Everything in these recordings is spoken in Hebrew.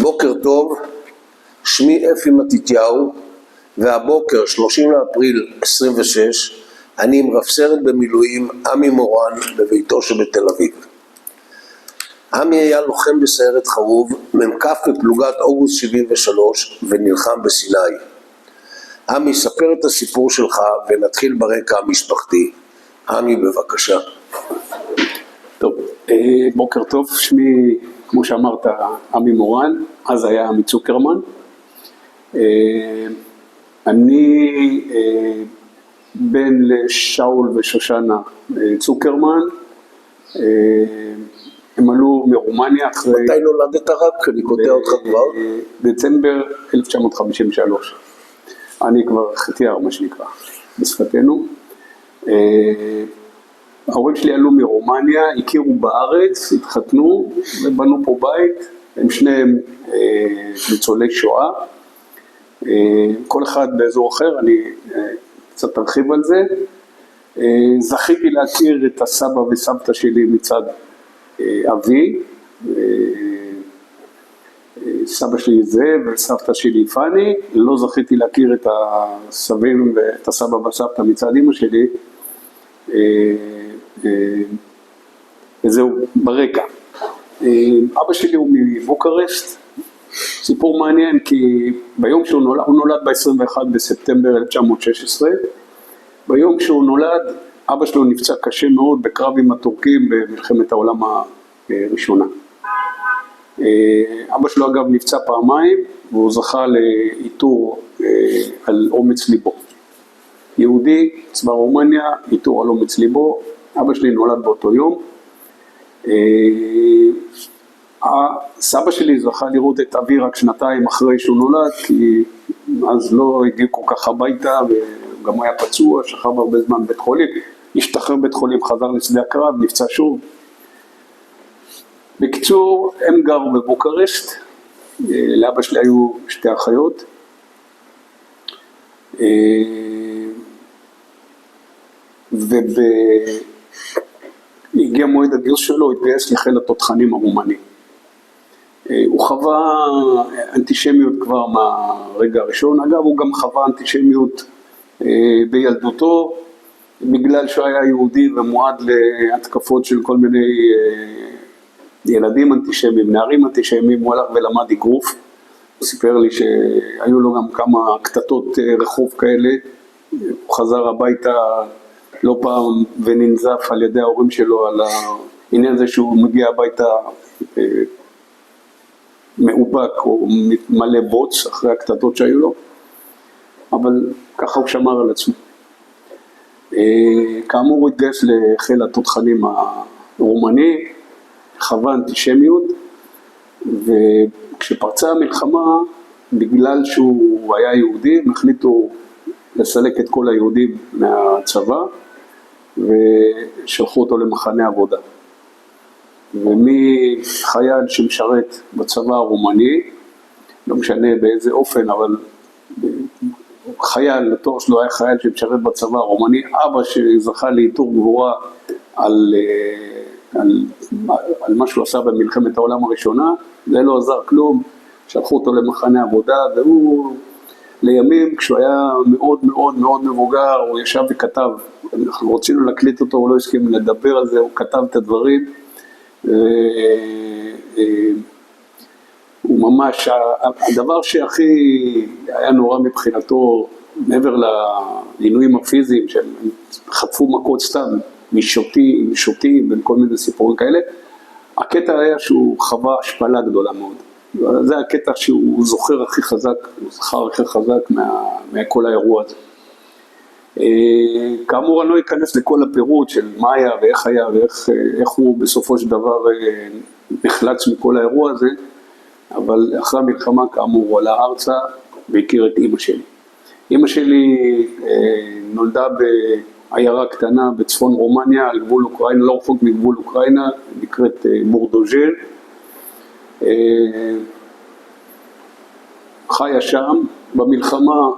בוקר טוב, שמי אפי מתתיהו, והבוקר 30 לאפריל 26 אני עם רב סרן במילואים עמי מורן בביתו שבתל אביב. עמי היה לוחם בסיירת חרוב, ממקף בפלוגת אוגוסט 73 ונלחם בסיני. עמי, ספר את הסיפור שלך ונתחיל ברקע המשפחתי. עמי, בבקשה. טוב, בוקר טוב, שמי, כמו שאמרת, עמי מורן, אז היה עמי צוקרמן. אני בן לשאול ושושנה צוקרמן. הם עלו מרומניה אחרי... מתי נולדת רק? אני קוטע אותך כבר. דצמבר 1953. אני כבר חתיאר, מה שנקרא, בשפתנו. ההורים שלי עלו מרומניה, הכירו בארץ, התחתנו ובנו פה בית. הם שניהם ניצולי שואה. כל אחד באזור אחר, אני קצת ארחיב על זה. זכיתי להכיר את הסבא וסבתא שלי מצד אבי, סבא שלי זאב וסבתא שלי פני. לא זכיתי להכיר את הסבים ואת הסבא והסבתא מצד אמא שלי, וזהו ברקע. אבא שלי הוא מבוקרשט. סיפור מעניין כי ביום שהוא נולד, הוא נולד ב-21 בספטמבר 1916, ביום שהוא נולד אבא שלו נפצע קשה מאוד בקרב עם הטורקים במלחמת העולם הראשונה. אבא שלו אגב נפצע פעמיים והוא זכה לעיטור על אומץ ליבו. יהודי, צבא רומניה, עיטור על אומץ ליבו. אבא שלי נולד באותו יום. סבא שלי זכה לראות את אבי רק שנתיים אחרי שהוא נולד, כי אז לא הגיע כל כך הביתה וגם היה פצוע, שכב הרבה זמן בבית חולים, השתחרר בית חולים, חזר לשדה הקרב, נפצע שוב. בקיצור, הם גרו בבוקרשט, לאבא שלי היו שתי אחיות, והגיע מועד הגיוס שלו, התגייס לחיל התותחנים הרומני. הוא חווה אנטישמיות כבר מהרגע הראשון. אגב, הוא גם חווה אנטישמיות בילדותו, בגלל שהוא היה יהודי ומועד להתקפות של כל מיני ילדים אנטישמיים, נערים אנטישמיים. הוא הלך ולמד אגרוף. הוא סיפר לי שהיו לו גם כמה קטטות רחוב כאלה. הוא חזר הביתה לא פעם וננזף על ידי ההורים שלו על העניין הזה שהוא מגיע הביתה מאובק או מלא בוץ אחרי הקטטות שהיו לו, אבל ככה הוא שמר על עצמו. כאמור הוא התגייס לחיל התותחנים הרומני, חווה אנטישמיות, וכשפרצה המלחמה, בגלל שהוא היה יהודי, הם החליטו לסלק את כל היהודים מהצבא, ושלחו אותו למחנה עבודה. ומי חייל שמשרת בצבא הרומני, לא משנה באיזה אופן, אבל חייל, התואר שלו היה חייל שמשרת בצבא הרומני, אבא שזכה לעיטור גבורה על מה שהוא עשה במלחמת העולם הראשונה, זה לא עזר כלום, שלחו אותו למחנה עבודה, והוא לימים, כשהוא היה מאוד מאוד מאוד מבוגר, הוא ישב וכתב, אנחנו רוצים להקליט אותו, הוא לא הסכים לדבר על זה, הוא כתב את הדברים, הוא ממש, הדבר שהכי היה נורא מבחינתו, מעבר לעינויים הפיזיים, שהם חטפו מכות סתם, משוטים, בין כל מיני סיפורים כאלה, הקטע היה שהוא חווה השפלה גדולה מאוד. זה הקטע שהוא זוכר הכי חזק, הוא זכר הכי חזק מכל האירוע הזה. כאמור אני לא אכנס לכל הפירוט של מה היה ואיך היה ואיך הוא בסופו של דבר נחלץ מכל האירוע הזה, אבל אחרי המלחמה כאמור הוא עלה ארצה והכיר את אמא שלי. אמא שלי נולדה בעיירה קטנה בצפון רומניה, על גבול אוקראינה, לא רחוק מגבול אוקראינה, נקראת מורדוז'ל. חיה שם. במלחמה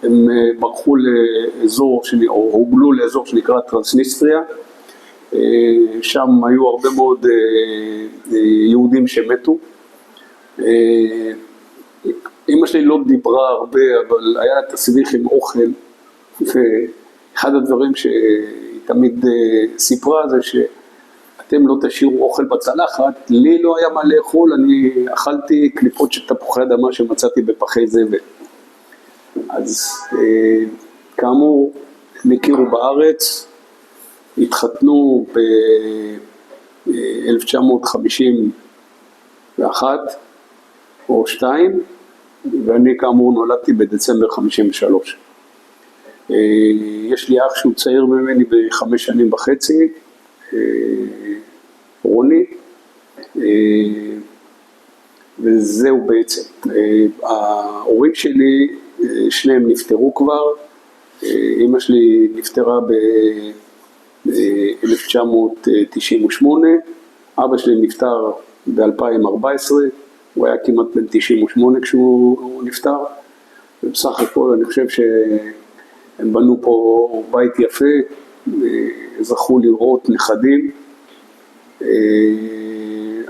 הם ברחו לאזור, או הוגלו לאזור שנקרא טרנסניסטריה, שם היו הרבה מאוד יהודים שמתו, אמא שלי לא דיברה הרבה, אבל היה תסביך עם אוכל, ואחד הדברים שהיא תמיד סיפרה זה שאתם לא תשאירו אוכל בצלחת, לי לא היה מה לאכול, אני אכלתי קליפות של תפוחי אדמה שמצאתי בפחי זבל. אז כאמור, הם הכירו בארץ, התחתנו ב-1951 או 2, ואני כאמור נולדתי בדצמבר 53. יש לי אח שהוא צעיר ממני ב5 שנים וחצי, רוני, וזהו בעצם. ההורים שלי, שניהם נפטרו כבר, אמא שלי נפטרה ב-1998, אבא שלי נפטר ב-2014, הוא היה כמעט בן 98 כשהוא נפטר, ובסך הכל אני חושב שהם בנו פה בית יפה, זכו לראות נכדים,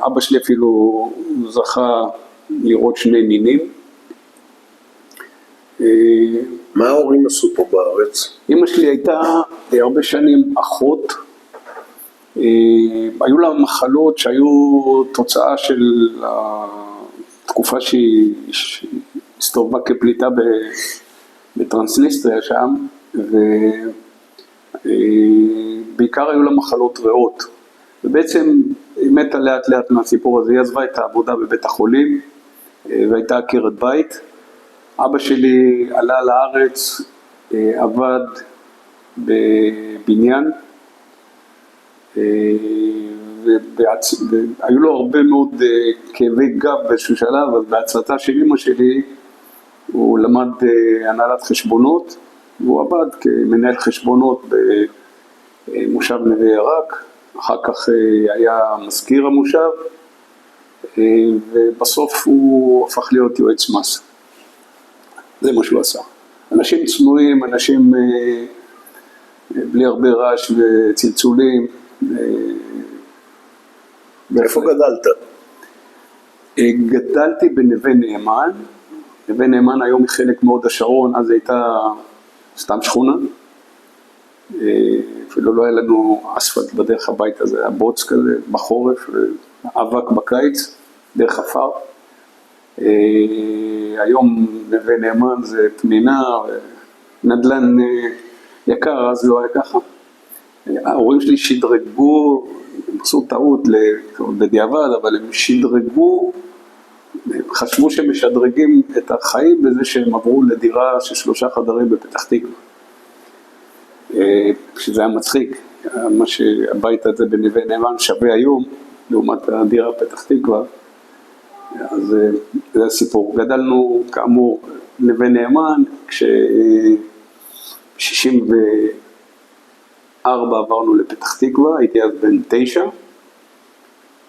אבא שלי אפילו זכה לראות 2 נינים. מה ההורים עשו פה בארץ? אמא שלי הייתה הרבה שנים אחות, היו לה מחלות שהיו תוצאה של התקופה שהיא הסתובבה כפליטה בטרנסניסטריה שם, ובעיקר היו לה מחלות ריאות, ובעצם היא מתה לאט לאט מהסיפור הזה. היא עזבה את העבודה בבית החולים והייתה עקרת בית. אבא שלי עלה לארץ, עבד בבניין, והיו לו הרבה מאוד כאבי גב באיזשהו שלב, אז בהצלתה של אמא שלי הוא למד הנהלת חשבונות, והוא עבד כמנהל חשבונות במושב נווה ירק, אחר כך היה מזכיר המושב, ובסוף הוא הפך להיות יועץ מס. זה מה שהוא עשה. אנשים צנועים, אנשים בלי הרבה רעש וצלצולים. איפה גדלת? גדלתי בנווה נאמן. נווה נאמן היום היא חלק מאוד השרון, אז הייתה סתם שכונה. אפילו לא היה לנו אספלט בדרך הבית הזה, היה בוץ כזה בחורף, אבק בקיץ, דרך עפר. היום נווה נאמן זה פנינה, נדל"ן יקר, אז לא היה ככה. ההורים שלי שדרגו, הם עשו טעות בדיעבד, אבל הם שדרגו, חשבו שהם משדרגים את החיים בזה שהם עברו לדירה של 3 חדרים בפתח תקווה. שזה היה מצחיק, מה שהבית הזה בנווה נאמן שווה היום, לעומת הדירה בפתח תקווה. אז זה הסיפור. גדלנו כאמור נווה נאמן, כש-64 עברנו לפתח תקווה, הייתי אז בן 9,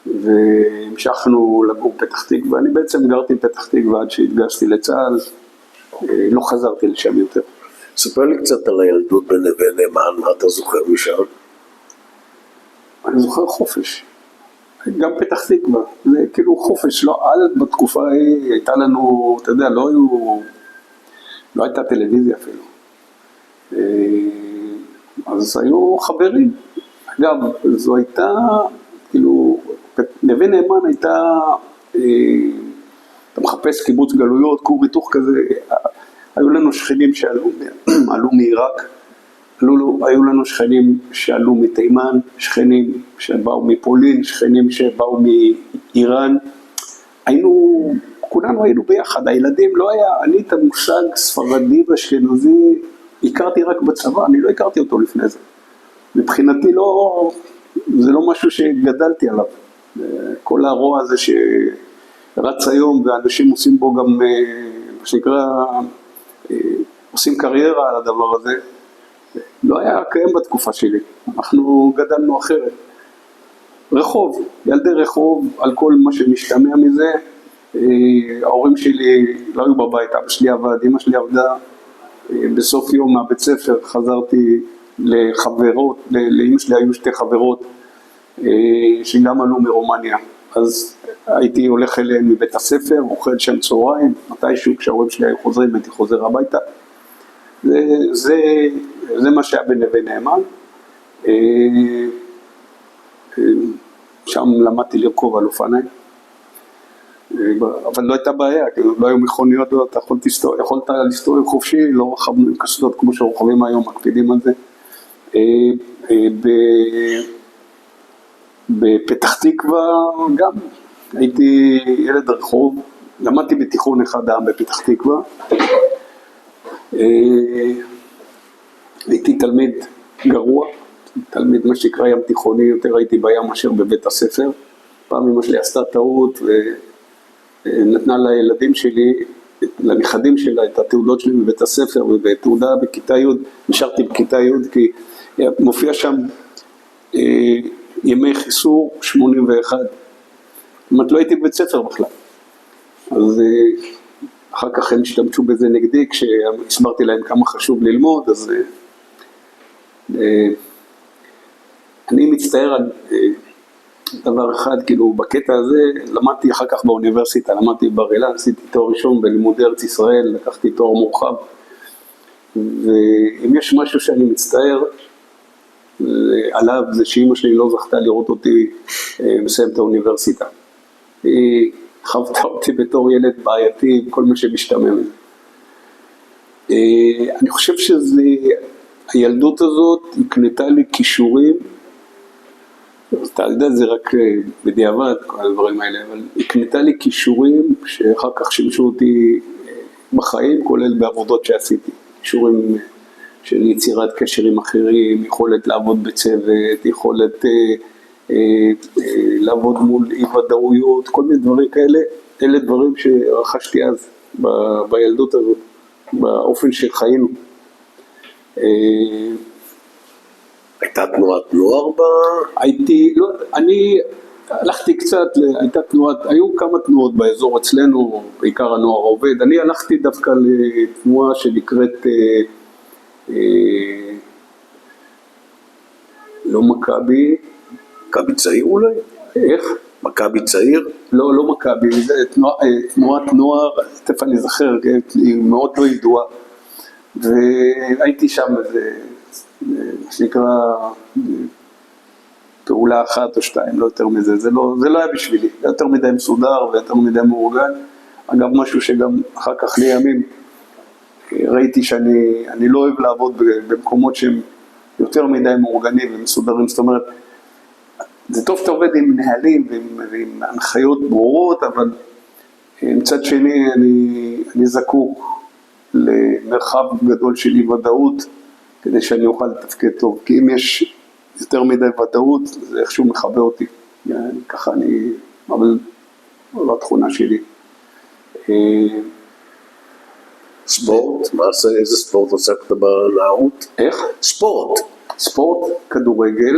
והמשכנו לגור פתח תקווה. אני בעצם גרתי פתח תקווה עד שהתגייסתי לצה"ל, לא חזרתי לשם יותר. ספר לי קצת על הילדות בנווה נאמן, מה אתה זוכר משם? אני זוכר חופש. גם פתח תקווה, זה כאילו חופש, לא, בתקופה ההיא הייתה לנו, אתה יודע, לא הייתה טלוויזיה אפילו. אז היו חברים. אגב, זו הייתה, כאילו, נווה נאמן הייתה, אתה מחפש קיבוץ גלויות, כור היתוך כזה, היו לנו שכנים שעלו מעיראק, היו לנו שכנים שעלו מתימן, שכנים שבאו מפולין, שכנים שבאו מאיראן, כולנו היינו ביחד, הילדים לא היה, אני את המושג ספרדי ואשכנזי, הכרתי רק בצבא, אני לא הכרתי אותו לפני זה. מבחינתי זה לא משהו שגדלתי עליו. כל הרוע הזה שרץ היום ואנשים עושים בו גם, מה שנקרא, עושים קריירה על הדבר הזה, לא היה קיים בתקופה שלי. אנחנו גדלנו אחרת. רחוב, ילדי רחוב, על כל מה שמשתמע מזה. ההורים שלי לא היו בבית, אבא שלי עבד, אמא שלי עבדה. בסוף יום מהבית ספר חזרתי לחברות, לאמא שלי היו 2 חברות שגם עלו מרומניה. אז הייתי הולך אליהם מבית הספר, אוכל שם צהריים, מתישהו כשההורים שלי היו חוזרים, הייתי חוזר הביתה. זה מה שהיה בנווה נאמן. שם למדתי לרכוב על אופניים. אבל לא הייתה בעיה, לא היו מכוניות, אתה יכולת להסתובב חופשי, לא רכבנו עם קסדות כמו שרוכבים היום, מקפידים על זה. בפתח תקווה גם, הייתי ילד רחוב, למדתי בתיכון אחד העם בפתח תקווה. הייתי תלמיד גרוע, תלמיד מה שנקרא ים תיכוני, יותר הייתי בים מאשר בבית הספר. פעם אמא שלי עשתה טעות ונתנה לילדים שלי, לנכדים שלה, את התעודות שלי בבית הספר, ובתעודה בכיתה י', נשארתי בכיתה י' כי מופיע שם ימי חיסור 81. זאת אומרת, לא הייתי בבית ספר בכלל. אז אחר כך הם השתמשו בזה נגדי, כשהסברתי להם כמה חשוב ללמוד, אז אני מצטער על דבר אחד, כאילו בקטע הזה, למדתי אחר כך באוניברסיטה, למדתי בר אילן, עשיתי תואר ראשון בלימודי ארץ ישראל, לקחתי תואר מורחב, ואם יש משהו שאני מצטער עליו, זה שאמא שלי לא זכתה לראות אותי מסיים את האוניברסיטה. היא חוותה אותי בתור ילד בעייתי, כל מה שמשתמם. אני חושב שהילדות הזאת הקנתה לי כישורים, אתה יודע, זה רק בדיעבד, כל הדברים האלה, אבל הקנתה לי כישורים שאחר כך שימשו אותי בחיים, כולל בעבודות שעשיתי. כישורים של יצירת קשרים אחרים, יכולת לעבוד בצוות, יכולת לעבוד מול אי ודאויות, כל מיני דברים כאלה. אלה דברים שרכשתי אז בילדות הזאת, באופן שחיינו. הייתה תנועת נוער אני הלכתי קצת, היו כמה תנועות באזור אצלנו, בעיקר הנוער העובד. אני הלכתי דווקא לתנועה שנקראת, לא מכבי. מכבי צעיר אולי? איך? מכבי צעיר? לא מכבי, זה תנועת נוער, תכף אני זכר, היא מאוד לא ידועה. והייתי שם איזה, מה שנקרא, פעולה אחת או שתיים, לא יותר מזה. זה לא היה בשבילי, זה יותר מדי מסודר ויותר מדי מאורגן. אגב, משהו שגם אחר כך לימים ראיתי שאני לא אוהב לעבוד במקומות שהם יותר מדי מאורגנים ומסודרים. זאת אומרת, זה טוב שאתה עובד עם נהלים ועם הנחיות ברורות, אבל מצד שני אני זקוק למרחב גדול של אי ודאות, כדי שאני אוכל לתפקד טוב. כי אם יש יותר מדי ודאות, זה איכשהו מחבא אותי. ככה אבל לא התכונה שלי. ספורט? איזה ספורט עסקת בנערות? איך? ספורט, כדורגל.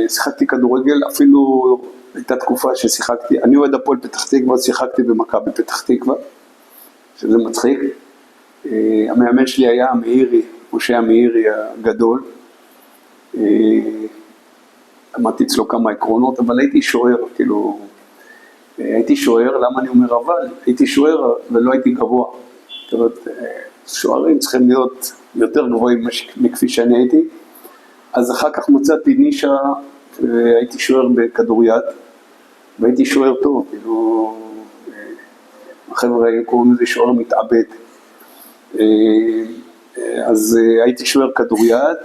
שיחקתי כדורגל, אפילו הייתה תקופה ששיחקתי, אני אוהד הפועל פתח תקווה, שיחקתי במכבי פתח תקווה, שזה מצחיק. המאמן שלי היה משה המאירי הגדול. למדתי אצלו כמה עקרונות, אבל הייתי שוער, למה אני אומר אבל? הייתי שוער ולא הייתי גבוה. זאת אומרת, שוערים צריכים להיות יותר גבוהים מכפי שאני הייתי. אז אחר כך מצאתי נישה, הייתי שוער בכדוריד, והייתי שוער טוב, החבר'ה קוראים לזה שוער מתאבד. אז הייתי שוער כדוריד,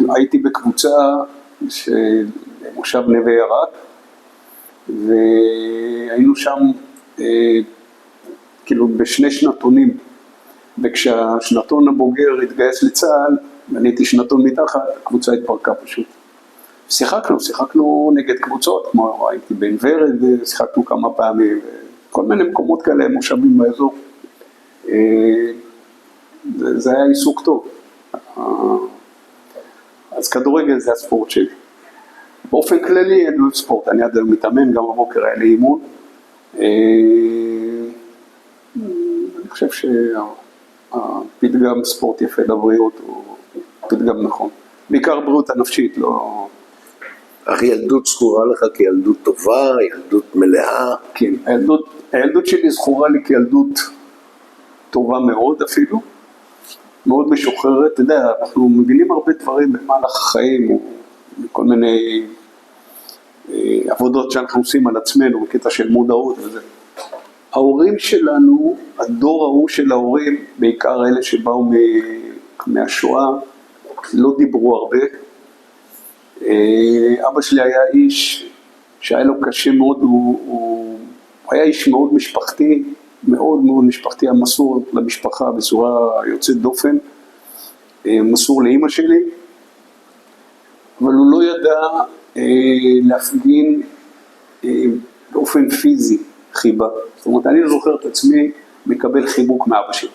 הייתי בקבוצה של מושב נווה ירק, והיינו שם בשני שנתונים, וכשהשנתון הבוגר התגייס לצה"ל, אני הייתי שנתון מתחת, הקבוצה התפרקה פשוט. שיחקנו נגד קבוצות, כמו הייתי בן ורד, שיחקנו כמה פעמים, כל מיני מקומות כאלה, מושבים באזור. זה היה עיסוק טוב. אז כדורגל זה הספורט שלי. באופן כללי אין לו ספורט, אני עד היום מתאמן, גם בבוקר היה לי אימון. אני חושב שהפתגם ספורט יפה לבריאות הוא פתגם נכון. בעיקר בריאות הנפשית, לא... אך ילדות זכורה לך כילדות טובה, ילדות מלאה? כן, הילדות שלי זכורה לי כילדות טובה מאוד אפילו, מאוד משוחררת. אתה יודע, אנחנו מבינים הרבה דברים במהלך החיים, או כל מיני עבודות שאנחנו עושים על עצמנו, בקטע של מודעות וזה. ההורים שלנו, הדור ההוא של ההורים, בעיקר אלה שבאו מהשואה, לא דיברו הרבה. אבא שלי היה איש שהיה לו קשה מאוד, הוא היה איש מאוד משפחתי, מאוד מאוד משפחתי, המסור למשפחה בצורה יוצאת דופן, מסור לאמא שלי, אבל הוא לא ידע להפגין באופן פיזי חיבה. זאת אומרת, אני זוכר את עצמי מקבל חיבוק מאבא שלי.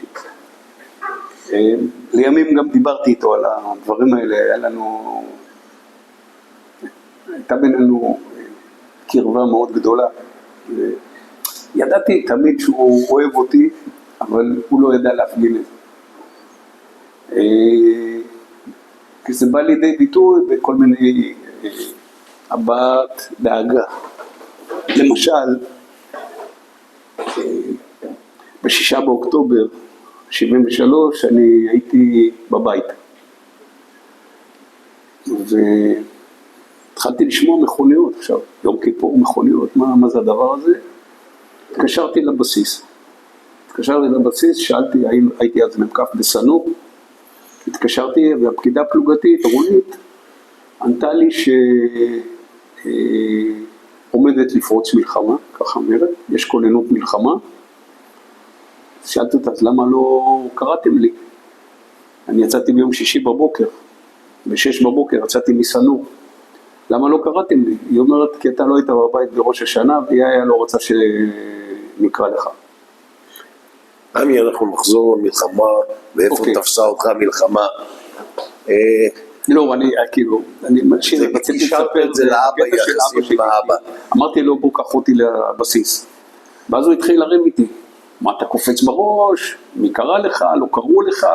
לימים גם דיברתי איתו על הדברים האלה, הייתה בינינו קרבה מאוד גדולה. ידעתי תמיד שהוא אוהב אותי, אבל הוא לא ידע להפגין את זה. כי זה בא לידי ביטוי בכל מיני הבעת דאגה. למשל, ב6 באוקטובר 73 אני הייתי בבית. והתחלתי לשמוע מכוניות. עכשיו, יום כיפור מכוניות, מה זה הדבר הזה? התקשרתי לבסיס, שאלתי, הייתי אז ממקף בסנור, התקשרתי והפקידה פלוגתית, רונית, ענתה לי שעומדת לפרוץ מלחמה, ככה אומרת, יש כוננות מלחמה. שאלתי אותה, אז למה לא קראתם לי? אני יצאתי ביום שישי בבוקר, ב6 בבוקר יצאתי מסנור, למה לא קראתם לי? היא אומרת, כי אתה לא היית בבית בראש השנה, והיא היה לא רוצה שנקרא לך. עמי, אנחנו נחזור למלחמה, ואיפה תפסה אותך המלחמה? לא, אני כאילו, אני רציתי לספר את זה לאבא, יחסים עם האבא. אמרתי לו, בוא קח אותי לבסיס. ואז הוא התחיל לריב איתי. מה, אתה קופץ בראש? מי קרא לך? לא קראו לך?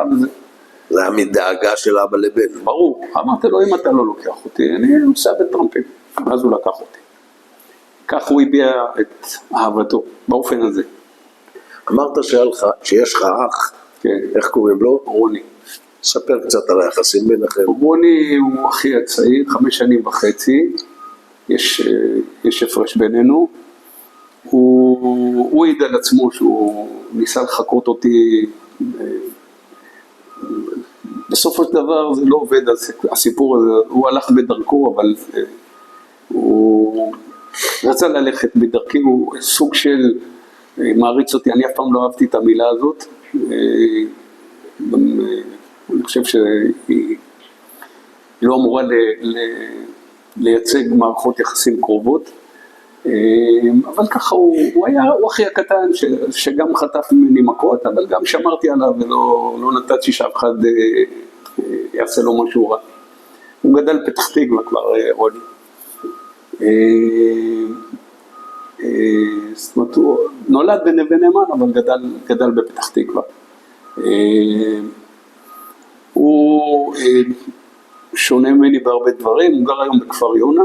זה היה מדאגה של אבא לבן. ברור. אמרתי לו, אם אתה לא לוקח אותי, אני נוסע בטרמפים. ואז הוא לקח אותי. כך הוא הביע את אהבתו, באופן הזה. אמרת שיש לך אח, כן. איך קוראים לו? רוני. ספר קצת על היחסים ביניכם. רוני הוא אחי הצעיר, 5.5 שנים. יש הפרש בינינו. הוא העיד על עצמו שהוא ניסה לחקות אותי. בסופו של דבר זה לא עובד, הסיפור הזה, הוא הלך בדרכו, אבל הוא רצה ללכת בדרכי, הוא סוג של מעריץ אותי, אני אף פעם לא אהבתי את המילה הזאת. אני חושב שהיא לא אמורה לייצג מערכות יחסים קרובות, אבל ככה הוא אחי הקטן שגם חטף ממני מכות, אבל גם שמרתי עליו ולא נתתי שאף אחד יעשה לו משהו רע. הוא גדל פתח תקווה כבר, רוני. זאת אומרת, הוא נולד בנווה נאמן, אבל גדל בפתח תקווה. הוא שונה ממני בהרבה דברים, הוא גר היום בכפר יונה,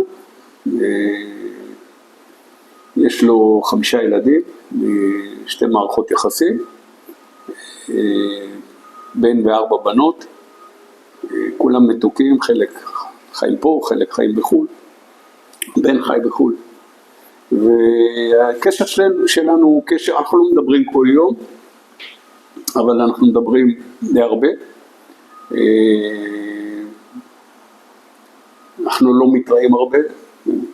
יש לו 5 ילדים, 2 מערכות יחסים, בן ו4 בנות, כולם מתוקים, חלק חיים פה, חלק חיים בחול, בן חי בחול. והקשר שלנו הוא קשר, אנחנו לא מדברים כל יום, אבל אנחנו מדברים די הרבה. אנחנו לא מתראים הרבה,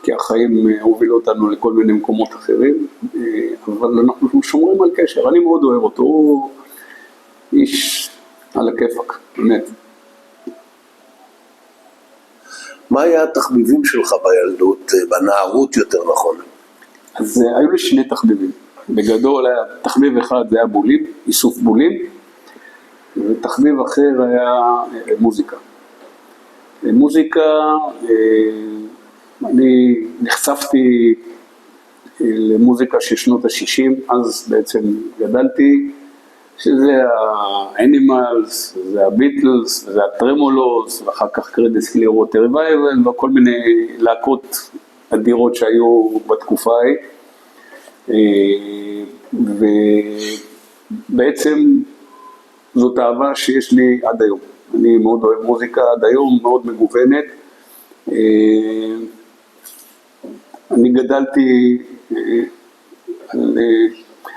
כי החיים הובילו אותנו לכל מיני מקומות אחרים, אבל אנחנו שומרים על קשר. אני מאוד אוהב אותו, הוא איש על הכיפק, באמת. מה היה התחביבים שלך בילדות, בנערות יותר נכון? אז היו לי 2 תחביבים. בגדול היה תחביב אחד, זה היה בולים, איסוף בולים, ותחביב אחר היה מוזיקה. מוזיקה, אני נחשפתי למוזיקה של שנות ה-60, אז בעצם גדלתי שזה האנימלס, זה הביטלס, זה הטרמולוס, ואחר כך קרדיס קלירוטר רווייבל, וכל מיני להקות אדירות שהיו בתקופה ההיא. ובעצם זאת אהבה שיש לי עד היום. אני מאוד אוהב מוזיקה עד היום, מאוד מגוונת. אני גדלתי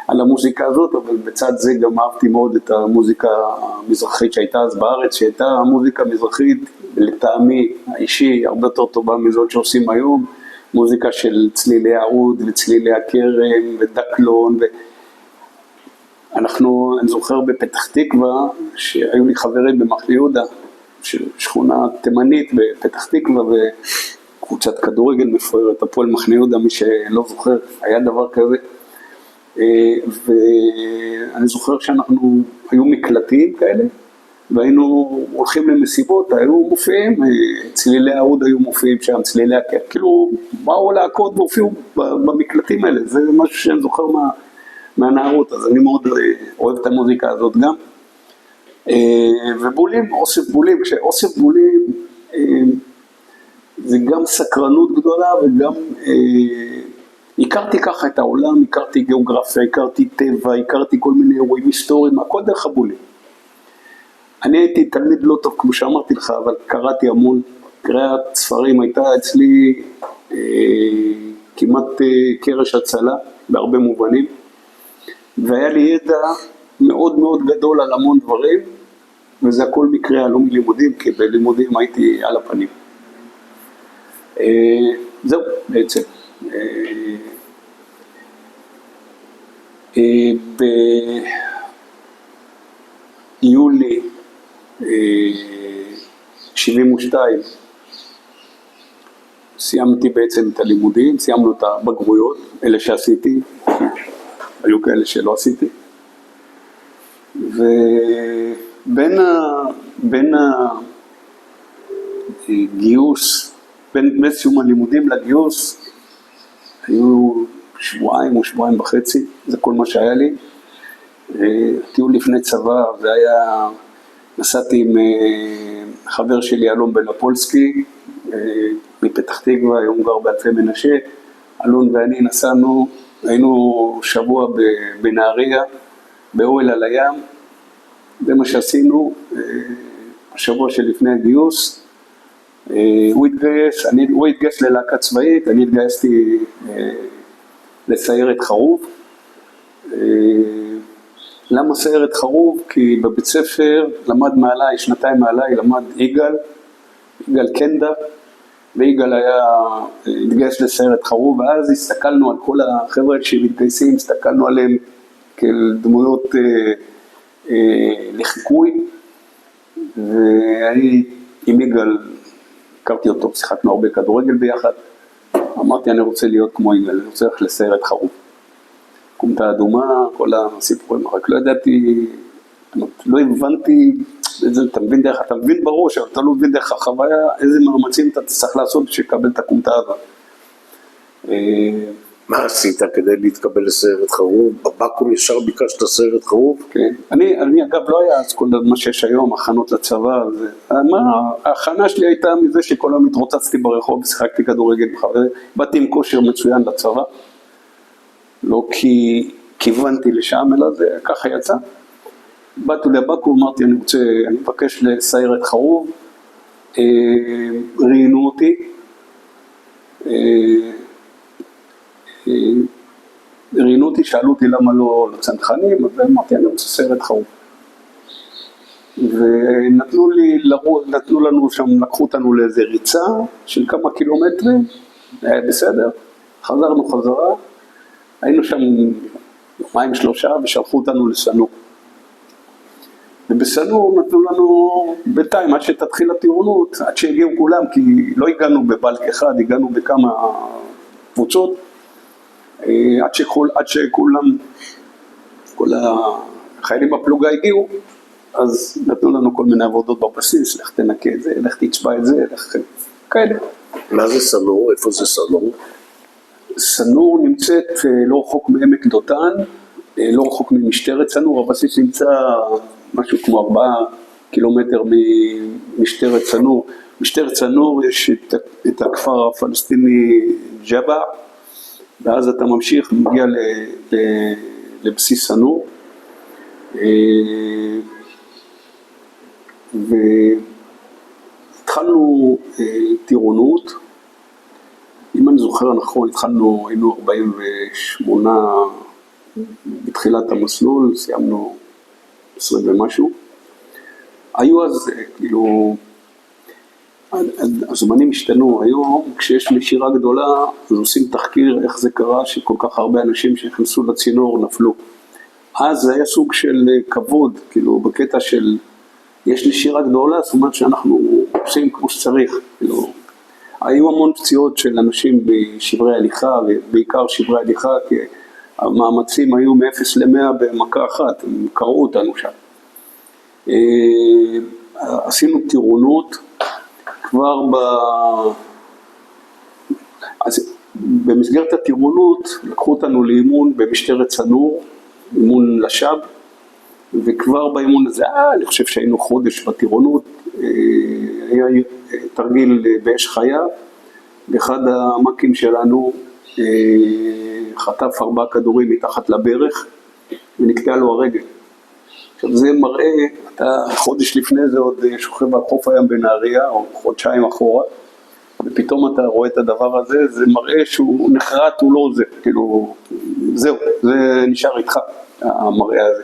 על המוזיקה הזאת, אבל בצד זה גם אהבתי מאוד את המוזיקה המזרחית שהייתה אז בארץ, שהייתה המוזיקה המזרחית לטעמי האישי הרבה יותר טובה מזאת שעושים היום, מוזיקה של צלילי העוד וצלילי הכרם ודקלון. אני זוכר בפתח תקווה שהיו לי חברים במחנה יהודה, שכונה תימנית בפתח תקווה, וקבוצת כדורגל מפוארת, הפועל מחנה יהודה, מי שלא זוכר, היה דבר כזה. ואני זוכר שאנחנו, היו מקלטים כאלה, והיינו הולכים למסיבות, היו מופיעים, צלילי העוד היו מופיעים שם, צלילי הכר, כאילו באו להקות והופיעו במקלטים האלה, זה משהו שאני זוכר מהנערות, אז אני מאוד אוהב את המוזיקה הזאת גם. ובולים, אוסף בולים, כשאוסף בולים זה גם סקרנות גדולה וגם הכרתי ככה את העולם, הכרתי גיאוגרפיה, הכרתי טבע, הכרתי כל מיני אירועים היסטוריים, הכל דרך הבולים. אני הייתי תלמיד לא טוב כמו שאמרתי לך, אבל קראתי המון, קריאת ספרים הייתה אצלי כמעט קרש הצלה בהרבה מובנים, והיה לי ידע מאוד מאוד גדול על המון דברים, וזה הכל מקרה, לא מלימודים, כי בלימודים הייתי על הפנים. זהו בעצם. ביולי 72 סיימתי בעצם את הלימודים, סיימנו את הבגרויות, אלה שעשיתי, היו כאלה שלא עשיתי, ובין הגיוס, בין סיום הלימודים לגיוס, היו שבועיים או שבועיים וחצי, זה כל מה שהיה לי. טיול לפני צבא, זה היה, נסעתי עם חבר שלי אלון בלפולסקי, מפתח תקווה, היום גר באלפי מנשה, אלון ואני נסענו, היינו שבוע בנהריה, באוהל על הים, זה מה שעשינו, השבוע שלפני הגיוס, הוא התגייס ללהקה צבאית, אני התגייסתי לסיירת חרוב. למה סיירת חרוב? כי בבית ספר למד מעליי, שנתיים מעליי, למד יגאל קנדה, ויגאל התגייס לסיירת חרוב, ואז הסתכלנו על כל החבר'ה שמתגייסים, הסתכלנו עליהם כאל דמויות לחיקוי, ואני עם יגאל, הכרתי אותו, שיחקנו הרבה כדורגל ביחד, אמרתי אני רוצה להיות כמו יגאל, אני רוצה ללכת לסיירת חרוב. קומתה אדומה, כל הסיפורים, רק לא ידעתי, לא הבנתי, אתה מבין בראש, אבל אתה לא מבין דרך החוויה, איזה מאמצים אתה צריך לעשות בשביל את הקומתה הזאת. מה עשית כדי להתקבל לסיירת חרוב? בבקו"ם ישר ביקשת סיירת חרוב? כן. אני אגב לא היה אז כל מה שיש היום, הכנות לצבא, ההכנה שלי הייתה מזה שכל היום התרוצצתי ברחוב, שיחקתי כדורגל עם חברים, באתי עם כושר מצוין לצבא, לא כי כיוונתי לשם, אלא זה ככה יצא. באתי לבקו"ם, אמרתי אני מבקש לסיירת חרוב, ראיינו אותי, שאלו אותי למה לא לצנחנים, אז אמרתי אני רוצה סיירת חרוב. ונתנו לנו שם, לקחו אותנו לאיזה ריצה של כמה קילומטרים, היה בסדר, חזרנו חזרה, היינו שם יומיים שלושה ושלחו אותנו לסנור. ובסנור נתנו לנו בינתיים עד שתתחיל הטירונות, עד שהגיעו כולם, כי לא הגענו בבלק אחד, הגענו בכמה קבוצות, עד שכולם, כל החיילים בפלוגה הגיעו, אז נתנו לנו כל מיני עבודות בבסיס, לך תנקה את זה, לך תצבע את זה, לך כאלה. מה זה סנור? איפה זה סנור? סנור נמצאת לא רחוק מעמק דותן, לא רחוק ממשטרת צנור, הבסיס נמצא משהו כמו 4 קילומטר ממשטרת צנור. משטרת צנור יש את הכפר הפלסטיני ג'בע, ואז אתה ממשיך, מגיע לבסיס צנור, והתחלנו טירונות, אם אני זוכר נכון, היינו 48 בתחילת המסלול, סיימנו 20 ומשהו. היו אז, כאילו, הזמנים השתנו. היום כשיש נשירה גדולה, אז עושים תחקיר איך זה קרה שכל כך הרבה אנשים שנכנסו לצינור נפלו. אז זה היה סוג של כבוד, כאילו, בקטע של יש נשירה גדולה, זאת אומרת שאנחנו עושים כמו שצריך, כאילו. היו המון פציעות של אנשים בשברי הליכה, ובעיקר שברי הליכה, כי המאמצים היו מ-0 ל-100 במכה אחת, הם קראו אותנו שם. עשינו טירונות, כבר אז במסגרת הטירונות לקחו אותנו לאימון במשטרת צנור, אימון לשב, וכבר באימון הזה, אני חושב שהיינו חודש בטירונות, היה תרגיל באש חיה, ואחד המקים שלנו חטף 4 כדורים מתחת לברך, ונקטע לו הרגל. עכשיו זה מראה, אתה חודש לפני זה עוד שוכב על חוף הים בנהריה, או חודשיים אחורה, ופתאום אתה רואה את הדבר הזה, זה מראה שהוא נחרט, הוא לא זה, כאילו, זהו, זה נשאר איתך, המראה הזה.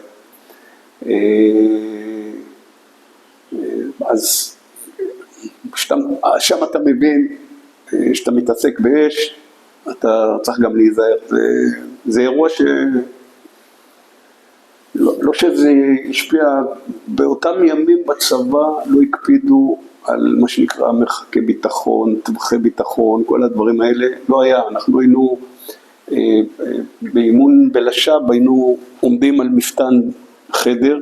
אז שם אתה מבין שאתה מתעסק באש, אתה צריך גם להיזהר. זה אירוע לא שזה השפיע, באותם ימים בצבא לא הקפידו על מה שנקרא מרחקי ביטחון, טווחי ביטחון, כל הדברים האלה, לא היה. אנחנו היינו באימון בלשב, היינו עומדים על מפתן חדר,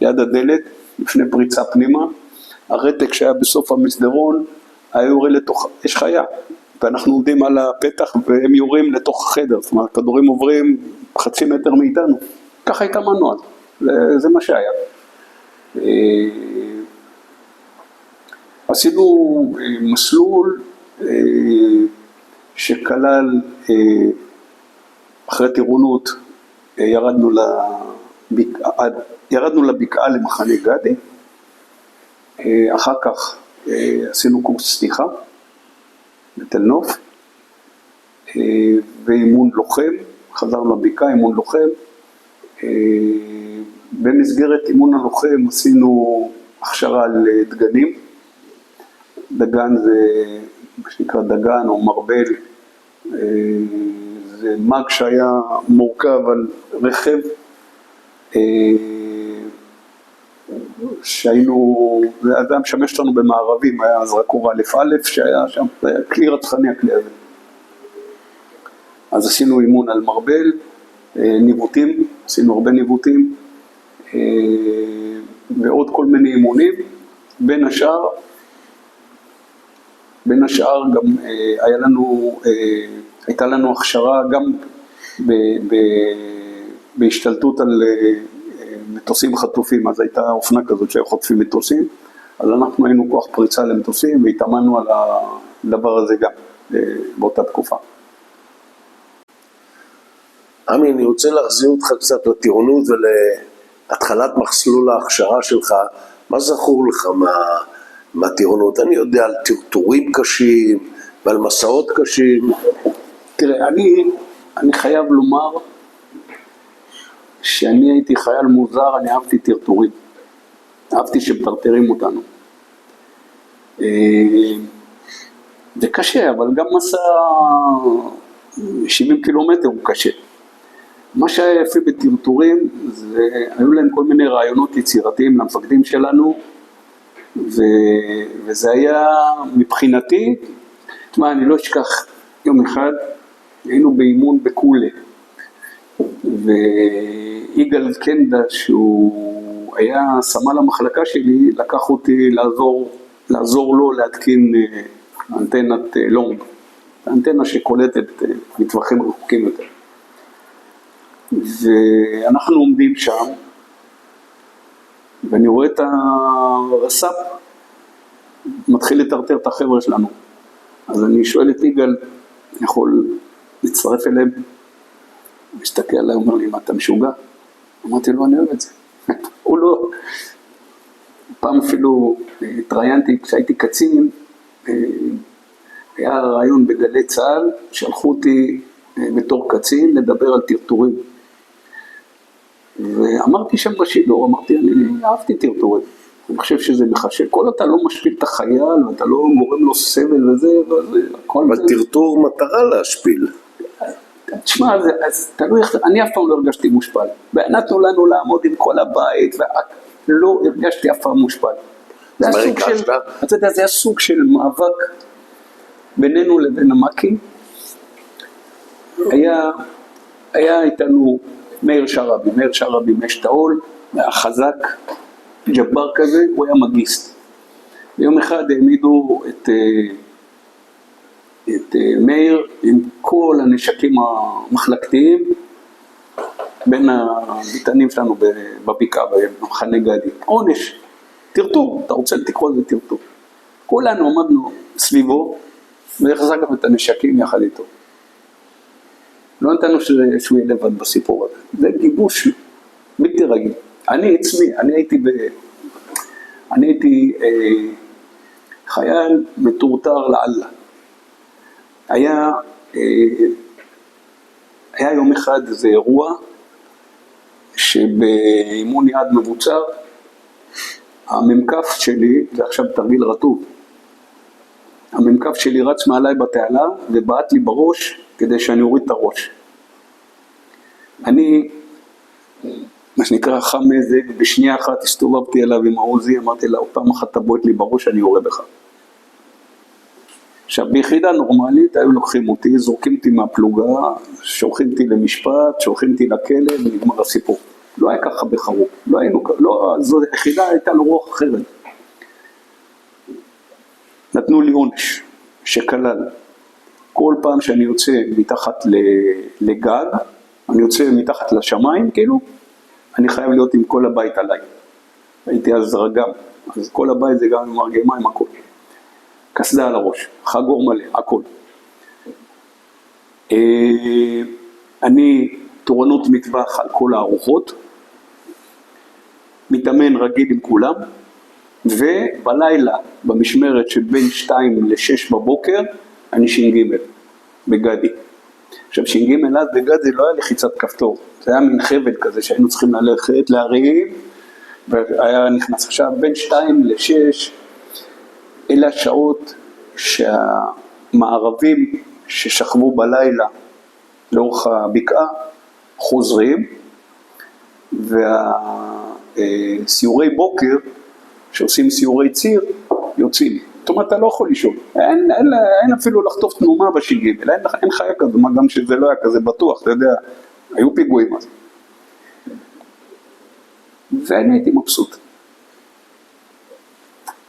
ליד הדלת, לפני פריצה פנימה, הרתק שהיה בסוף המסדרון, היה יורה לתוך אש חיה, ואנחנו עומדים על הפתח והם יורים לתוך החדר, זאת אומרת, כדורים עוברים 0.5 מטר מאיתנו, ככה התאמנו אז, זה מה שהיה. עשינו מסלול שכלל, אחרי טירונות, ירדנו לבקעה למחנה גדי, אחר כך עשינו קורס סליחה בתל נוף, ואימון לוחם, חזרנו לבקעה, אימון לוחם. במסגרת אימון הלוחם עשינו הכשרה על דגנים, דגן זה מה שנקרא דגן או מרבל, זה מג שהיה מורכב על רכב, שהיינו, זה היה משמש לנו במערבים, היה אז רקור א' א' שהיה שם, זה היה כלי רצחני הכלי הזה. אז עשינו אימון על מרבל, ניווטים, עשינו הרבה ניווטים, ועוד כל מיני אימונים, בין השאר גם הייתה לנו הכשרה גם בהשתלטות על מטוסים חטופים, אז הייתה אופנה כזאת שהיו חוטפים מטוסים, אז אנחנו היינו כוח פריצה למטוסים והתאמנו על הדבר הזה גם באותה תקופה. עמי, אני רוצה להחזיר אותך קצת לטירונות ולהתחלת מסלול ההכשרה שלך. מה זכור לך מהטירונות? אני יודע על טרטורים קשים ועל מסעות קשים. תראה, אני חייב לומר שאני הייתי חייל מוזר, אני אהבתי טרטורים. אהבתי שמטרטרים אותנו. זה קשה, אבל גם מסע 70 קילומטר הוא קשה. מה שהיה יפה בטרטורים, היו להם כל מיני רעיונות יצירתיים למפקדים שלנו, וזה היה מבחינתי, תשמע, אני לא אשכח יום אחד, היינו באימון בקולה, ויגאל קנדה, שהוא היה סמל המחלקה שלי, לקח אותי לעזור לו להתקין אנטנת לונג, האנטנה שקולטת מטווחים רחוקים יותר. ואנחנו עומדים שם, ואני רואה את הרס"פ, מתחיל לטרטר את החבר'ה שלנו. אז אני שואל את יגאל, אני יכול להצטרף אליהם? הוא מסתכל עליי, אומר לי, מה אתה משוגע? אמרתי לו, אני אוהב את זה. הוא לא... פעם אפילו התראיינתי, כשהייתי קצין, היה רעיון בגלי צה"ל, שלחו אותי בתור קצין לדבר על טרטורים. ואמרתי שם בשידור, אמרתי, אני אהבתי טרטורים. אני חושב שזה מחשב. כל אתה לא משפיל את החייל, ואתה לא גורם לו סבל וזה, אבל טרטור מטרה להשפיל. תשמע, אז תלוי, אני אף פעם לא הרגשתי מושפל. נתנו לנו לעמוד עם כל הבית, ולא הרגשתי אף פעם מושפל. זה היה סוג של מאבק בינינו לבין המקים. היה איתנו מאיר שרבי משתעול, היה חזק, ג'בר כזה, הוא היה מגיסט. ביום אחד העמידו את מאיר עם כל הנשקים המחלקתיים בין הביטנים שלנו בבקעה, במחנה גדי. עונש, טרטור, אתה רוצה לקרוא לזה טרטור. כולנו עמדנו סביבו, והחזקנו את הנשקים יחד איתו. לא נתנו שהוא יהיה לבד בסיפור הזה. זה גיבוש בלתי רגיל. אני עצמי, אני הייתי חייל מטורטר לאללה. היה יום אחד איזה אירוע שבאימון יעד מבוצר, הממקף שלי, זה עכשיו תרגיל רטוב, הממקף שלי רץ מעליי בתעלה ובעט לי בראש כדי שאני אוריד את הראש. אני, מה שנקרא חם מזג, בשנייה אחת הסתובבתי אליו עם העוזי, אמרתי לה, פעם אחת תבועט לי בראש, אני יורה בך. עכשיו, ביחידה נורמלית, היו לוקחים אותי, זורקים אותי מהפלוגה, שולחים אותי למשפט, שולחים אותי לכלא, ונגמר הסיפור. לא היה ככה בחרוב, זו יחידה הייתה לו רוח אחרת. נתנו לי עונש, שכלל, כל פעם שאני יוצא מתחת לגג, אני יוצא מתחת לשמיים, כאילו, אני חייב להיות עם כל הבית עליי. הייתי אז רגם, אז כל הבית זה גם עם מרגמה, עם הכל. כסדה על הראש, חגור מלא, הכל. אני תורנות מטווח על כל הארוחות, מתאמן רגיל עם כולם, ובלילה, במשמרת שבין 2 ל-6 בבוקר, אני ש"ג בגדי. עכשיו ש"ג אז בגדי לא היה לחיצת כפתור, זה היה מין חבל כזה שהיינו צריכים ללכת, להרים, והיה נכנס עכשיו בין 2 ל-6, אלה השעות שהמערבים ששכבו בלילה לאורך הבקעה חוזרים, והסיורי בוקר שעושים סיורי ציר יוצאים. זאת אומרת, אתה לא יכול לישון, אין אפילו לחטוף תנומה בש"ג, אין חיה כזו, מה גם שזה לא היה כזה בטוח, אתה יודע, היו פיגועים אז. ואני הייתי מבסוט.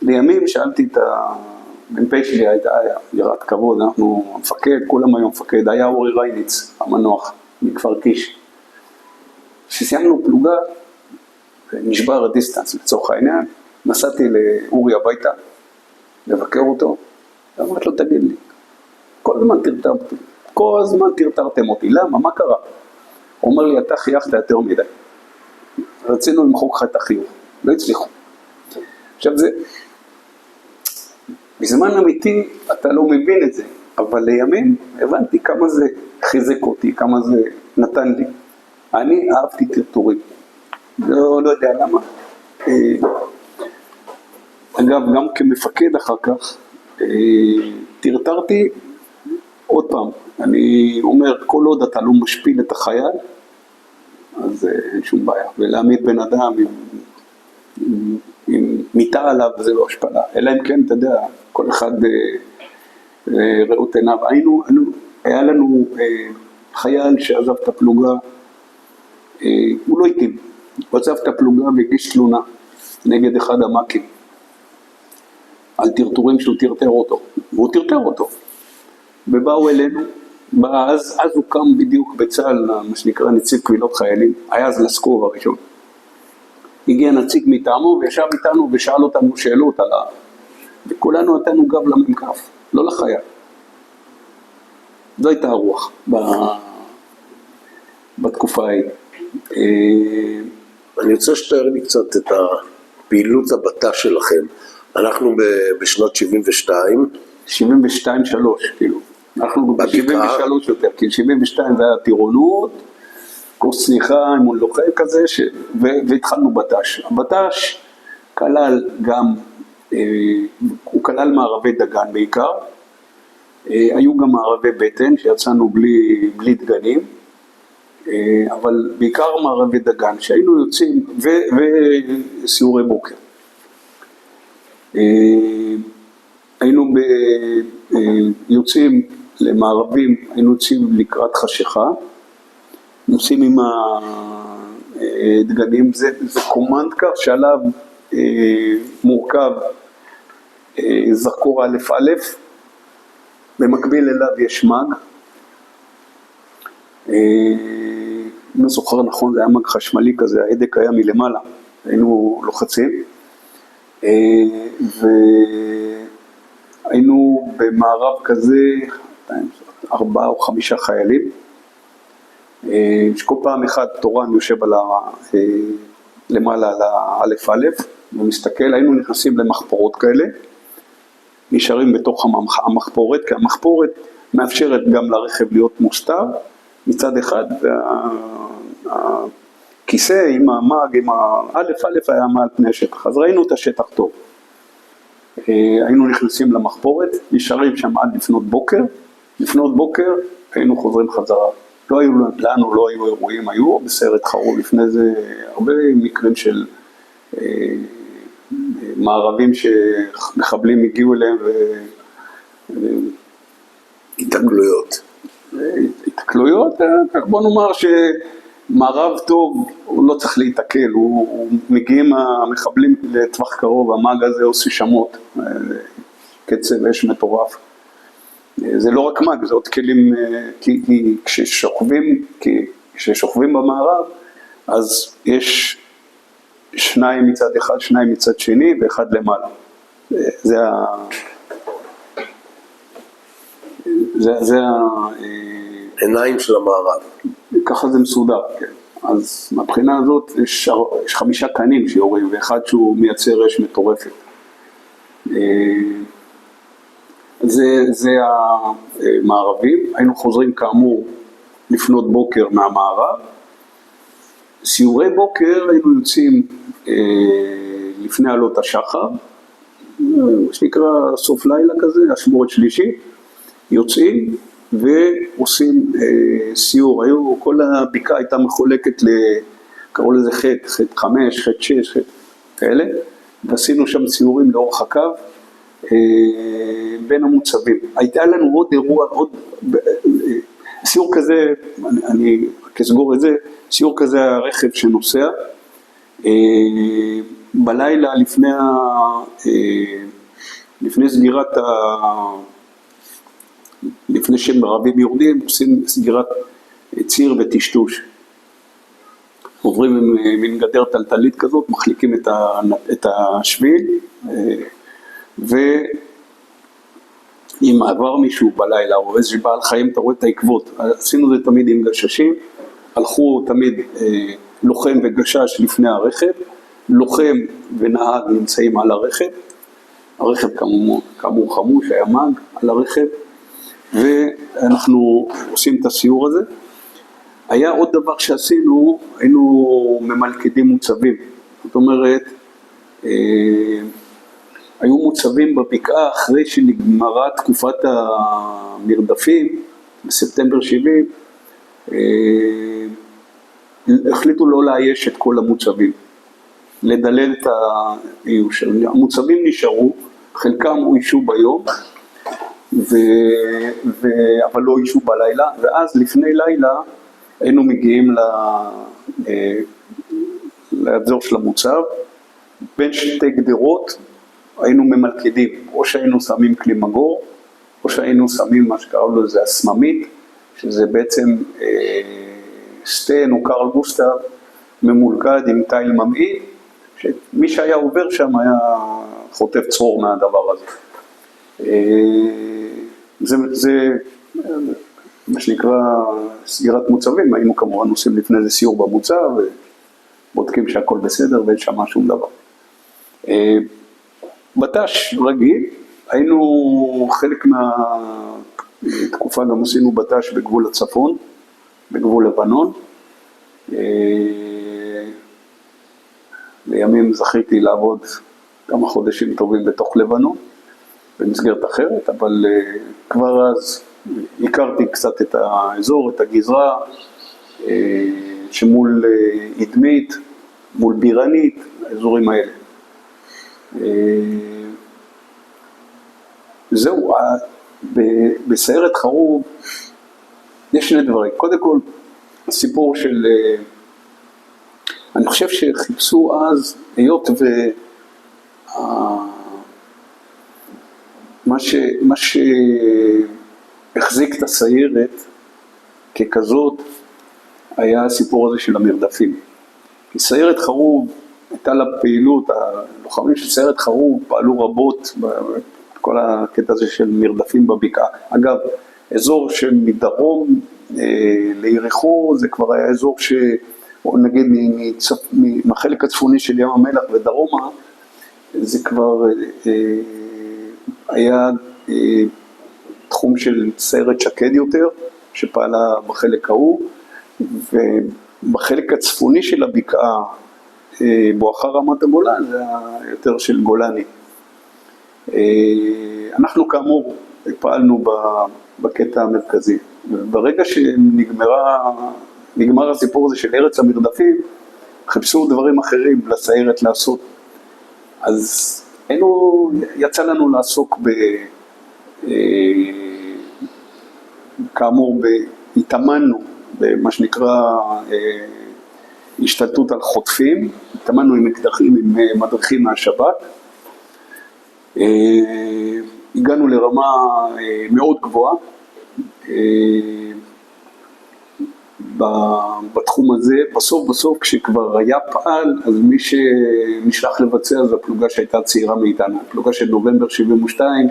לימים שאלתי את המ"פ שלי, הייתה יראת כבוד, אנחנו המפקד, כולם היו מפקד, היה אורי רייניץ, המנוח, מכפר קיש. כשסיימנו פלוגה, נשבר הדיסטנס לצורך העניין, נסעתי לאורי הביתה, לבקר אותו, ואמרתי לו, תגיד לי, כל הזמן טרטרתם אותי, למה? מה קרה? הוא אומר לי, אתה חייכת יותר מדי. רצינו למחוק לך את החיוך, לא הצליחו. עכשיו זה, בזמן אמיתי אתה לא מבין את זה, אבל לימים הבנתי כמה זה חיזק אותי, כמה זה נתן לי. אני אהבתי טרטורים, לא יודע למה. אגב, גם כמפקד אחר כך, טרטרתי עוד פעם. אני אומר, כל עוד אתה לא משפיל את החייל, אז אין שום בעיה. ולהעמיד בן אדם עם מיטה עליו, זה לא השפלה. אלא אם כן, אתה יודע, כל אחד ראות עיניו. היה לנו חייל שעזב את הפלוגה, הוא לא התאים. הוא עזב את הפלוגה והגיש תלונה נגד אחד המקים. על טרטורים שהוא טרטר אותו. והוא טרטר אותו. ובאו אלינו, אז הוא קם בדיוק בצה"ל, מה שנקרא נציב קבילות חיילים, היה אז לסקוב הראשון. הגיע נציג מטעמו וישב איתנו ושאל אותנו שאלות על וכולנו נתנו גב למ"כ, לא לחייל. זו הייתה הרוח בתקופה ההיא. אני רוצה שתאר לי קצת את הפעילות הבט"ש שלכם. אנחנו בשנות 72. 72-3 כאילו. אנחנו ב-73 יותר, כי 72 זה היה טירונות, קורס צניחה, אימון לוחם כזה, והתחלנו בט"ש. הבט"ש כלל גם, הוא כלל מערבי דגן בעיקר, היו גם מערבי בטן שיצאנו בלי דגנים, אבל בעיקר מערבי דגן שהיינו יוצאים, וסיורי בוקר. היינו יוצאים למערבים, היינו יוצאים לקראת חשיכה, נוסעים עם הדגנים, זה קומנדקר שעליו מורכב זרקור א' א', במקביל אליו יש מג, לא זוכר נכון, זה היה מג חשמלי כזה, ההדק היה מלמעלה, היינו לוחצים, והיינו במערב כזה 4 או 5 חיילים, שכל פעם אחד תורן יושב למעלה על האלף א' ומסתכל, היינו נכנסים למחפורות כאלה, נשארים בתוך המחפורת, כי המחפורת מאפשרת גם לרכב להיות מוסתר מצד אחד, והכיסא עם המג, עם האלף א' היה מעל פני השטח, אז ראינו את השטח טוב. היינו נכנסים למחפורת, נשארים שם עד לפנות בוקר היינו חוזרים חזרה. לנו לא היו אירועים, היו בסרט חרוב לפני זה הרבה מקרים של מערבים שמחבלים הגיעו אליהם התקלויות, בוא נאמר שמערב טוב הוא לא צריך להתקל, מגיעים המחבלים לטווח קרוב, המאג הזה עושה שמות, קצב אש מטורף. זה לא רק מג, זה עוד כלים, כי כששוכבים במערב, אז יש 2 מצד אחד, 2 מצד שני, ואחד למעלה. זה עיניים של המערב. ככה זה מסודר, כן. אז מהבחינה הזאת יש 5 קנים שיורים, ואחד שהוא מייצר אש מטורפת. זה המערבים, היינו חוזרים כאמור לפנות בוקר מהמערב, סיורי בוקר היינו יוצאים לפני עלות השחר, שנקרא סוף לילה כזה, אשמורת שלישית, יוצאים ועושים סיור, כל הבקעה הייתה מחולקת קראו לזה ח' 5, ח' 6, כאלה, ועשינו שם סיורים לאורך הקו, בין המוצבים. הייתה לנו עוד אירוע, סיור כזה, אני כסגור את זה, סיור כזה הרכב שנוסע, בלילה לפני סגירת, לפני שמרבים יורדים, עושים סגירת ציר וטשטוש. עוברים עם גדר טלטלית כזאת, מחליקים את השביל, ואם עבר מישהו בלילה או איזה בעל חיים, אתה רואה את העקבות. עשינו זה תמיד עם גששים, הלכו תמיד לוחם וגשש לפני הרכב, לוחם ונהג נמצאים על הרכב, הרכב כאמור חמוש, היה מג על הרכב, ואנחנו עושים את הסיור הזה. היה עוד דבר שעשינו, היינו ממלכדים מוצבים, זאת אומרת, היו מוצבים בבקעה אחרי שנגמרה תקופת המרדפים, בספטמבר 70, החליטו לא לאייש את כל המוצבים, לדלל את האיוש. המוצבים נשארו, חלקם אוישו ביום, אבל לא אוישו בלילה, ואז לפני לילה היינו מגיעים לאזור של המוצב, בין 2 גדרות, היינו ממלכדים, או שהיינו שמים כלי מגור, או שהיינו שמים מה שקראו לו זה הסממית, שזה בעצם סטן או קרל גוסטב ממולכד עם תיל ממעיט, שמי שהיה עובר שם היה חוטף צרור מהדבר הזה. זה מה שנקרא סגירת מוצבים, היינו כמובן עושים לפני זה סיור במוצב, ובודקים שהכל בסדר ואין שם שום דבר. בט"ש רגיל, היינו חלק מהתקופה גם עשינו בט"ש בגבול הצפון, בגבול לבנון. לימים זכיתי לעבוד כמה חודשים טובים בתוך לבנון, במסגרת אחרת, אבל כבר אז הכרתי קצת את האזור, את הגזרה, שמול אדמית, מול בירנית, האזורים האלה. זהו, בסיירת חרוב יש שני דברים. קודם כל, הסיפור של, אני חושב שחיפשו אז, היות מה שהחזיק את הסיירת ככזאת, היה הסיפור הזה של המרדפים. כי סיירת חרוב הייתה לה פעילות, הלוחמים של סיירת חרוב פעלו רבות בכל הקטע הזה של מרדפים בבקעה. אגב, אזור שמדרום ליריחו זה כבר היה אזור נגיד מהחלק הצפוני של ים המלח ודרומה, זה כבר היה תחום של סיירת שקד יותר, שפעלה בחלק ההוא, ובחלק הצפוני של הבקעה, בואכה רמת הגולן, זה יותר של גולני. אנחנו כאמור פעלנו בקטע המרכזי, וברגע שנגמר הסיפור הזה של ארץ המרדפים, חיפשו דברים אחרים לסיירת לעשות. אז יצא לנו לעסוק כאמור, התאמנו במה שנקרא השתלטות על חוטפים, התאמנו עם אקדחים, עם מדריכים מהשב"כ, הגענו לרמה מאוד גבוהה בתחום הזה. בסוף כשכבר היה פעל, אז מי שנשלח לבצע זו הפלוגה שהייתה צעירה מאיתנו, הפלוגה של נובמבר 72,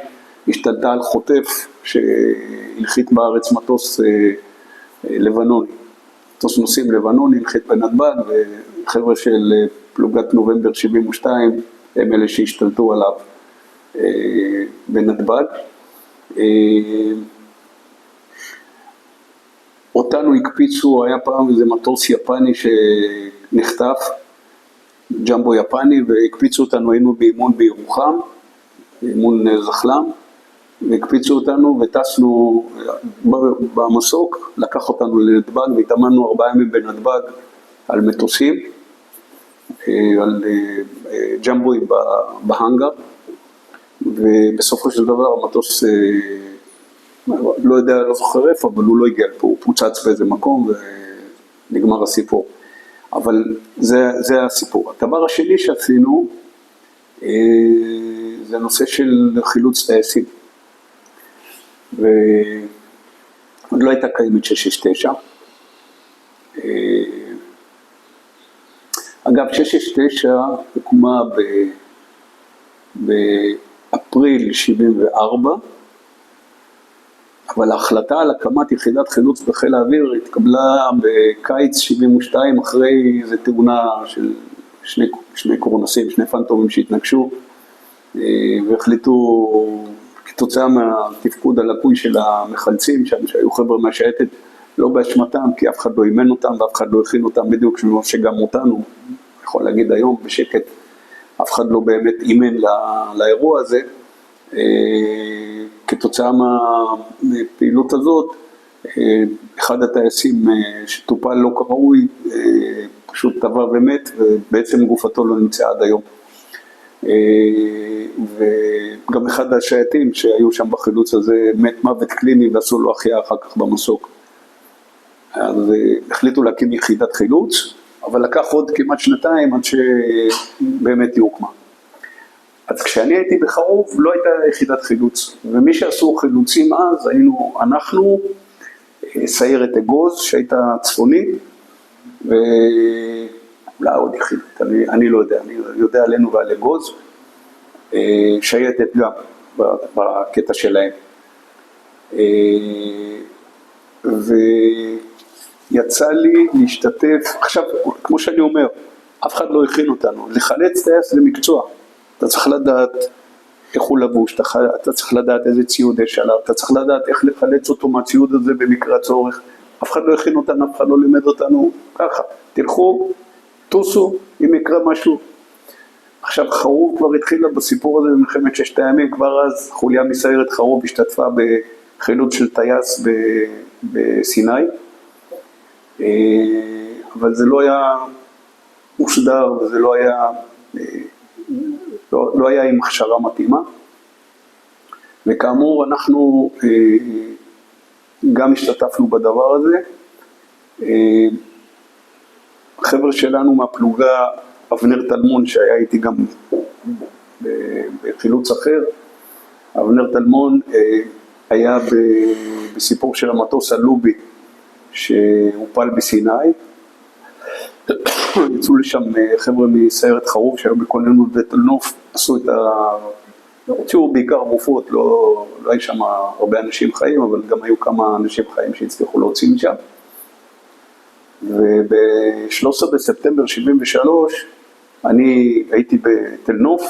השתלטה על חוטף שהנחית בארץ מטוס לבנוני, מטוס נוסעים לבנוני, הנחית בנתב"ג, וחבר'ה של פלוגת נובמבר 72 הם אלה שהשתלטו עליו בנתב"ג. אותנו הקפיצו, היה פעם איזה מטוס יפני שנחטף, ג'מבו יפני, והקפיצו אותנו, היינו באימון בירוחם, אימון זחלם, והקפיצו אותנו וטסנו במסוק, לקח אותנו לנתב"ג, והתאמנו 4 ימים בנתב"ג על מטוסים, על ג'מבוים בהנגר, ובסופו של דבר המטוס, לא יודע, לא זוכר איפה, אבל הוא לא הגיע לפה, הוא פוצץ באיזה מקום ונגמר הסיפור. אבל זה הסיפור. הדבר השני שעשינו, זה הנושא של חילוץ טייסים. ועוד לא הייתה קיימת 669. אגב, 669 הוקמה באפריל 74, אבל ההחלטה על הקמת יחידת חילוץ בחיל האוויר התקבלה בקיץ 72, אחרי איזו תאונה של שני קורנסים, שני פנטומים שהתנגשו, והחליטו כתוצאה מהתפקוד הלקוי של המחלצים שם, שהיו חבר'ה מהשייטת, לא באשמתם, כי אף אחד לא אימן אותם ואף אחד לא הכין אותם בדיוק, שגם אותנו, יכול להגיד היום בשקט, אף אחד לא באמת אימן לאירוע הזה. כתוצאה מהפעילות הזאת, אחד הטייסים שטופל לא כראוי, פשוט טבע ומת, ובעצם גופתו לא נמצא עד היום. וגם אחד השייטים שהיו שם בחילוץ הזה מת מוות קליני ועשו לו החייאה אחר כך במסוק. אז החליטו להקים יחידת חילוץ, אבל לקח עוד כמעט 2 עד שבאמת היא הוקמה. אז כשאני הייתי בחרוב לא הייתה יחידת חילוץ, ומי שעשו חילוצים אז היינו אנחנו, סיירת אגוז שהייתה צפונית, ואולי עוד יחידות, אני לא יודע, אני יודע עלינו ועל אגוז, שייטת גם בקטע שלהם. ויצא לי להשתתף, עכשיו כמו שאני אומר, אף אחד לא הכין אותנו, לחלץ טייס זה מקצוע, אתה צריך לדעת איך הוא לבוש, אתה צריך לדעת איזה ציוד יש עליו, אתה צריך לדעת איך לחלץ אותו מהציוד הזה במקרה הצורך, אף אחד לא הכין אותנו, אף אחד לא לימד אותנו, ככה, תלכו, תוסו, אם יקרה משהו. עכשיו חרוב כבר התחילה בסיפור הזה במלחמת ששת הימים, כבר אז חוליה מסיירת חרוב השתתפה בחילוץ של טייס בסיני, אבל זה לא היה מוסדר וזה לא היה עם הכשרה מתאימה, וכאמור אנחנו גם השתתפנו בדבר הזה. החבר'ה שלנו מהפלוגה, אבנר תלמון שהיה איתי גם בחילוץ אחר, אבנר תלמון היה בסיפור של המטוס הלובי שהופל בסיני, יצאו לשם חבר'ה מסיירת חרוב שהיו בכוננות בתל נוף, עשו את הוציאו בעיקר גופות, לא היה שם הרבה אנשים חיים, אבל גם היו כמה אנשים חיים שהצליחו להוציא משם. וב-13 בספטמבר 73 אני הייתי בתל נוף,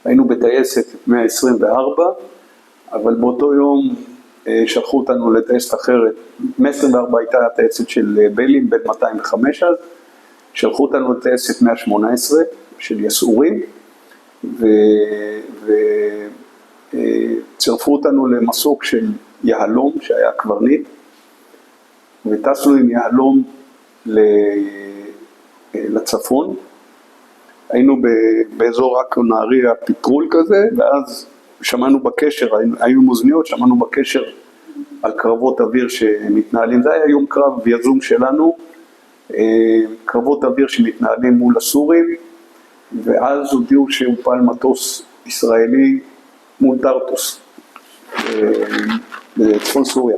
היינו בטייסת 124, אבל באותו יום שלחו אותנו לטייסת אחרת, 124 הייתה טייסת של בלים, בין 205 אז, שלחו אותנו לטייסת 118 של יסעורים, וצירפו אותנו למסוק של יהלום שהיה קברניט, וטסנו עם יהלום לצפון, היינו באזור רק נהריה פטרול כזה, ואז שמענו בקשר, היו מוזניות, שמענו בקשר על קרבות אוויר שמתנהלים, זה היה יום קרב יזום שלנו, קרבות אוויר שמתנהלים מול הסורים, ואז הודיעו שהופל מטוס ישראלי מול טרטוס, בצפון סוריה.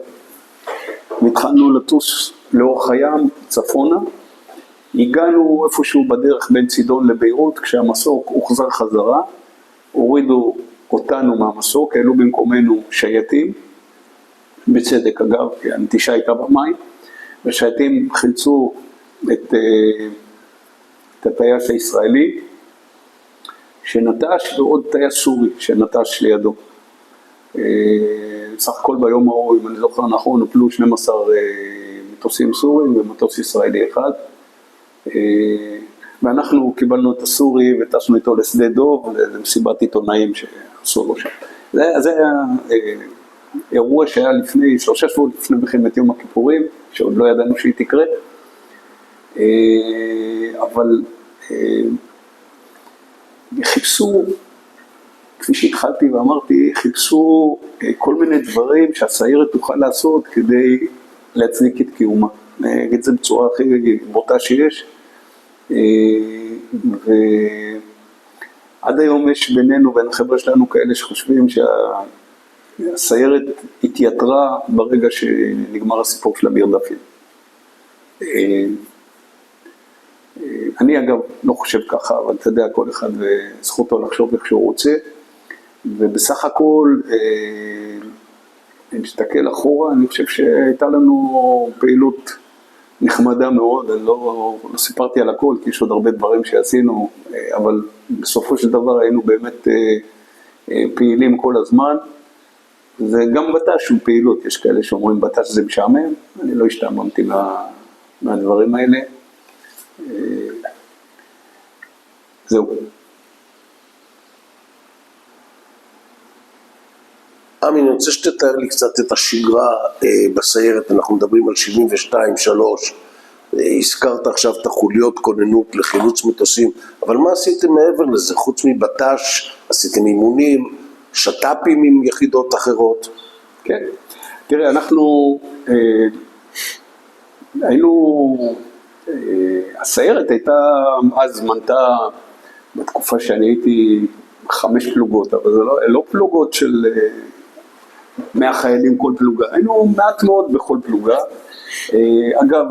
התחלנו לטוס לאורך הים, צפונה, הגענו איפשהו בדרך בין צידון לביירות, כשהמסוק הוחזר חזרה, הורידו אותנו מהמסוק, העלו במקומנו שייטים, בצדק אגב, כי הנטישה הייתה במים, ושייטים חילצו את הטייס הישראלי, שנטש, ועוד טייס סורי שנטש לידו. סך הכל ביום ההוא, אם אני זוכר נכון, הופלו 12 מטוסים סורים ומטוס ישראלי אחד, ואנחנו קיבלנו את הסורי וטסנו איתו לשדה דוב, למסיבת עיתונאים שעשו לו שם. זה היה אירוע שהיה לפני 3 שבועות, לפני מלחמת יום הכיפורים, שעוד לא ידענו שהיא תקרה, אבל חיפשו, כפי שהתחלתי ואמרתי, חיפשו כל מיני דברים שהסיירת תוכל לעשות כדי להצדיק את קיומה. אני אגיד את זה בצורה הכי בוטה שיש, ועד היום יש בינינו, בין החבר'ה שלנו כאלה שחושבים שהסיירת התייתרה ברגע שנגמר הסיפור של המרדפים. אני אגב לא חושב ככה, אבל אתה יודע, כל אחד זכותו לחשוב איך שהוא רוצה, ובסך הכל, אם תסתכל אחורה, אני חושב שהייתה לנו פעילות נחמדה מאוד, אני לא סיפרתי על הכל, כי יש עוד הרבה דברים שעשינו, אבל בסופו של דבר היינו באמת פעילים כל הזמן, וגם בט"ש הוא פעילות, יש כאלה שאומרים בט"ש זה משעמם, אני לא השתעממתי מהדברים האלה, זהו. עמי, אני רוצה שתתאר לי קצת את השגרה בסיירת, אנחנו מדברים על 72-3, הזכרת עכשיו את החוליות כוננות לחילוץ מטוסים, אבל מה עשיתם מעבר לזה? חוץ מבט"ש, עשיתם אימונים, שט"פים עם יחידות אחרות? כן, תראה, אנחנו היינו, הסיירת הייתה, אז מנתה, בתקופה שאני הייתי 5 פלוגות, אבל זה לא פלוגות של 100 חיילים כל פלוגה, היינו מעט מאוד בכל פלוגה. אגב,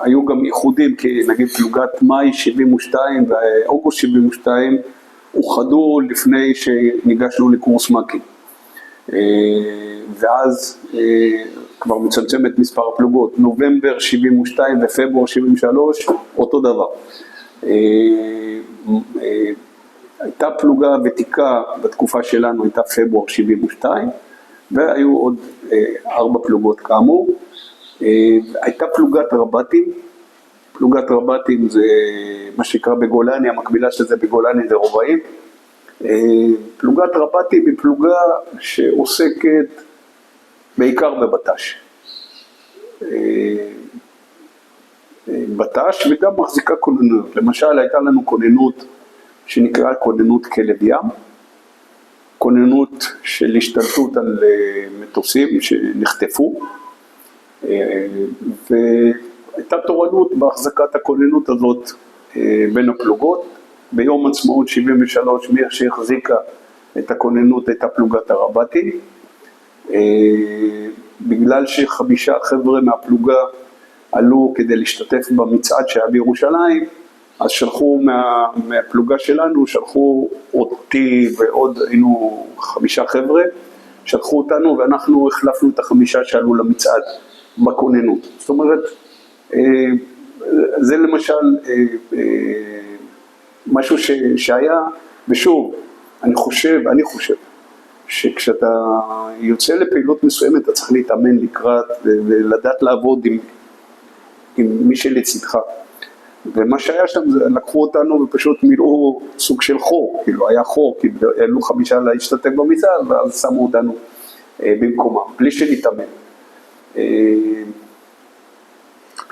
היו גם ייחודים, כי נגיד פלוגת מאי 72 ואוגוסט 72 אוחדו לפני שניגשנו לקורס מ"כים. ואז כבר מצמצם את מספר הפלוגות, נובמבר 72 ופברואר 73, אותו דבר. הייתה פלוגה ותיקה בתקופה שלנו, הייתה פברואר 72, והיו עוד 4 פלוגות כאמור. הייתה פלוגת רבטים, פלוגת רבטים זה מה שנקרא בגולני, המקבילה שזה בגולני זה רובעים. פלוגת רבטים היא פלוגה שעוסקת בעיקר בבט"ש. בט"ש וגם מחזיקה כוננות. למשל הייתה לנו כוננות שנקרא כוננות כלב ים, כוננות של השתלטות על מטוסים שנחטפו, והייתה תורנות בהחזקת הכוננות הזאת בין הפלוגות. ביום עצמאות 73 מי שהחזיקה את הכוננות הייתה פלוגת הרבטים, בגלל ש5 חבר'ה מהפלוגה עלו כדי להשתתף במצעד שהיה בירושלים, אז שלחו מהפלוגה שלנו, שלחו אותי ועוד היינו 5 חבר'ה, שלחו אותנו ואנחנו החלפנו את 5 שעלו למצעד בכוננות. זאת אומרת, זה למשל משהו שהיה, ושוב, אני חושב שכשאתה יוצא לפעילות מסוימת אתה צריך להתאמן לקראת ולדעת לעבוד עם מי שלצדך. ומה שהיה שם זה לקחו אותנו ופשוט מילאו סוג של חור, כאילו היה חור, כי העלו 5 להשתתף במצעד ואז שמו אותנו במקומה, בלי שנתאמן.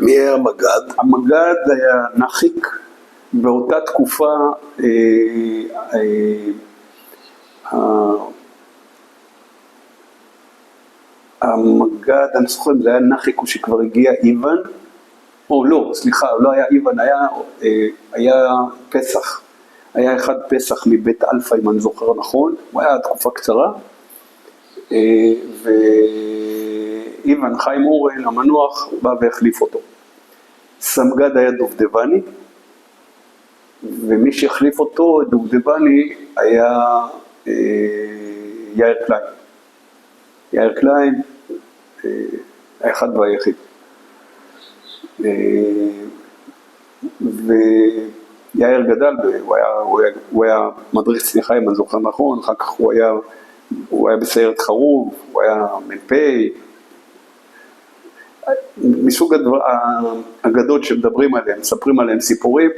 מי היה המגד? המגד היה נחי. באותה תקופה המגד, אני זוכר, זה היה נחי שכבר הגיע איוון, או לא, סליחה, לא היה איוון, היה פסח, היה אחד פסח מבית אלפא אם אני זוכר נכון, הוא היה תקופה קצרה, ואיוון חיים אורן המנוח בא והחליף אותו. סמגד היה דובדבני, ומי שהחליף אותו, דובדבני, היה יאיר קליין. יאיר קליין, האחד והיחיד. ויאיר גדל, הוא היה מדריך צניחה, אם אני זוכר נכון, אחר כך הוא היה בסיירת חרוב, הוא היה מ"פ. מסוג האגדות שמדברים עליהם, מספרים עליהם סיפורים.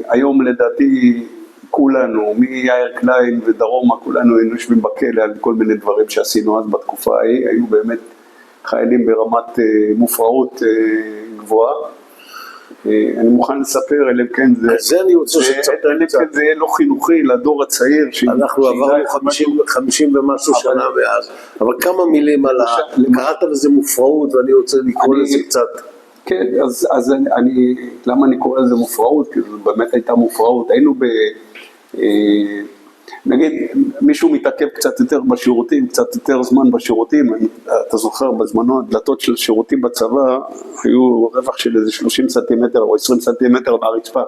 היום לדעתי כולנו, מיאיר קליין ודרומה, כולנו היינו יושבים בכלא על כל מיני דברים שעשינו אז בתקופה ההיא, היו באמת חיילים ברמת מופרעות גבוהה. אני מוכן לספר, אלא כן זה אני רוצה שתספר קצת. זה יהיה לא חינוכי לדור הצעיר. אנחנו עברנו 50 ומשהו שנה מאז, אבל כמה מילים על קראת לזה מופרעות ואני רוצה לקרוא לזה קצת. כן, אז למה אני קורא לזה מופרעות? כי זו באמת הייתה מופרעות. היינו נגיד, מישהו מתעכב קצת יותר בשירותים, קצת יותר זמן בשירותים, אתה זוכר, בזמנו הדלתות של שירותים בצבא, היו רווח של איזה 30 סנטימטר או 20 סנטימטר מהרצפה,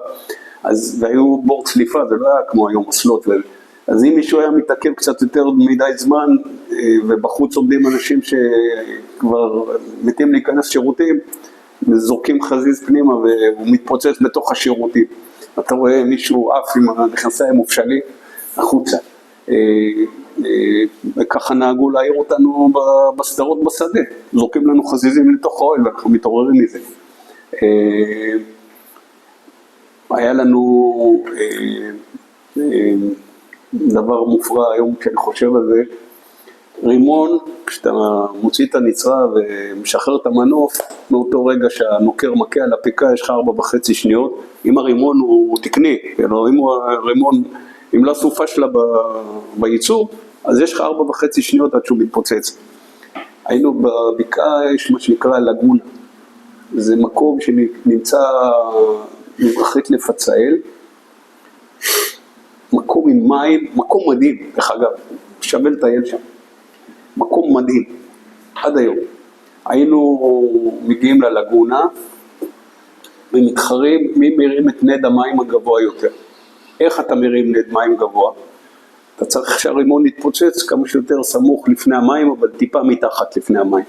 והיו בור צליפה, זה לא היה כמו היום מסלות, אז אם מישהו היה מתעכב קצת יותר מדי זמן, ובחוץ עומדים אנשים שכבר מתים להיכנס שירותים, זורקים חזיז פנימה והוא מתפוצץ בתוך השירותים. אתה רואה מישהו אף עם הנכנסיים מופשלים החוצה. וככה נהגו להעיר אותנו בסדרות בשדה. זורקים לנו חזיזים לתוך האוהל ואנחנו מתעוררים מזה. היה לנו דבר מופרע היום כשאני חושב על זה. רימון, כשאתה מוציא את הנצרה ומשחרר את המנוף, מאותו רגע שהנוקר מכה על הפיקה יש לך 4.5 שניות. אם הרימון הוא תקני, אם לא סופה שלה בייצור, אז יש לך 4.5 שניות עד שהוא מתפוצץ. היינו בבקעה, יש מה שנקרא לגונה. זה מקום שנמצא מזרחית לפצאל, מקום עם מים, מקום מדהים, דרך אגב, שווה לטייל שם. מקום מדהים, עד היום. היינו מגיעים ללגונה, ומתחרים מי מרים את נד המים הגבוה יותר. איך אתה מרים נד מים גבוה? אתה צריך שהרימון יתפוצץ כמה שיותר סמוך לפני המים, אבל טיפה מתחת לפני המים.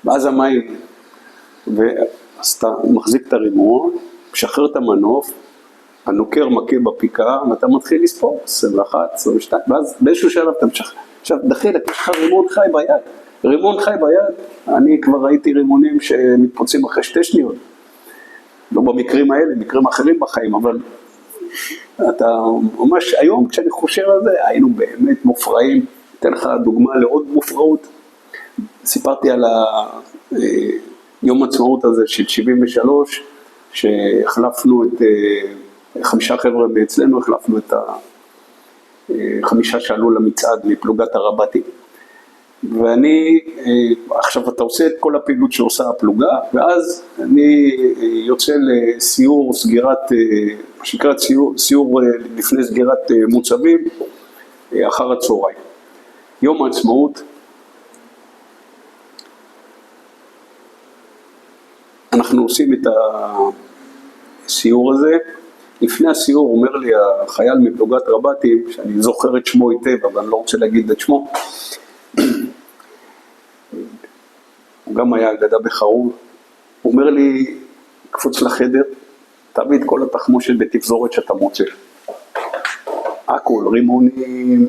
ואז המים, אז אתה מחזיק את הרימון, משחרר את המנוף, הנוקר מכה בפיקה, ואתה מתחיל לספור, 21, 22, ואז באיזשהו שלב אתה משחרר. עכשיו, דחילק, יש לך רימון חי ביד. רימון חי ביד, אני כבר ראיתי רימונים שמתפוצצים אחרי 2 שניות. לא במקרים האלה, מקרים אחרים בחיים, אבל אתה ממש, היום כשאני חושב על זה, היינו באמת מופרעים. אתן לך דוגמה לעוד מופרעות. סיפרתי על יום העצמאות הזה של 73, שהחלפנו את 5 חבר'ה מאצלנו, החלפנו את 5 שעלו למצעד מפלוגת הרבטים. ואני, עכשיו אתה עושה את כל הפעילות שעושה הפלוגה, ואז אני יוצא לסיור סגירת, מה שנקרא סיור לפני סגירת מוצבים, אחר הצהריים. יום העצמאות, אנחנו עושים את הסיור הזה. לפני הסיור אומר לי החייל מפלוגת רבטים, שאני זוכר את שמו היטב, אבל אני לא רוצה להגיד את שמו, הוא גם היה אגדה בחרוב, הוא אומר לי, קפוץ לחדר, תביא את כל התחמושת בתפזורת שאתה מוצא. הכל, רימונים,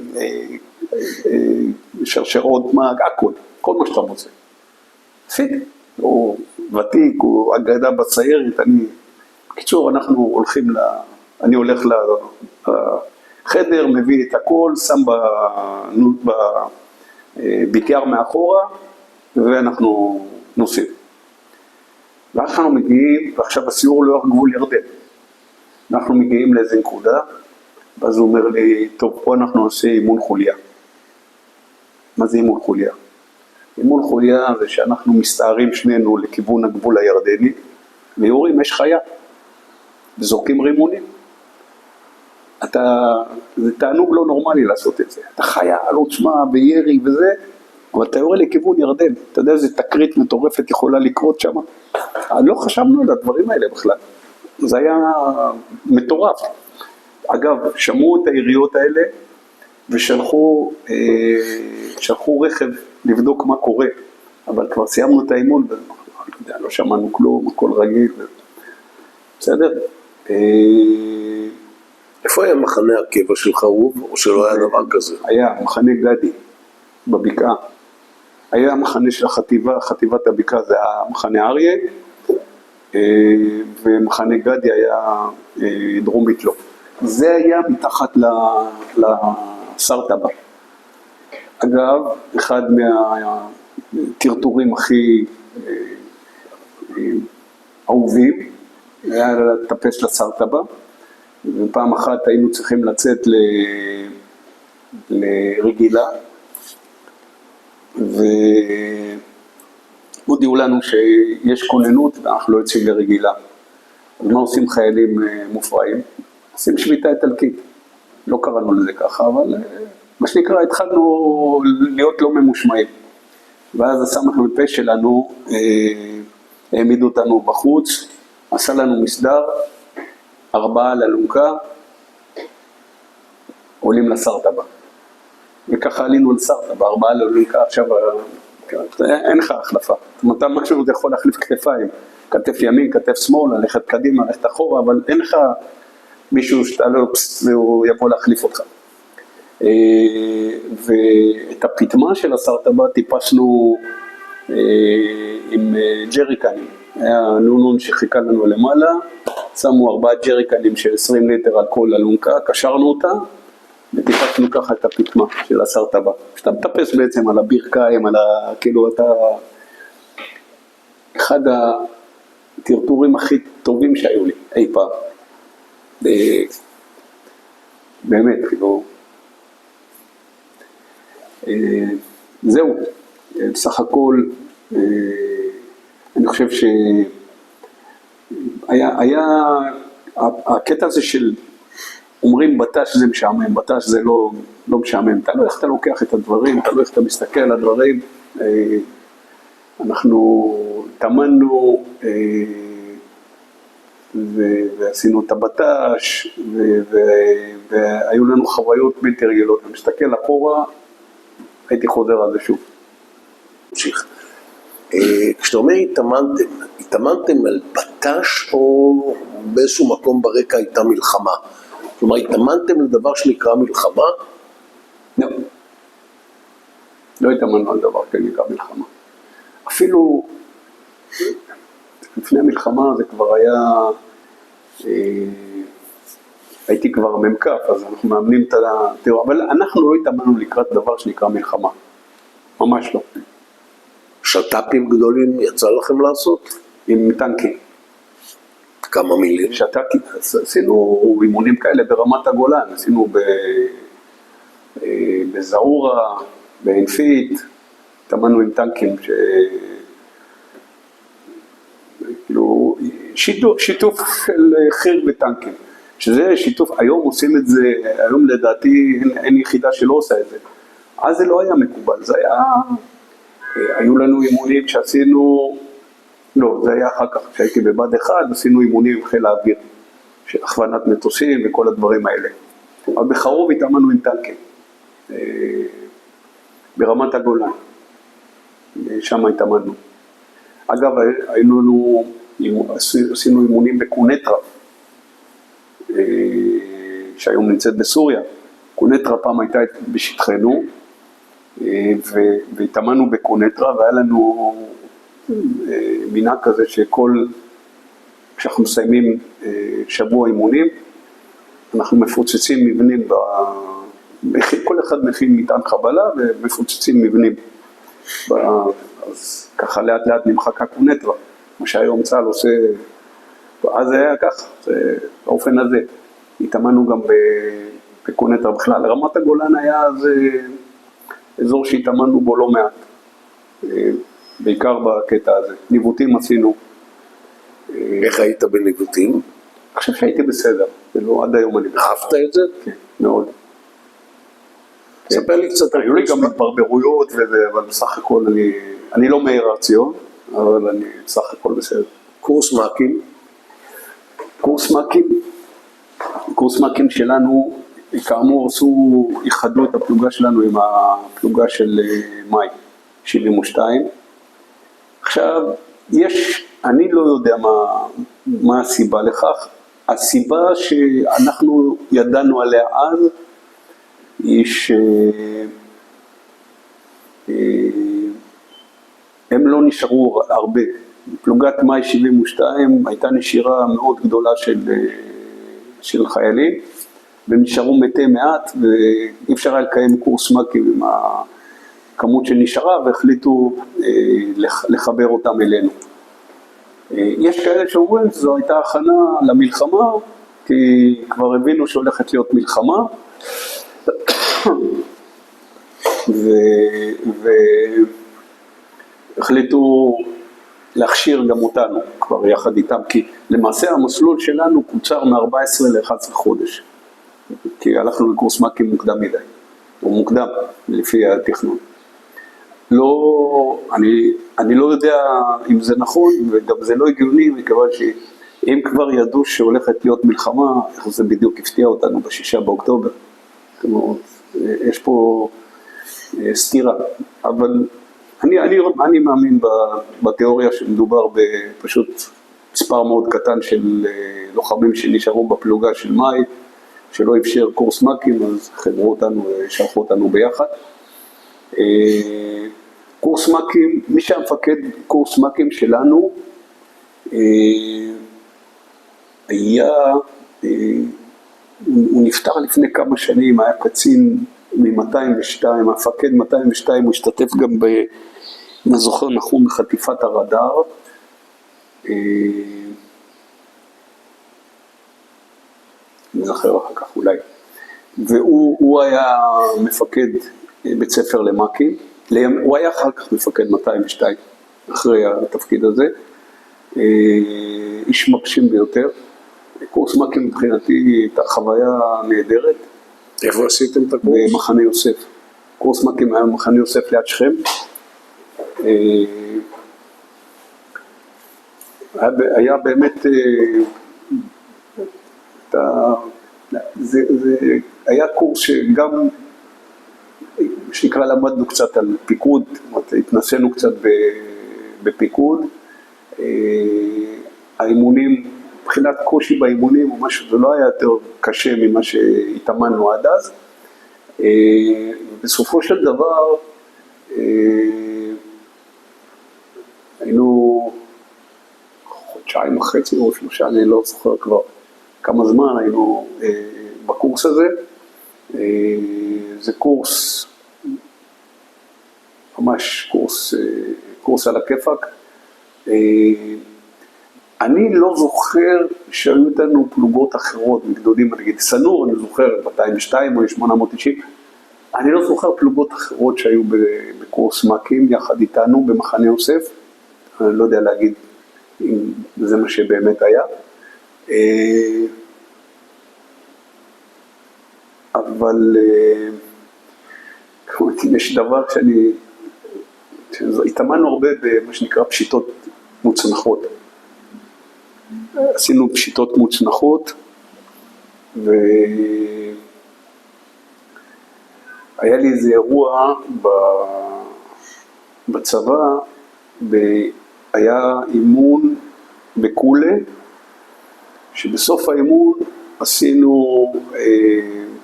שרשרות מג, הכל, כל מה שאתה מוצא. עשיתי, הוא ותיק, הוא אגדה בסיירת, בקיצור, אני הולך לחדר, מביא את הכל, שם בביקייר מאחורה, ואנחנו נוסעים. ואנחנו מגיעים, ועכשיו הסיור לא גבול ירדן. אנחנו מגיעים לאיזה נקודה, ואז הוא אומר לי, טוב, פה אנחנו נעשה אימון חוליה. מה זה אימון חוליה? אימון חוליה זה שאנחנו מסתערים שנינו לכיוון הגבול הירדני, ויורים אש חיה, וזורקים רימונים. זה תענוג לא נורמלי לעשות את זה. אתה חיה על עוצמה בירי וזה, אבל אתה יורה לכיוון ירדן. אתה יודע איזה תקרית מטורפת יכולה לקרות שם? לא חשבנו על הדברים האלה בכלל. זה היה מטורף. אגב, שמעו את היריות האלה, ושלחו רכב לבדוק מה קורה. אבל כבר סיימנו את האימון, לא שמענו כלום, הכל רגיל. בסדר? איפה היה מחנה הקבע של חרוב, או שלא היה דבר כזה? היה מחנה גדי, בבקעה. היה מחנה של החטיבה, חטיבת הבקעה זה המחנה אריה, ומחנה גדי היה דרומית לו. זה היה מתחת לסרטבה. אגב, אחד מהטרטורים הכי אהובים, היה לטפס לסרטבה, ופעם אחת היינו צריכים לצאת לרגילה, והודיעו לנו שיש כוננות ואנחנו לא יוצאים לרגילה. אז מה עושים חיילים מופרעים? עושים שביתה איטלקית. לא קראנו לזה ככה, אבל מה שנקרא, התחלנו להיות לא ממושמעים. ואז הסמ"פ שלנו העמיד אותנו בחוץ, עשה לנו מסדר, 4 לאלונקה, עולים לסרטבה. וככה עלינו לסרטבה, 4 לאלונקה, עכשיו אין לך החלפה. אתה מקסימום אתה יכול להחליף כתפיים, כתף ימין, כתף שמאל, ללכת קדימה, ללכת אחורה, אבל אין לך מישהו שאתה לא פסט והוא יבוא להחליף אותך. ואת הפתמה של הסרטבה טיפסנו עם ג'ריקנים. היה נונון שחיכה לנו למעלה, שמו 4 ג'ריקנים של 20 ליטר על כל אלונקה, קשרנו אותה, וטיפסנו ככה את הפתמה של הסרטבה. שאתה מטפס בעצם על הברכיים, כאילו אתה אחד הטרטורים הכי טובים שהיו לי אי פעם. באמת, כאילו, זהו, בסך הכל, אני חושב היה הקטע הזה של, אומרים בט"ש זה משעמם, בט"ש זה לא, לא משעמם, תלוי איך אתה לוקח את הדברים, תלוי איך אתה מסתכל על הדברים. אנחנו התאמנו ועשינו את הבט"ש, והיו לנו חוויות בלתי רגילות. אני מסתכל אחורה, הייתי חוזר על זה שוב. תמשיך. כשאתה אומר התאמנתם על בט"ש או באיזשהו מקום ברקע הייתה מלחמה? כלומר, התאמנתם לדבר שנקרא מלחמה? לא. לא התאמנו על דבר שנקרא מלחמה. אפילו לפני המלחמה זה כבר היה, הייתי כבר ממקף, אז אנחנו מאמנים את התיאור, אבל אנחנו לא התאמנו לקראת דבר שנקרא מלחמה. ממש לא. שט"פים גדולים יצא לכם לעשות? עם טנקים. כמה מילים? שט"פים, עשינו אימונים כאלה ברמת הגולן, עשינו בזעורה, באנפית, התאמנו עם טנקים כאילו, שיתוף של חיר וטנקים, שזה שיתוף, היום עושים את זה, היום לדעתי אין יחידה שלא עושה את זה, אז זה לא היה מקובל, זה היה, היו לנו אימונים שעשינו, לא, זה היה אחר כך, כשהייתי בבד אחד, עשינו אימונים עם חיל האוויר, של הכוונת מטוסים וכל הדברים האלה, אבל בחרוב התאמנו עם טנקים, ברמת הגולן, שם התאמנו. אגב, עשינו אימונים בקונטרה, שהיום נמצאת בסוריה. קונטרה פעם הייתה בשטחנו, והתאמנו בקונטרה, והיה לנו מנהג כזה כשאנחנו מסיימים שבוע אימונים, אנחנו מפוצצים מבנים, כל אחד מכין מטען חבלה ומפוצצים מבנים. אז ככה לאט לאט נמחק הקונטרה, מה שהיום צה"ל עושה, אז זה היה כך, באופן הזה. התאמנו גם בקונטרה בכלל, רמת הגולן היה אזור שהתאמנו בו לא מעט, בעיקר בקטע הזה. ניווטים עשינו. איך היית בניווטים? אני חושב שהייתי בסדר, ולא עד היום אני בסדר. אהבת את זה? כן, מאוד. ספר לי קצת. היו לי גם התברברויות וזה, אבל בסך הכל אני לא מאיר הר ציון, אבל אני בסך הכל בסדר. קורס מ"כים? קורס מ"כים שלנו, כאמור איחדו את הפלוגה שלנו עם הפלוגה של מאי 72. עכשיו, אני לא יודע מה הסיבה לכך. הסיבה שאנחנו ידענו עליה אז, היא הם לא נשארו הרבה. פלוגת מאי 72 הייתה נשירה מאוד גדולה של חיילים, והם נשארו מתי מעט, ואי אפשר היה לקיים קורס מ"כים עם הכמות שנשארה, והחליטו לחבר אותם אלינו. יש כאלה שאומרים שזו הייתה הכנה למלחמה, כי כבר הבינו שהולכת להיות מלחמה, והחליטו להכשיר גם אותנו כבר יחד איתם, כי למעשה המסלול שלנו קוצר מ-14 ל-11 חודש, כי הלכנו לקורס מ"כים מוקדם מדי, או מוקדם לפי התכנון. אני לא יודע אם זה נכון, וגם זה לא הגיוני, מכיוון שאם כבר ידעו שהולכת להיות מלחמה, איך זה בדיוק הפתיע אותנו ב6 באוקטובר. זאת אומרת, יש פה סתירה, אבל אני מאמין בתיאוריה שמדובר בפשוט מספר מאוד קטן של לוחמים שנשארו בפלוגה של מאי, שלא אפשר קורס מ"כים, אז חברו אותנו ושלחו אותנו ביחד. קורס מ"כים, מי שהמפקד קורס מ"כים שלנו, הוא נפטר לפני כמה שנים, היה קצין מ-202, המפקד 202, הוא השתתף גם אני זוכר נכון בחטיפת הרדאר, אני זוכר אחר כך אולי, והוא היה מפקד בית ספר למ"כים, הוא היה אחר כך מפקד 202, אחרי התפקיד הזה, איש מרשים ביותר. קורס מ"כים מבחינתי הייתה חוויה נהדרת, איפה עשיתם את הקורס? במחנה יוסף. קורס מ"כים היה במחנה יוסף ליד שכם. היה באמת, זה היה קורס שגם, שנקרא, למדנו קצת על פיקוד, התנסינו קצת בפיקוד. האימונים, מבחינת קושי באימונים או משהו, זה לא היה יותר קשה ממה שהתאמנו עד אז. בסופו של דבר, היינו חודשיים וחצי או 3, אני לא זוכר כבר כמה זמן היינו בקורס הזה. זה קורס, ממש קורס על הכיפק. אני לא זוכר שהיו איתנו פלוגות אחרות מגדודים, נגיד סנור, אני זוכר 202 או 890, אני לא זוכר פלוגות אחרות שהיו בקורס מ"כים יחד איתנו במחנה יוסף, אני לא יודע להגיד אם זה מה שבאמת היה. אבל יש דבר התאמנו הרבה במה שנקרא פשיטות מוצנחות. עשינו פשיטות מוצנחות, והיה לי איזה אירוע בצבא, היה אימון בקולה, שבסוף האימון עשינו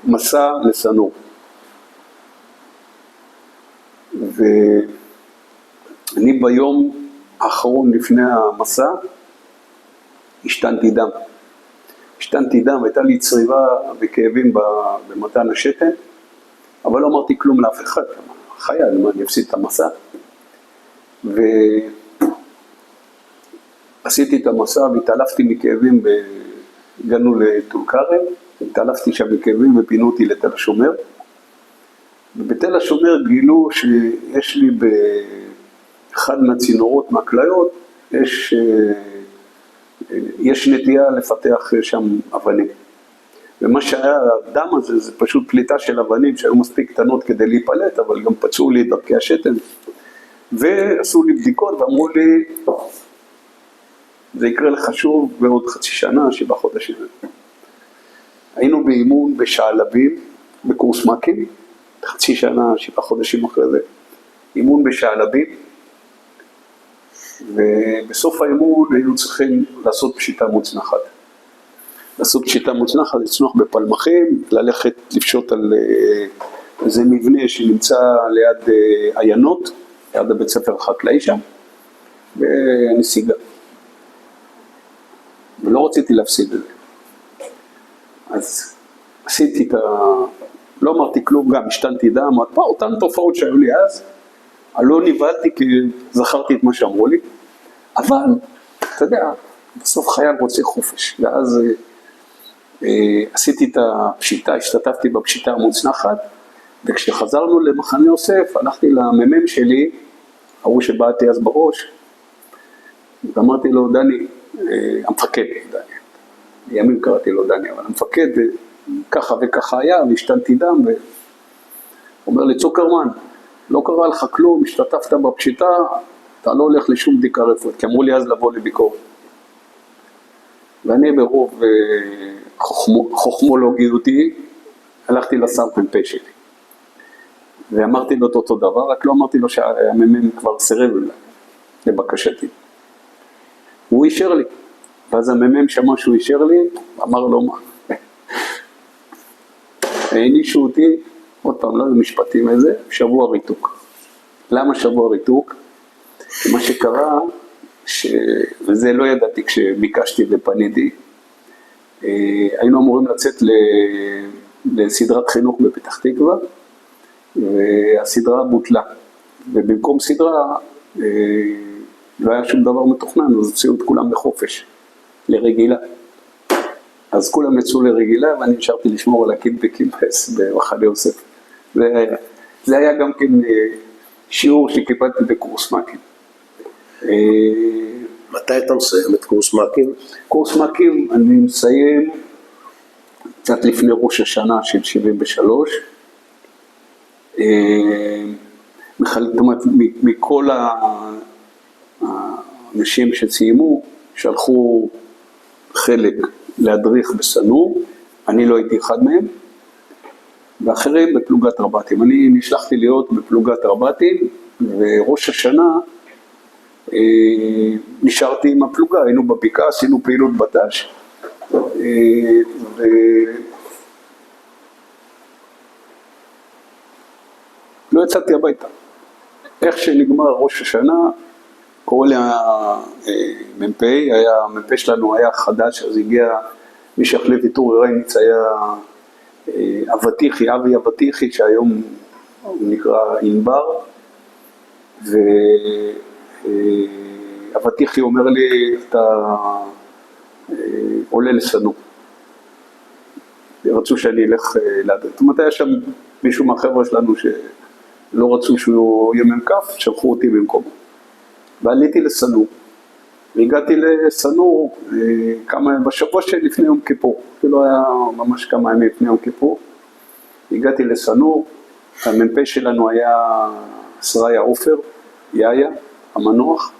מסע לסנור. ואני ביום האחרון לפני המסע, השתנתי דם, הייתה לי צריבה וכאבים במתן השתן, אבל לא אמרתי כלום לאף אחד, חייל, מה, אני אפסיד את המסע. ועשיתי את המסע והתעלפתי מכאבים, הגענו לטול כרם, התעלפתי שם מכאבים ופינו אותי לתל השומר, ובתל השומר גילו שיש לי באחד מהצינורות מהכליות, יש נטייה לפתח שם אבנים. ומה שהיה הדם הזה, זה פשוט פליטה של אבנים שהיו מספיק קטנות כדי להיפלט, אבל גם פצעו לי את דרכי השתן. ועשו לי בדיקות ואמרו לי, זה יקרה לך שוב בעוד חצי שנה, 7 חודשים. היינו באימון בשעלבים, בקורס מ"כים, חצי שנה, 7 חודשים אחרי זה. אימון בשעלבים, ובסוף האימון היינו צריכים לעשות פשיטה מוצנחת. לעשות פשיטה מוצנחת, לצנוח בפלמחים, ללכת לפשוט על איזה מבנה שנמצא ליד עיינות, ליד הבית ספר החקלאי שם, ונסיגה. ולא רציתי להפסיד את זה. אז עשיתי את לא אמרתי כלום, גם השתנתי דם, אותן תופעות שהיו לי אז, לא נבהלתי כי זכרתי את מה שאמרו לי, אבל, אתה יודע, בסוף חייל רוצה חופש, ואז עשיתי את הפשיטה, השתתפתי בפשיטה המוצנחת, וכשחזרנו למחנה יוסף, הלכתי למ"מ שלי, ההוא שבאתי אז בראש, ואמרתי לו, דני, המפקד, דני, ימים קראתי לו דני, אבל המפקד ככה וככה היה, והשתנתי דם, ואומר לי, צוקרמן, לא קרה לך כלום, השתתפת בפשיטה, אתה לא הולך לשום בדיקה רפואית, כי אמרו לי אז לבוא לביקורת. ואני ברוב חוכמולוגיותי, הלכתי לשר פ"פ שלי. ואמרתי לו אותו דבר, רק לא אמרתי לו שהמ"מ כבר סירב לבקשתי. הוא אישר לי, ואז המ"מ שמע שהוא אישר לי, אמר לו מה. הענישו אותי, עוד פעם, לא משפטים איזה, שבוע ריתוק. למה שבוע ריתוק? כי מה שקרה, וזה לא ידעתי כשביקשתי ופניתי, היינו אמורים לצאת לסדרת חינוך בפתח תקווה, והסדרה בוטלה. ובמקום סדרה, לא היה שום דבר מתוכנן, אז הוציאו את כולם לחופש, לרגילה. אז כולם יצאו לרגילה, ואני נשארתי לשמור על הקידבקים במחנה יוסף. זה היה גם כן שיעור שקיבלתי בקורס מ"כים. מתי אתה מסיים את קורס מ"כים? קורס מ"כים אני מסיים קצת לפני ראש השנה של 73. זאת אומרת, מכל האנשים שסיימו, שלחו חלק להדריך בסנור, אני לא הייתי אחד מהם, ואחרים בפלוגת רבטים. אני נשלחתי להיות בפלוגת רבטים, וראש השנה נשארתי עם הפלוגה, היינו בבקעה, עשינו פעילות בט"ש, לא יצאתי הביתה. איך שנגמר ראש השנה, קורא לי המ"פ, המ"פ שלנו היה חדש, אז הגיע מי שהחליף את אורי רייניץ, היה אבטיחי, אבי אבטיחי, שהיום הוא נקרא ענבר, ואבטיחי אומר לי, אתה עולה לסנור. רצו שאני אלך להדריך. זאת אומרת, היה שם מישהו מהחבר'ה שלנו שלא רצו שהוא יהיה מ"כ, שלחו אותי במקומו. ועליתי לסנור. והגעתי לסנור בשבוע שלפני יום כיפור, אפילו היה ממש כמה ימים לפני יום כיפור. הגעתי לסנור, המ"פ שלנו היה שריה עופר, יאיה, המנוח.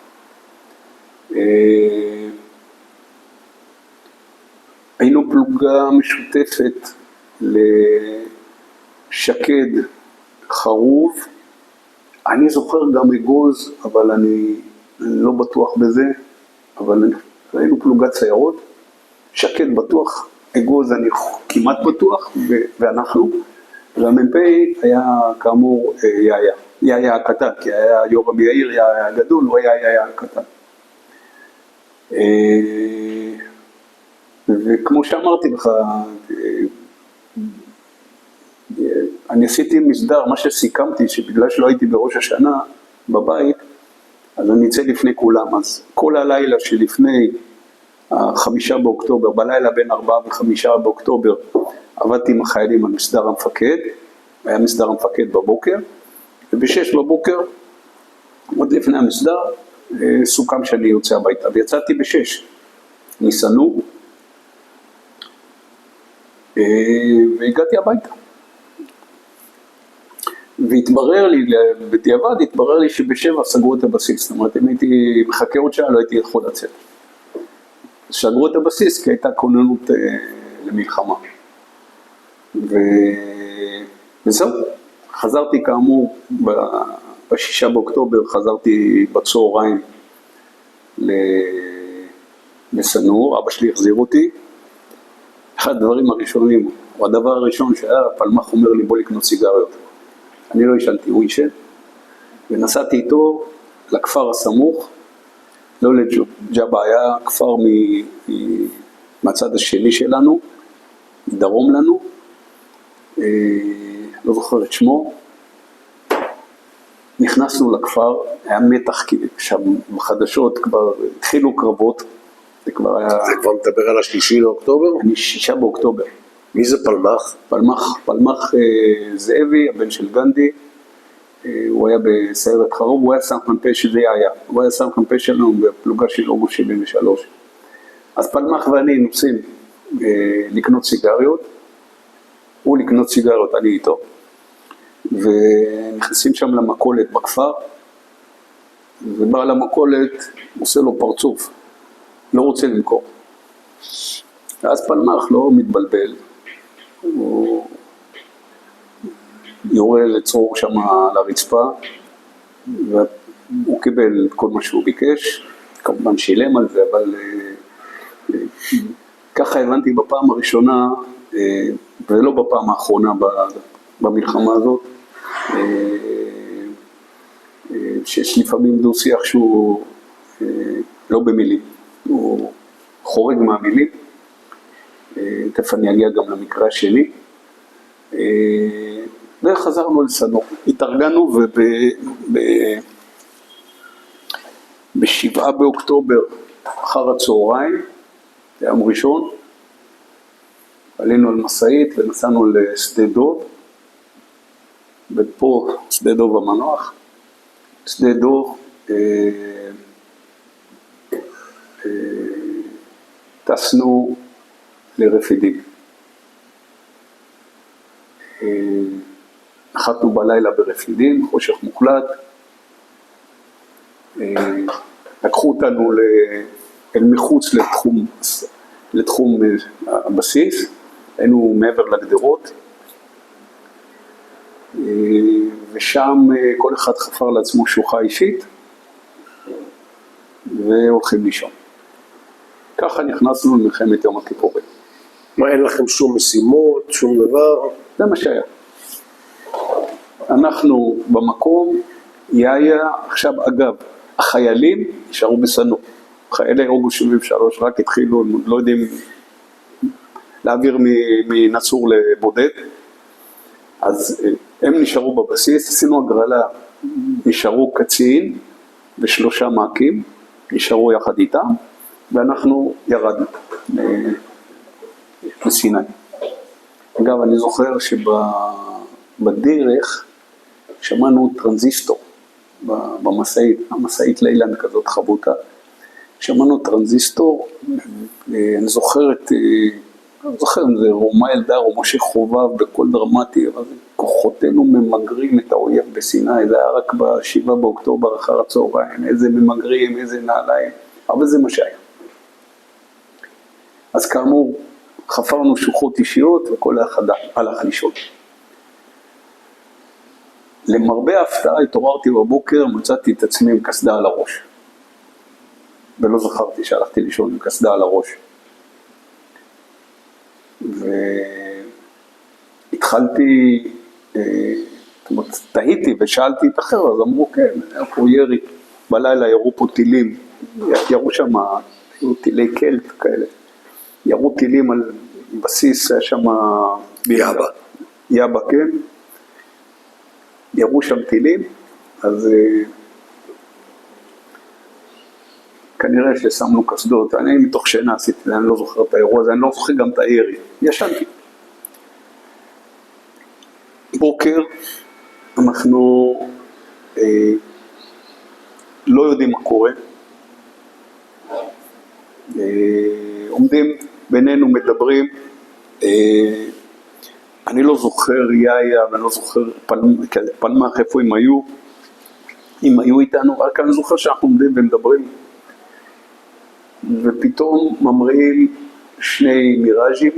היינו פלוגה משותפת לשקד, חרוב, אני זוכר גם אגוז, אבל אני לא בטוח בזה, אבל היינו פלוגת סיירות, שקד בטוח, אגוז אני כמעט בטוח, ואנחנו, והמ"פ היה כאמור יאיה הקטן, כי היה יורם יאיר, יאיה הגדול, הוא היה יאיה הקטן. וכמו שאמרתי לך, אני עשיתי מסדר, מה שסיכמתי, שבגלל שלא הייתי בראש השנה בבית, אז אני אצא לפני כולם. אז כל הלילה שלפני 5 באוקטובר, בלילה בין 4 ו5 באוקטובר, עבדתי עם החיילים על מסדר המפקד, היה מסדר המפקד בבוקר, וב6 בבוקר, עוד לפני המסדר, סוכם שאני יוצא הביתה, ויצאתי ב6 מסנור, והגעתי הביתה. והתברר לי, בדיעבד התברר לי שב7 סגרו את הבסיס, זאת אומרת, אם הייתי מחכה עוד שעה, לא הייתי יכול לצאת. סגרו את הבסיס כי הייתה כוננות למלחמה. וזהו, חזרתי כאמור, ב6 באוקטובר חזרתי בצהריים לסנור, אבא שלי החזיר אותי. אחד הדברים הראשונים, או הדבר הראשון שהיה, פלמח אומר לי בוא לקנות סיגריות. אני לא ישנתי, הוא ישן, ונסעתי איתו לכפר הסמוך, לא לג'אבה, היה כפר מהצד השני שלנו, דרום לנו, לא זוכר את שמו, נכנסנו לכפר, היה מתח, שם בחדשות כבר התחילו קרבות, זה כבר היה... זה כבר מדבר על 6 לאוקטובר? אני 6 באוקטובר. מי זה פלמח? פלמח זאבי, הבן של גנדי, הוא היה בסיירת חרוב, הוא היה סמ"פ שזה היה, הוא היה סמ"פ שלנו בפלוגה של אוגוסט 73. אז פלמח ואני נוסעים לקנות סיגריות, הוא לקנות סיגריות, אני איתו, ונכנסים שם למכולת בכפר, ובעל המכולת עושה לו פרצוף, לא רוצה למכור. ואז פלמח לא מתבלבל, הוא יורה לצרור שם על הרצפה, והוא קיבל כל מה שהוא ביקש, כמובן שילם על זה, אבל ככה הבנתי בפעם הראשונה, ולא בפעם האחרונה במלחמה הזאת, שיש לפעמים דו שיח שהוא לא במילים, הוא חורג מהמילים, תכף אני אגיע גם למקרה השני, וחזרנו לסנור, התארגנו ב7 באוקטובר אחר הצהריים, יום ראשון, עלינו על מסעית ונסענו לשדה דוב, ופה שדה דוב המנוח, שדה דוב, טסנו לרפידים. נחתנו בלילה ברפידין, חושך מוחלט, לקחו אותנו אל מחוץ לתחום הבסיס, היינו מעבר לגדרות, ושם כל אחד חפר לעצמו שוחה אישית, והולכים לישון. ככה נכנסנו למלחמת יום הכיפורים. מה, אין לכם שום משימות, שום דבר? זה מה שהיה. אנחנו במקום, עכשיו אגב, החיילים נשארו בסנו. חיילי אוגוסט 73 רק התחילו, לא יודעים, להעביר מנצור לבודד. אז הם נשארו בבסיס, עשינו הגרלה, נשארו קצין ו3 מעקים, נשארו יחד איתם, ואנחנו ירדנו לסיני. אגב, אני זוכר שבדרך שמענו טרנזיסטור, במסעית לילנד כזאת חבוטה, שמענו טרנזיסטור, אני זוכר אם זה רומא אלדר או משה חובב בקול דרמטי, אבל כוחותינו ממגרים את האויב בסיני, זה היה רק ב7 באוקטובר אחר הצהריים, איזה ממגרים, איזה נעליים, אבל זה מה שהיה. אז כאמור, חפרנו שוחות אישיות וכל אחד הלך לישון. למרבה ההפתעה התעוררתי בבוקר, מצאתי את עצמי עם קסדה על הראש. ולא זכרתי שהלכתי לישון עם קסדה על הראש. והתחלתי, תהיתי ושאלתי את אחר, אז אמרו כן, היה פה ירי, בלילה ירו פה טילים, ירו שם טילי קלט כאלה, ירו טילים על בסיס, היה שם יאבה, כן, ירו שם טילים, אז כנראה ששמנו קסדות, אני מתוך שינה עשיתי, אני לא זוכר את האירוע הזה, אני לא זוכר גם את הירי, ישנתי. בוקר, אנחנו לא יודעים מה קורה, עומדים בינינו, מדברים, אני לא זוכר יאיה, ואני לא זוכר פלמח איפה הם היו, אם היו איתנו, רק אני זוכר שאנחנו עומדים ומדברים, ופתאום ממריאים 2 מיראז'ים,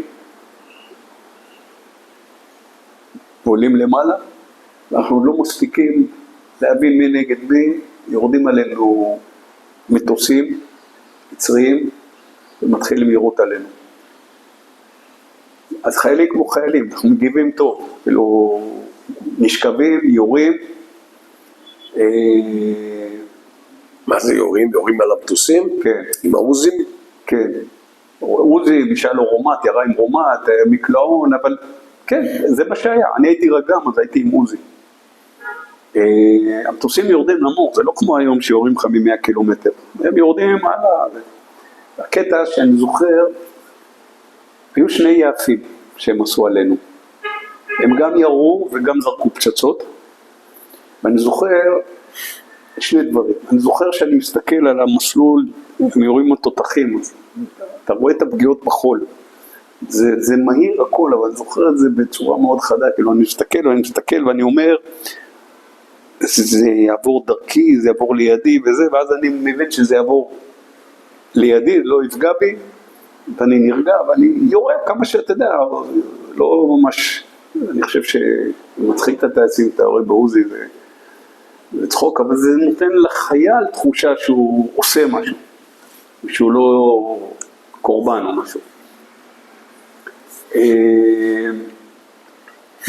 עולים למעלה, ואנחנו לא מספיקים להבין מי נגד מי, יורדים עלינו מטוסים, מצריים, ומתחילים לירות עלינו. אז חיילים כמו חיילים, אנחנו מגיבים טוב, כאילו נשכבים, יורים. מה זה יורים? יורים על המטוסים? כן. עם העוזים? כן. עוזי, נשאל לו רומט, ירה עם רומט, מקלעון, אבל כן, זה מה שהיה. אני הייתי רגם, אז הייתי עם עוזי. המטוסים יורדים נמוך, זה לא כמו היום שיורים לך מ100 קילומטר. הם יורדים הלאה. הקטע שאני זוכר, היו 2 יעפים שהם עשו עלינו. הם גם ירו וגם זרקו פצצות. ואני זוכר 2 דברים. אני זוכר שאני מסתכל על המסלול, הם יורים התותחים, אתה רואה את הפגיעות בחול. זה מהיר הכל, אבל אני זוכר את זה בצורה מאוד חדה, כאילו אני מסתכל ואני אומר, זה יעבור דרכי, זה יעבור לידי וזה, ואז אני מבין שזה יעבור לידי, לא יפגע בי, ואני נרגע, ואני יורה כמה שאתה יודע, לא ממש, אני חושב שמצחיק את הטייסים, אתה יורה בעוזי, זה צחוק, אבל זה נותן לחייל תחושה שהוא עושה משהו, שהוא לא קורבן או משהו.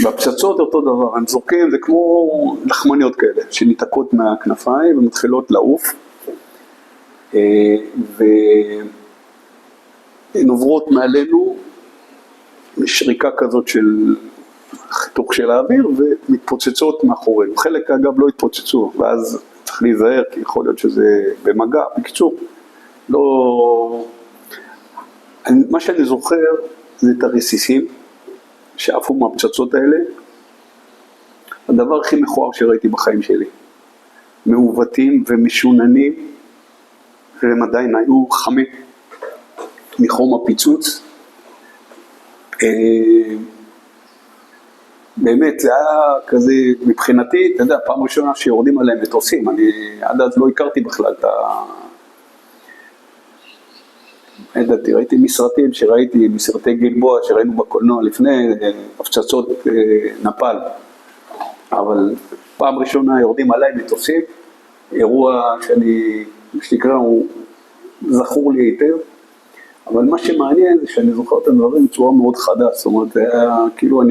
בפצצות אותו דבר, הם זורקים, זה כמו לחמניות כאלה, שניתקות מהכנפיים ומתחילות לעוף, והן עוברות מעלינו שריקה כזאת של חיתוך של האוויר, ומתפוצצות מאחורינו. חלק אגב לא התפוצצו, ואז צריך להיזהר, כי יכול להיות שזה במגע. בקיצור, לא... מה שאני זוכר זה את הרסיסים שעפו מהפצצות האלה. הדבר הכי מכוער שראיתי בחיים שלי. מעוותים ומשוננים, והם עדיין היו חמים מחום הפיצוץ. באמת, זה היה כזה, מבחינתי, אתה יודע, פעם ראשונה שיורדים עליהם מטוסים, אני עד אז לא הכרתי בכלל את ה... ידעתי, ראיתי מסרטים שראיתי, מסרטי גלבוע שראינו בקולנוע לפני, הפצצות נפל, אבל פעם ראשונה יורדים עליי מטוסים, אירוע שאני, שתקרא, הוא זכור לי היטב, אבל מה שמעניין זה שאני זוכר את הדברים בצורה מאוד חדה, זאת אומרת, זה היה כאילו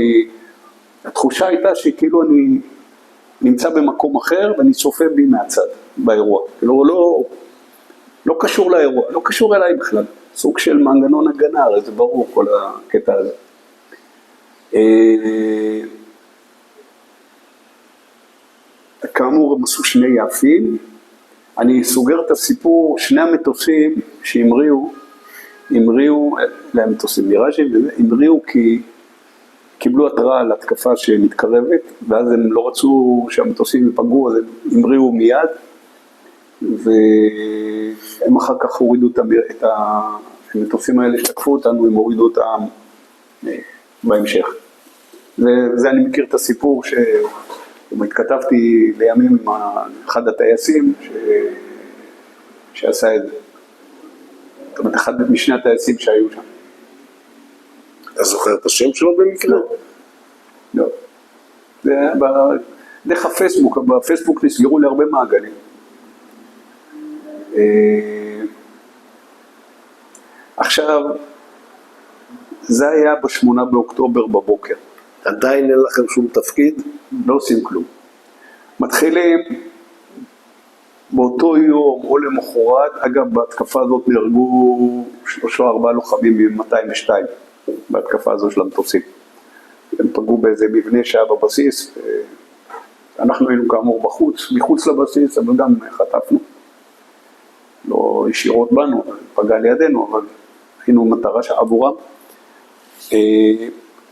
התחושה הייתה שכאילו אני נמצא במקום אחר ואני צופה בי מהצד באירוע, כאילו לא קשור לאירוע, לא קשור אליי בכלל, סוג של מנגנון הגנה, הרי זה ברור כל הקטע הזה. כאמור הם עשו שני יפים, אני סוגר את הסיפור, שני המטוסים שהמריאו להם מטוסים מיראז'ים, המריאו כי קיבלו התראה על התקפה שמתקרבת, ואז הם לא רצו שהמטוסים ייפגעו, אז הם המריאו מיד, והם אחר כך הורידו את המטוסים האלה שתקפו אותנו, הם הורידו אותם בהמשך. וזה אני מכיר את הסיפור התכתבתי לימים עם אחד הטייסים שעשה את זה. זאת אומרת, אחד משני הטייסים שהיו שם. אתה זוכר את השם שלו במקרה? לא. דרך הפייסבוק, בפייסבוק נסגרו לי הרבה מעגלים. עכשיו, זה היה ב8 באוקטובר בבוקר. עדיין אין לכם שום תפקיד? לא עושים כלום. מתחילים באותו יום או למחרת, אגב בהתקפה הזאת נהרגו 3 או 4 לוחמים מ-202 בהתקפה הזו של המטוסים. הם פגעו באיזה מבנה שהיה בבסיס, אנחנו היינו כאמור בחוץ, מחוץ לבסיס, אבל גם חטפנו. לא ישירות בנו, פגע לידינו, אבל היינו מטרה שעבורם.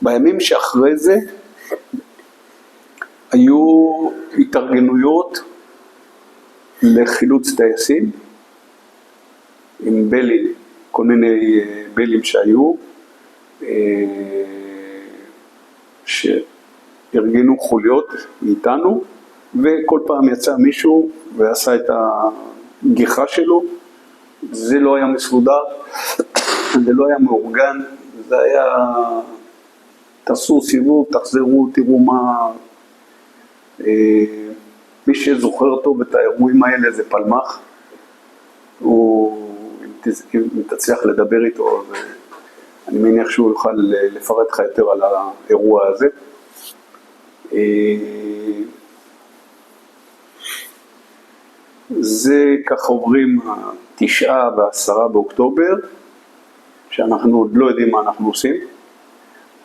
בימים שאחרי זה היו התארגנויות לחילוץ טייסים עם בלים, כל מיני בלים שהיו, שארגנו חוליות מאיתנו, וכל פעם יצא מישהו ועשה את הגיחה שלו. זה לא היה מסודר, זה לא היה מאורגן, זה היה תעשו סיבוב, תחזרו, תראו מה... מי שזוכר טוב את האירועים האלה זה פלמח, אם תצליח לדבר איתו, אני מניח שהוא יוכל לפרט לך יותר על האירוע הזה. זה כך עוברים 9 ו10 באוקטובר, שאנחנו עוד לא יודעים מה אנחנו עושים.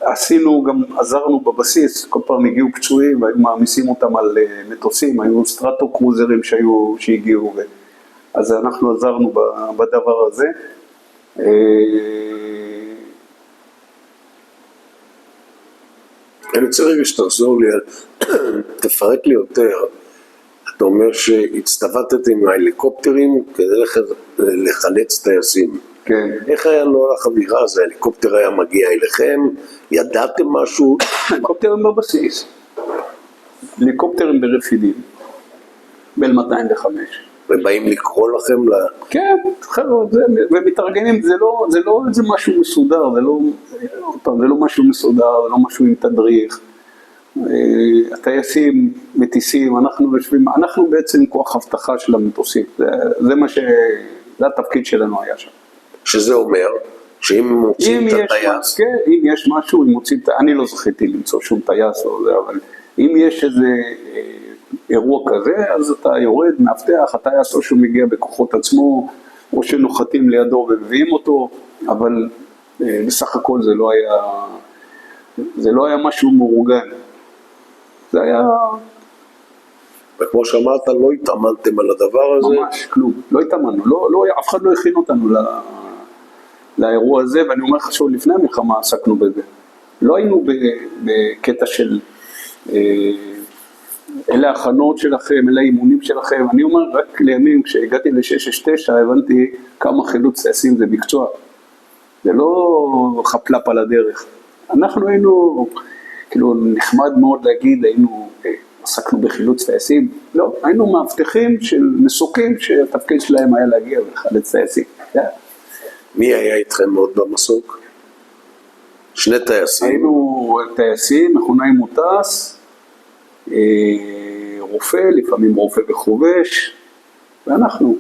עשינו, גם עזרנו בבסיס, כל פעם הגיעו פצועים והיו מעמיסים אותם על מטוסים, היו סטרטו קרוזרים שהגיעו, אז אנחנו עזרנו בדבר הזה. אני רוצה רגע שתחזור לי, תפרט לי יותר. אתה אומר שהצטוותתם עם ההליקופטרים כדי לחלץ טייסים. כן. איך היה נוהל החבירה הזה? ההליקופטר היה מגיע אליכם? ידעתם משהו? הליקופטרים בבסיס. הליקופטרים ברפידים. ב-205. ובאים לקרוא לכם כן, ומתארגנים, זה לא איזה משהו מסודר, זה לא משהו מסודר, זה לא משהו עם תדריך. הטייסים מטיסים, אנחנו יושבים, אנחנו בעצם כוח הבטחה של המטוסים, זה התפקיד שלנו היה שם. שזה אומר שאם מוצאים את הטייס... כן, אם יש משהו, אני לא זכיתי למצוא שום טייס, אבל אם יש איזה אירוע כזה, אז אתה יורד, מאבטח, הטייס או שהוא מגיע בכוחות עצמו, או שנוחתים לידו ומביאים אותו, אבל בסך הכל זה לא היה משהו מאורגן. זה היה... וכמו שאמרת, לא התאמנתם על הדבר הזה? ממש, כלום. לא התאמנו. אף אחד לא הכין אותנו לאירוע הזה, ואני אומר לך שעוד לפני המלחמה עסקנו בזה. לא היינו בקטע של... אלה ההכנות שלכם, אלה האימונים שלכם. אני אומר, רק לימים, כשהגעתי ל-669, הבנתי כמה חילוץ טייסים זה מקצוע. זה לא חפלפ על הדרך. אנחנו היינו... כאילו נחמד מאוד להגיד, עסקנו בחילוץ טייסים, לא, היינו מאבטחים של מסוקים שהתפקיד שלהם היה להגיע לחלץ טייסים. מי היה איתכם מאוד במסוק? שני טייסים. היינו טייסים, מכונאי מוטס, רופא, לפעמים רופא וחובש, ואנחנו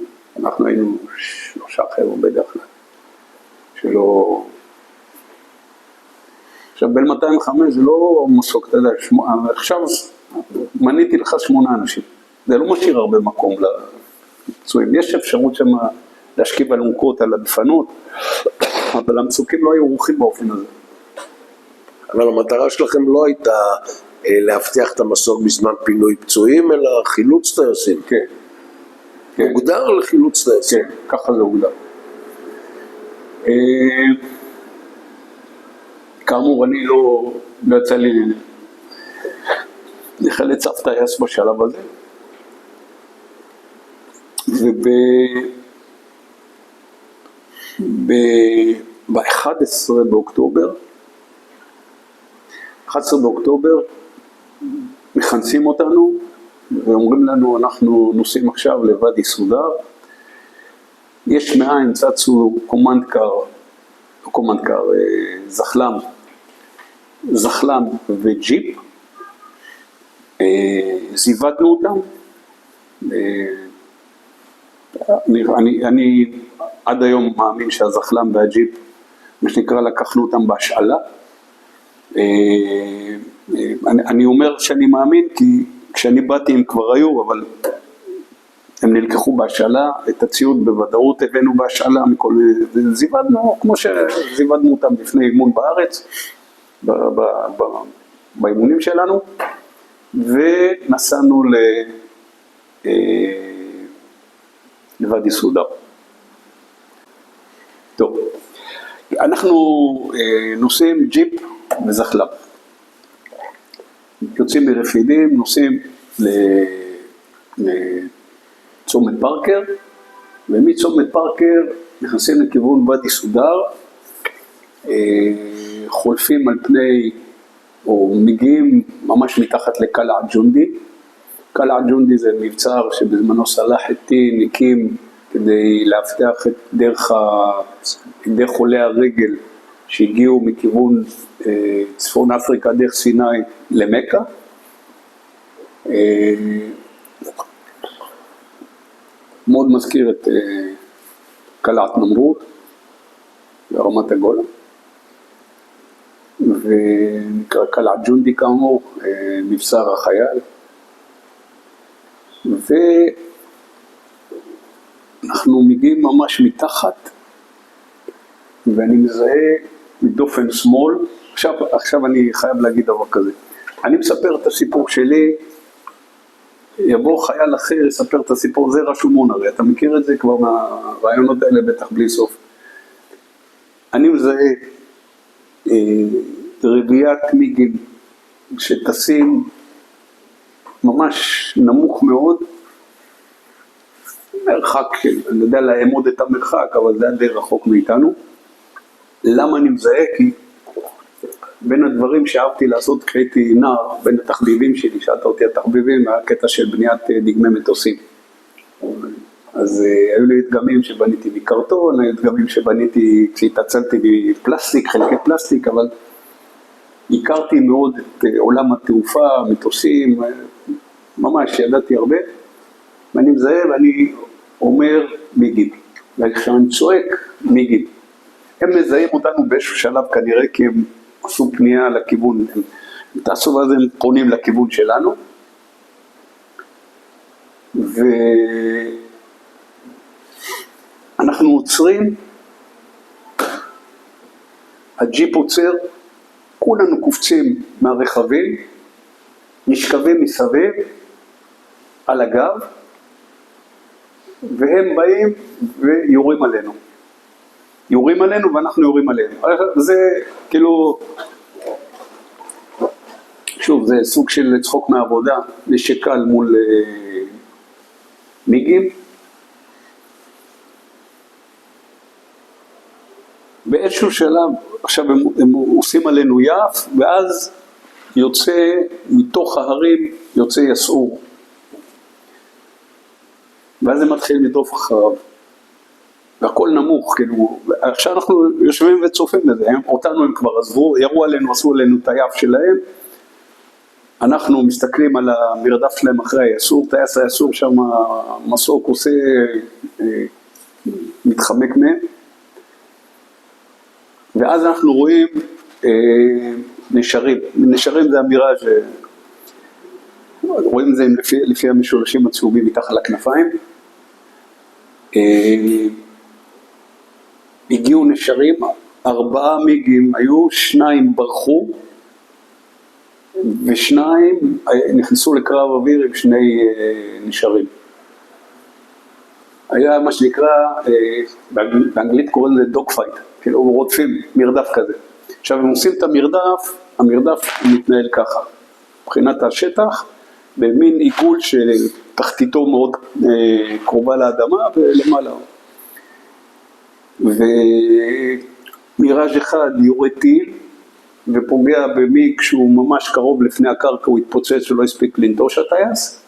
היינו 3 חבר'ה בדרך כלל, שלא... עכשיו בין 205 זה לא מסוק, אתה יודע, עכשיו מניתי לך 8 אנשים, זה לא משאיר הרבה מקום לפצועים, יש אפשרות שם להשכיב אלונקות על הדפנות, אבל המסוקים לא היו ערוכים באופן הזה. אבל המטרה שלכם לא הייתה להבטיח את המסוק בזמן פינוי פצועים, אלא חילוץ טייסים. כן. הוגדר לחילוץ טייסים. כן, ככה זה הוגדר. כאמור, אני לא יצא לי לחלץ אף טייס בשלב הזה. ב-11 באוקטובר, מכנסים אותנו ואומרים לנו, אנחנו נוסעים עכשיו לוואדי סודר, יש מאין צצו זחלם וג'יפ, זיוודנו אותם, אני עד היום מאמין שהזחלם והג'יפ, מה שנקרא, לקחנו אותם בהשאלה. אני אומר שאני מאמין כי כשאני באתי הם כבר היו, אבל הם נלקחו בהשאלה, את הציוד בוודאות הבאנו בהשאלה, זיוודנו כמו שזיוודנו אותם לפני אימון בארץ, באימונים שלנו, ונסענו לוואדי סודר. טוב, אנחנו נוסעים ג'יפ וזחל"ם. יוצאים מרפידים, נוסעים לצומת פארקר, ומצומת פארקר נכנסים לכיוון ואדי סודר, חולפים על פני, או מגיעים ממש מתחת לקלע ג'ונדי. קלע ג'ונדי זה מבצר שבזמנו סלאח א-דין הקים כדי להבטיח את דרך עולי הרגל שהגיעו מכיוון צפון אפריקה דרך סיני למכה. מאוד מזכיר את קלעת נמרוד ברמת הגולן, ונקרא קלעת ג'ונדי כאמור, מבצר החייל. ואנחנו מגיעים ממש מתחת, ואני מזהה מדופן שמאל. עכשיו אני חייב להגיד דבר כזה, אני מספר את הסיפור שלי, יבוא חייל אחר יספר את הסיפור, זה רשומון, הרי אתה מכיר את זה כבר מהרעיונות האלה בטח בלי סוף. אני מזהה רביית מיגים שטסים ממש נמוך מאוד, מרחק, אני יודע לעמוד את המרחק, אבל זה היה די רחוק מאיתנו. למה אני מזהה? כי בין הדברים שאהבתי לעשות כשהייתי נער, בין התחביבים שלי, שאלת אותי התחביבים, היה קטע של בניית דגמי מטוסים. אז היו לי דגמים שבניתי מקרטון, היו דגמים שבניתי כשהתעצלתי מפלסטיק, חלקי פלסטיק, אבל הכרתי מאוד את עולם התעופה, מטוסים, ממש ידעתי הרבה, ואני מזהה ואני אומר מיגים, וכשאני צועק מיגים, הם מזהים אותנו באיזשהו שלב כנראה כי הם עשו פנייה לכיוון, הם תעשו ואז הם פונים לכיוון שלנו, ואנחנו עוצרים, הג'יפ עוצר, כולנו קופצים מהרכבים, נשכבים מסביב על הגב, והם באים ויורים עלינו. יורים עלינו ואנחנו יורים עלינו. זה כאילו, שוב, זה סוג של צחוק מהעבודה, נשקל מול מיגים. באיזשהו שלב, עכשיו הם עושים עלינו יף, ואז יוצא, מתוך ההרים יוצא יסעור. ואז זה מתחיל לדרוף אחריו. והכל נמוך, כאילו, עכשיו אנחנו יושבים וצופים בזה, אותנו הם כבר עזבו, ירו עלינו, עשו עלינו את היף שלהם, אנחנו מסתכלים על המרדף שלהם אחרי היסעור, טייס היסעור שם, המסוק עושה, מתחמק מהם, ואז אנחנו רואים נשרים, נשרים זה אמירה רואים את זה לפי המשולשים הצהובים מתחת לכנפיים, הגיעו נשרים, 4 מיגים היו, 2 ברחו, ו2 נכנסו לקרב אוויר עם 2 נשרים. היה מה שנקרא, באנגלית קוראים לזה דוג פייט, כאילו רודפים, מרדף כזה. עכשיו הם עושים את המרדף, המרדף מתנהל ככה, מבחינת השטח, במין עיגול שתחתיתו מאוד קרובה לאדמה ולמעלה. ומיראז' אחד יורה טיל ופוגע במיג שהוא ממש קרוב לפני הקרקע, הוא התפוצץ שלא הספיק לנטוש הטייס.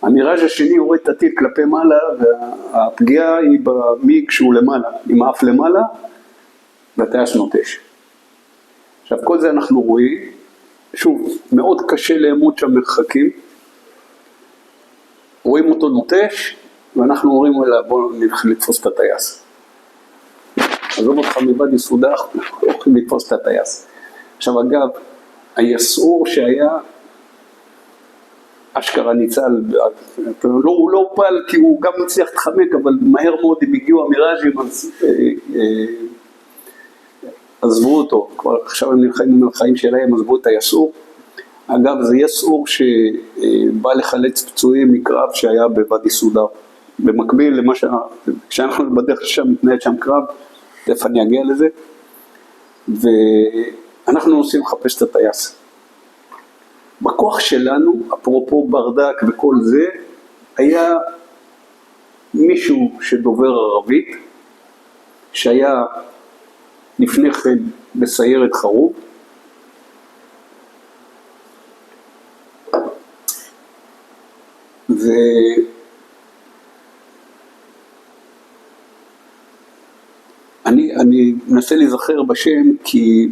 המיראז' השני יורה את הטיל כלפי מעלה, והפגיעה היא במיג שהוא למעלה, עם האף למעלה, והטייס נוטש. עכשיו כל זה אנחנו רואים, שוב, מאוד קשה לאמוד שם מרחקים, רואים אותו נוטש, ואנחנו אומרים בואו נלך לתפוס את הטייס. עזוב אותך מוואדי סודח, הולכים לתפוס את הטייס. עכשיו אגב, היסעור שהיה, אשכרה ניצל, הוא לא פל כי הוא גם מצליח להתחמק, אבל מהר מאוד הם הגיעו המיראז'ים, אז עזבו אותו, כבר עכשיו הם נלחמים על החיים שלהם, עזבו את היסעור. אגב, זה יסעור שבא לחלץ פצועים מקרב שהיה בוואדי סודר. במקביל למה כשאנחנו בדרך שם מתנהל שם קרב, תכף אני אגיע לזה, ואנחנו נוסעים לחפש את הטייס. בכוח שלנו, אפרופו ברדק וכל זה, היה מישהו שדובר ערבית, שהיה לפני כן בסיירת חרוב, אני מנסה להיזכר בשם כי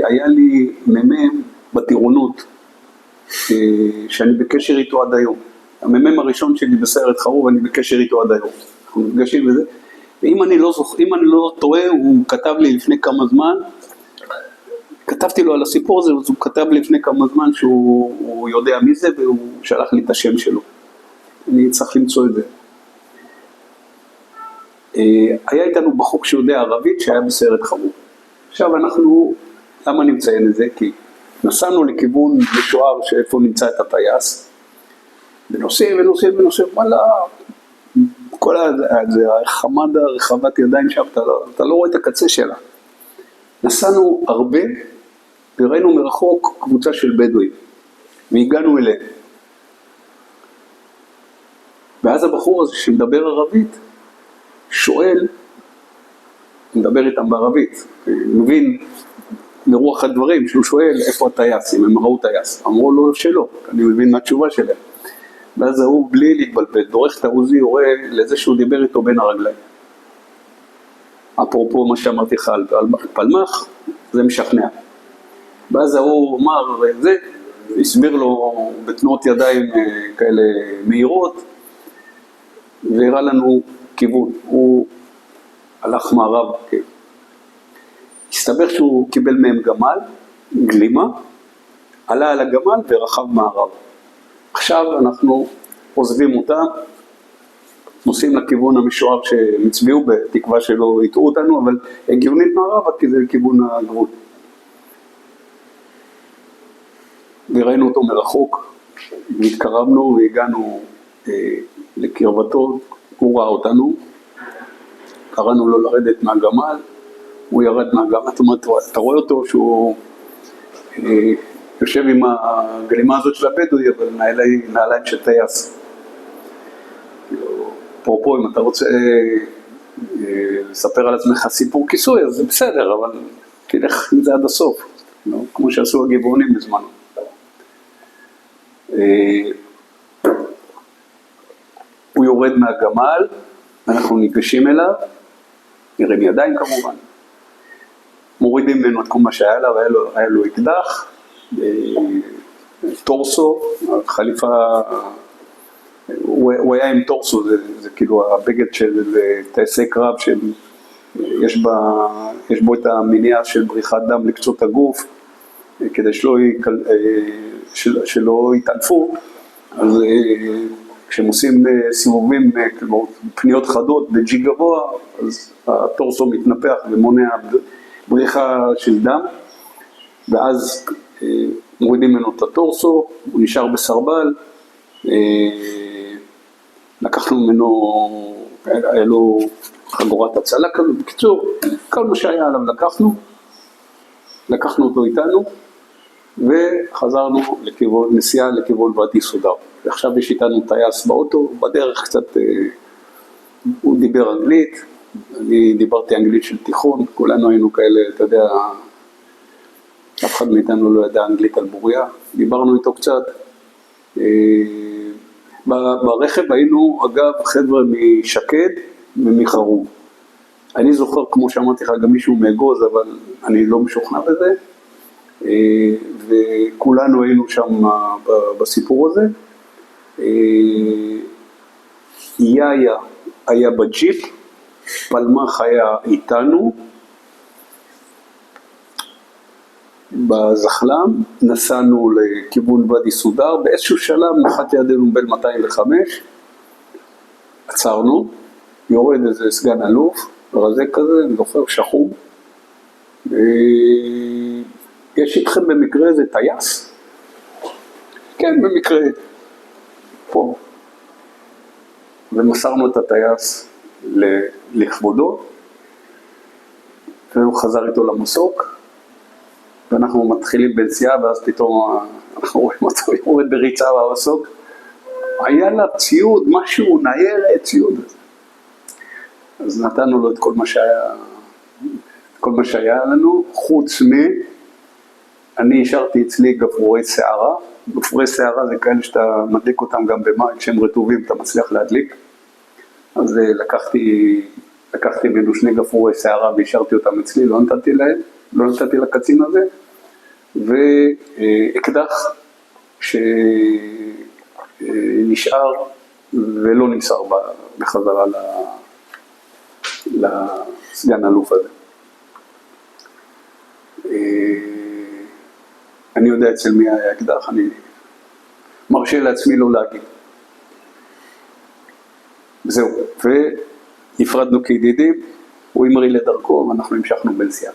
היה לי ממם בטירונות שאני בקשר איתו עד היום. הממם הראשון שלי בסיירת חרוב, אני בקשר איתו עד היום. אנחנו נפגשים בזה. ואם אני לא טועה, הוא כתב לי לפני כמה זמן, כתבתי לו על הסיפור הזה, אז הוא כתב לי לפני כמה זמן שהוא יודע מי זה, והוא שלח לי את השם שלו. אני צריך למצוא את זה. היה איתנו בחוק שיודע ערבית שהיה בסיירת חרוב. עכשיו למה אני מציין את זה? כי נסענו לכיוון משוער שאיפה נמצא את הטייס, ונוסעים, וואלה, כל החמדה, רחבת ידיים שם, אתה לא רואה את הקצה שלה. נסענו הרבה, וראינו מרחוק קבוצה של בדואים, והגענו אליהם. ואז הבחור הזה שמדבר ערבית, שואל, מדבר איתם בערבית, מבין מרוח הדברים, שהוא שואל איפה הטייס, אם הם ראו טייס, אמרו לו שלא, אני מבין מה התשובה שלהם. ואז הוא בלי להתבלבל, דורך את העוזי, יורה לזה שהוא דיבר איתו בין הרגליים. אפרופו מה שאמרתי לך על פלמח, זה משכנע. ואז הוא אמר, זה, הסביר לו בתנועות ידיים כאלה מהירות, והראה לנו כיוון, הוא הלך מערב, הסתבר שהוא קיבל מהם גמל, גלימה, עלה על הגמל ורחב מערב. עכשיו אנחנו עוזבים אותם, נוסעים לכיוון המשוער שהם הצביעו, בתקווה שלא יטעו אותנו, אבל הגיונית מערבה כי זה לכיוון הגבול. וראינו אותו מרחוק, והתקרבנו והגענו לקרבתו, הוא ראה אותנו, קראנו לו לרדת מהגמל, הוא ירד מהגמל, זאת אומרת, אתה רואה אותו שהוא יושב עם הגלימה הזאת של הבדואי, אבל נעליים של טייס. אפרופו, אם אתה רוצה לספר על עצמך סיפור כיסוי, אז זה בסדר, אבל תלך עם זה עד הסוף. לא? כמו שעשו הגבעונים בזמנו. הוא יורד מהגמל, אנחנו ניגשים אליו, נראים ידיים כמובן, מורידים ממנו את כל מה שהיה לה, היה לו אקדח, טורסו, חליפה, הוא היה עם טורסו, זה כאילו הבגד של טייסי קרב, יש בו את המניעה של בריחת דם לקצות הגוף, כדי שלא יתעלפו, אז כשהם עושים סיבובים, כמו פניות חדות בג'י גבוה, אז הטורסו מתנפח ומונע בריחה של דם, ואז מורידים ממנו את הטורסו, הוא נשאר בסרבל, לקחנו ממנו, היה לו חגורת הצלה כזאת, בקיצור, כל מה שהיה עליו לקחנו אותו איתנו, וחזרנו נסיעה לכיוון ואדי סודר. ועכשיו יש איתנו טייס באוטו, בדרך קצת, הוא דיבר אנגלית, אני דיברתי אנגלית של תיכון, כולנו היינו כאלה, אתה יודע, אף אחד מאיתנו לא ידע אנגלית על בוריה, דיברנו איתו קצת. ברכב היינו, אגב, חבר'ה משקד ומחרוב. אני זוכר, כמו שאמרתי לך, גם מישהו מאגוז, אבל אני לא משוכנע בזה. וכולנו היינו שם בסיפור הזה. יאיה היה בג'יפ, פלמח היה איתנו, בזחלם, נסענו לכיוון ואדי סודר, באיזשהו שלב נחת ידינו בין 205, עצרנו, יורד איזה סגן אלוף, רזה כזה, אני זוכר, שחום, יש איתכם במקרה איזה טייס? כן, במקרה, פה. ומסרנו את הטייס לכבודו, והוא חזר איתו למסוק, ואנחנו מתחילים בנסיעה, ואז פתאום אנחנו רואים אותו יורד בריצה במסוק. היה לה ציוד, משהו ניירת, ציוד. אז נתנו לו את כל מה שהיה לנו, חוץ אני השארתי אצלי גפרורי שערה. גפרורי שערה זה כאלה שאתה מדליק אותם גם במים, כשהם רטובים אתה מצליח להדליק. אז לקחתי ממנו 2 גפרורי שערה והשארתי אותם אצלי, לא נתתי לקצין הזה. ואקדח שנשאר ולא נמסר בחזרה לסגן אלוף הזה. אני יודע אצל מי היה אקדח, אני מרשה לעצמי לא להגיד. זהו, והפרדנו כידידים, הוא המריא לדרכו ואנחנו המשכנו בנסיעה.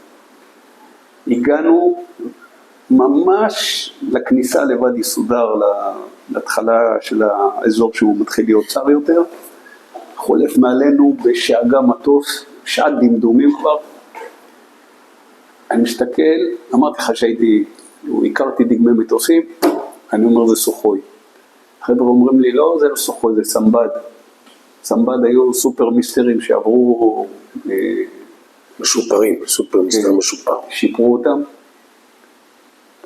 הגענו ממש לכניסה לוואדי סודר, להתחלה של האזור שהוא מתחיל להיות צר יותר, חולף מעלינו בשאגה מטוס, שעת דמדומים כבר. אני מסתכל, אמרתי לך הכרתי דגמי מטוסים, אני אומר זה סוחוי. החבר'ה אומרים לי לא, זה לא סוחוי, זה סמבד. סמבד היו סופר מיסטרים שעברו משופרים, סופר מיסטר משופר. שיפרו אותם.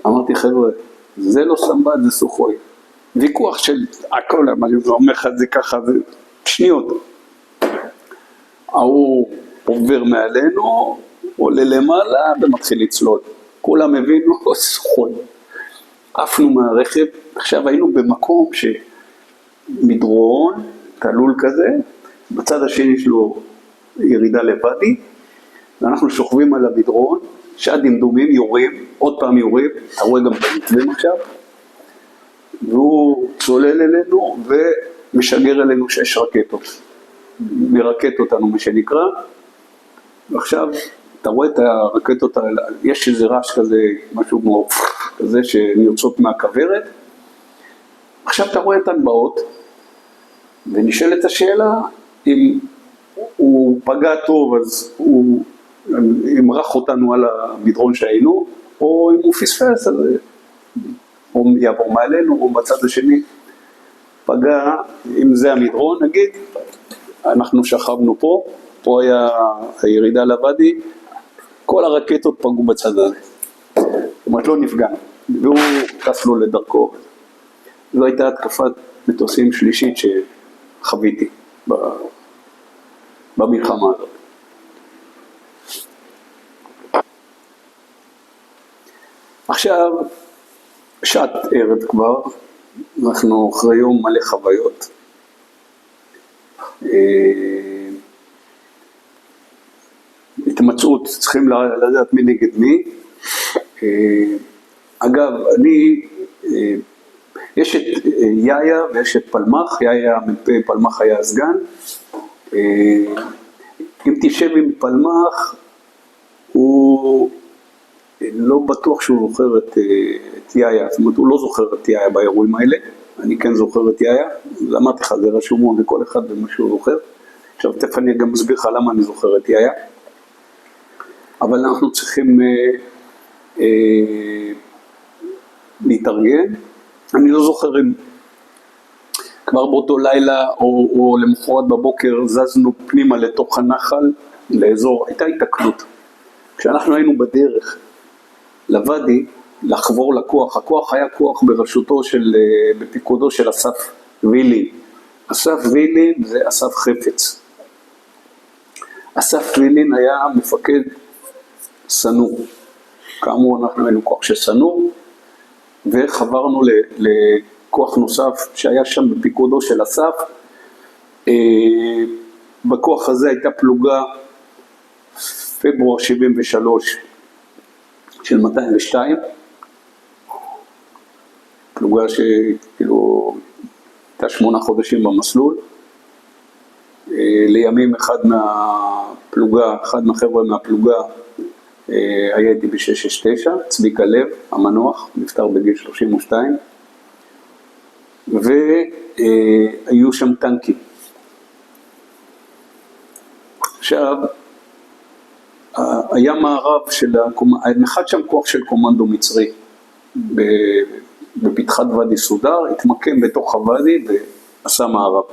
אמרתי חבר'ה, זה לא סמבד, זה סוחוי. ויכוח של הכל, אני אומר לך את זה ככה, זה שניות. הוא עובר מעלינו, עולה למעלה ומתחיל לצלול. כולם הבינו, סוחוי. עפנו מהרכב, עכשיו היינו במקום שמדרון, תלול כזה, בצד השני שלו ירידה לוואדי, ואנחנו שוכבים על המדרון, שעת דמדומים, יורים, עוד פעם יורים, אתה רואה גם את המתווים עכשיו, והוא צולל אלינו ומשגר אלינו 6 רקטות, מרקט אותנו מה שנקרא, ועכשיו אתה רואה את הרקטות האלה, יש איזה רעש כזה, משהו כמו כזה שיוצאות מהכוורת, עכשיו אתה רואה את הנבעות, ונשאלת השאלה, אם הוא פגע טוב אז הוא ימרח אותנו על המדרון שהיינו, או אם הוא פספס, אז הוא יעבור מעלינו, או בצד השני פגע, אם זה המדרון נגיד, אנחנו שכבנו פה היה הירידה לוואדי, כל הרקטות פגעו בצד הזה. אומרת, לא נפגענו, והוא טס לו לדרכו. זו הייתה התקפת מטוסים שלישית שחוויתי במלחמה הזאת. עכשיו, שעת ערב כבר, אנחנו אחרי יום מלא חוויות. התמצאות, צריכים לדעת מי נגד מי. אגב, יש את יאיה ויש את פלמח, יאיה מ"פ, פלמח היה הסגן. אם תשב עם פלמח, הוא לא בטוח שהוא זוכר את יאיה, זאת אומרת, הוא לא זוכר את יאיה באירועים האלה, אני כן זוכר את יאיה, אמרתי לך, זה רשום לכל אחד במה שהוא זוכר. עכשיו, תכף אני גם מסביר לך למה אני זוכר את יאיה. אבל אנחנו צריכים להתארגן. אני לא זוכר אם כבר באותו לילה או למחרת בבוקר זזנו פנימה לתוך הנחל, לאזור, הייתה התקלות. כשאנחנו היינו בדרך לוואדי לחבור לכוח, הכוח היה כוח בראשותו בפיקודו של אסף וילין. אסף וילין זה אסף חפץ. אסף וילין היה מפקד סנור. כאמור, אנחנו היינו כוח שסנור, וחברנו לכוח נוסף שהיה שם בפיקודו של אסף. בכוח הזה הייתה פלוגה פברואר 73 של 202, פלוגה שכאילו הייתה 8 חודשים במסלול. לימים אחד מהחבר'ה מהפלוגה היה איתי ב-669, צביקה לב, המנוח, נפטר בגיל 32, והיו שם טנקים. עכשיו, היה מערב נחת שם כוח של קומנדו מצרי, בפתחת ואדי סודר, התמקם בתוך הוואדי ועשה מערב.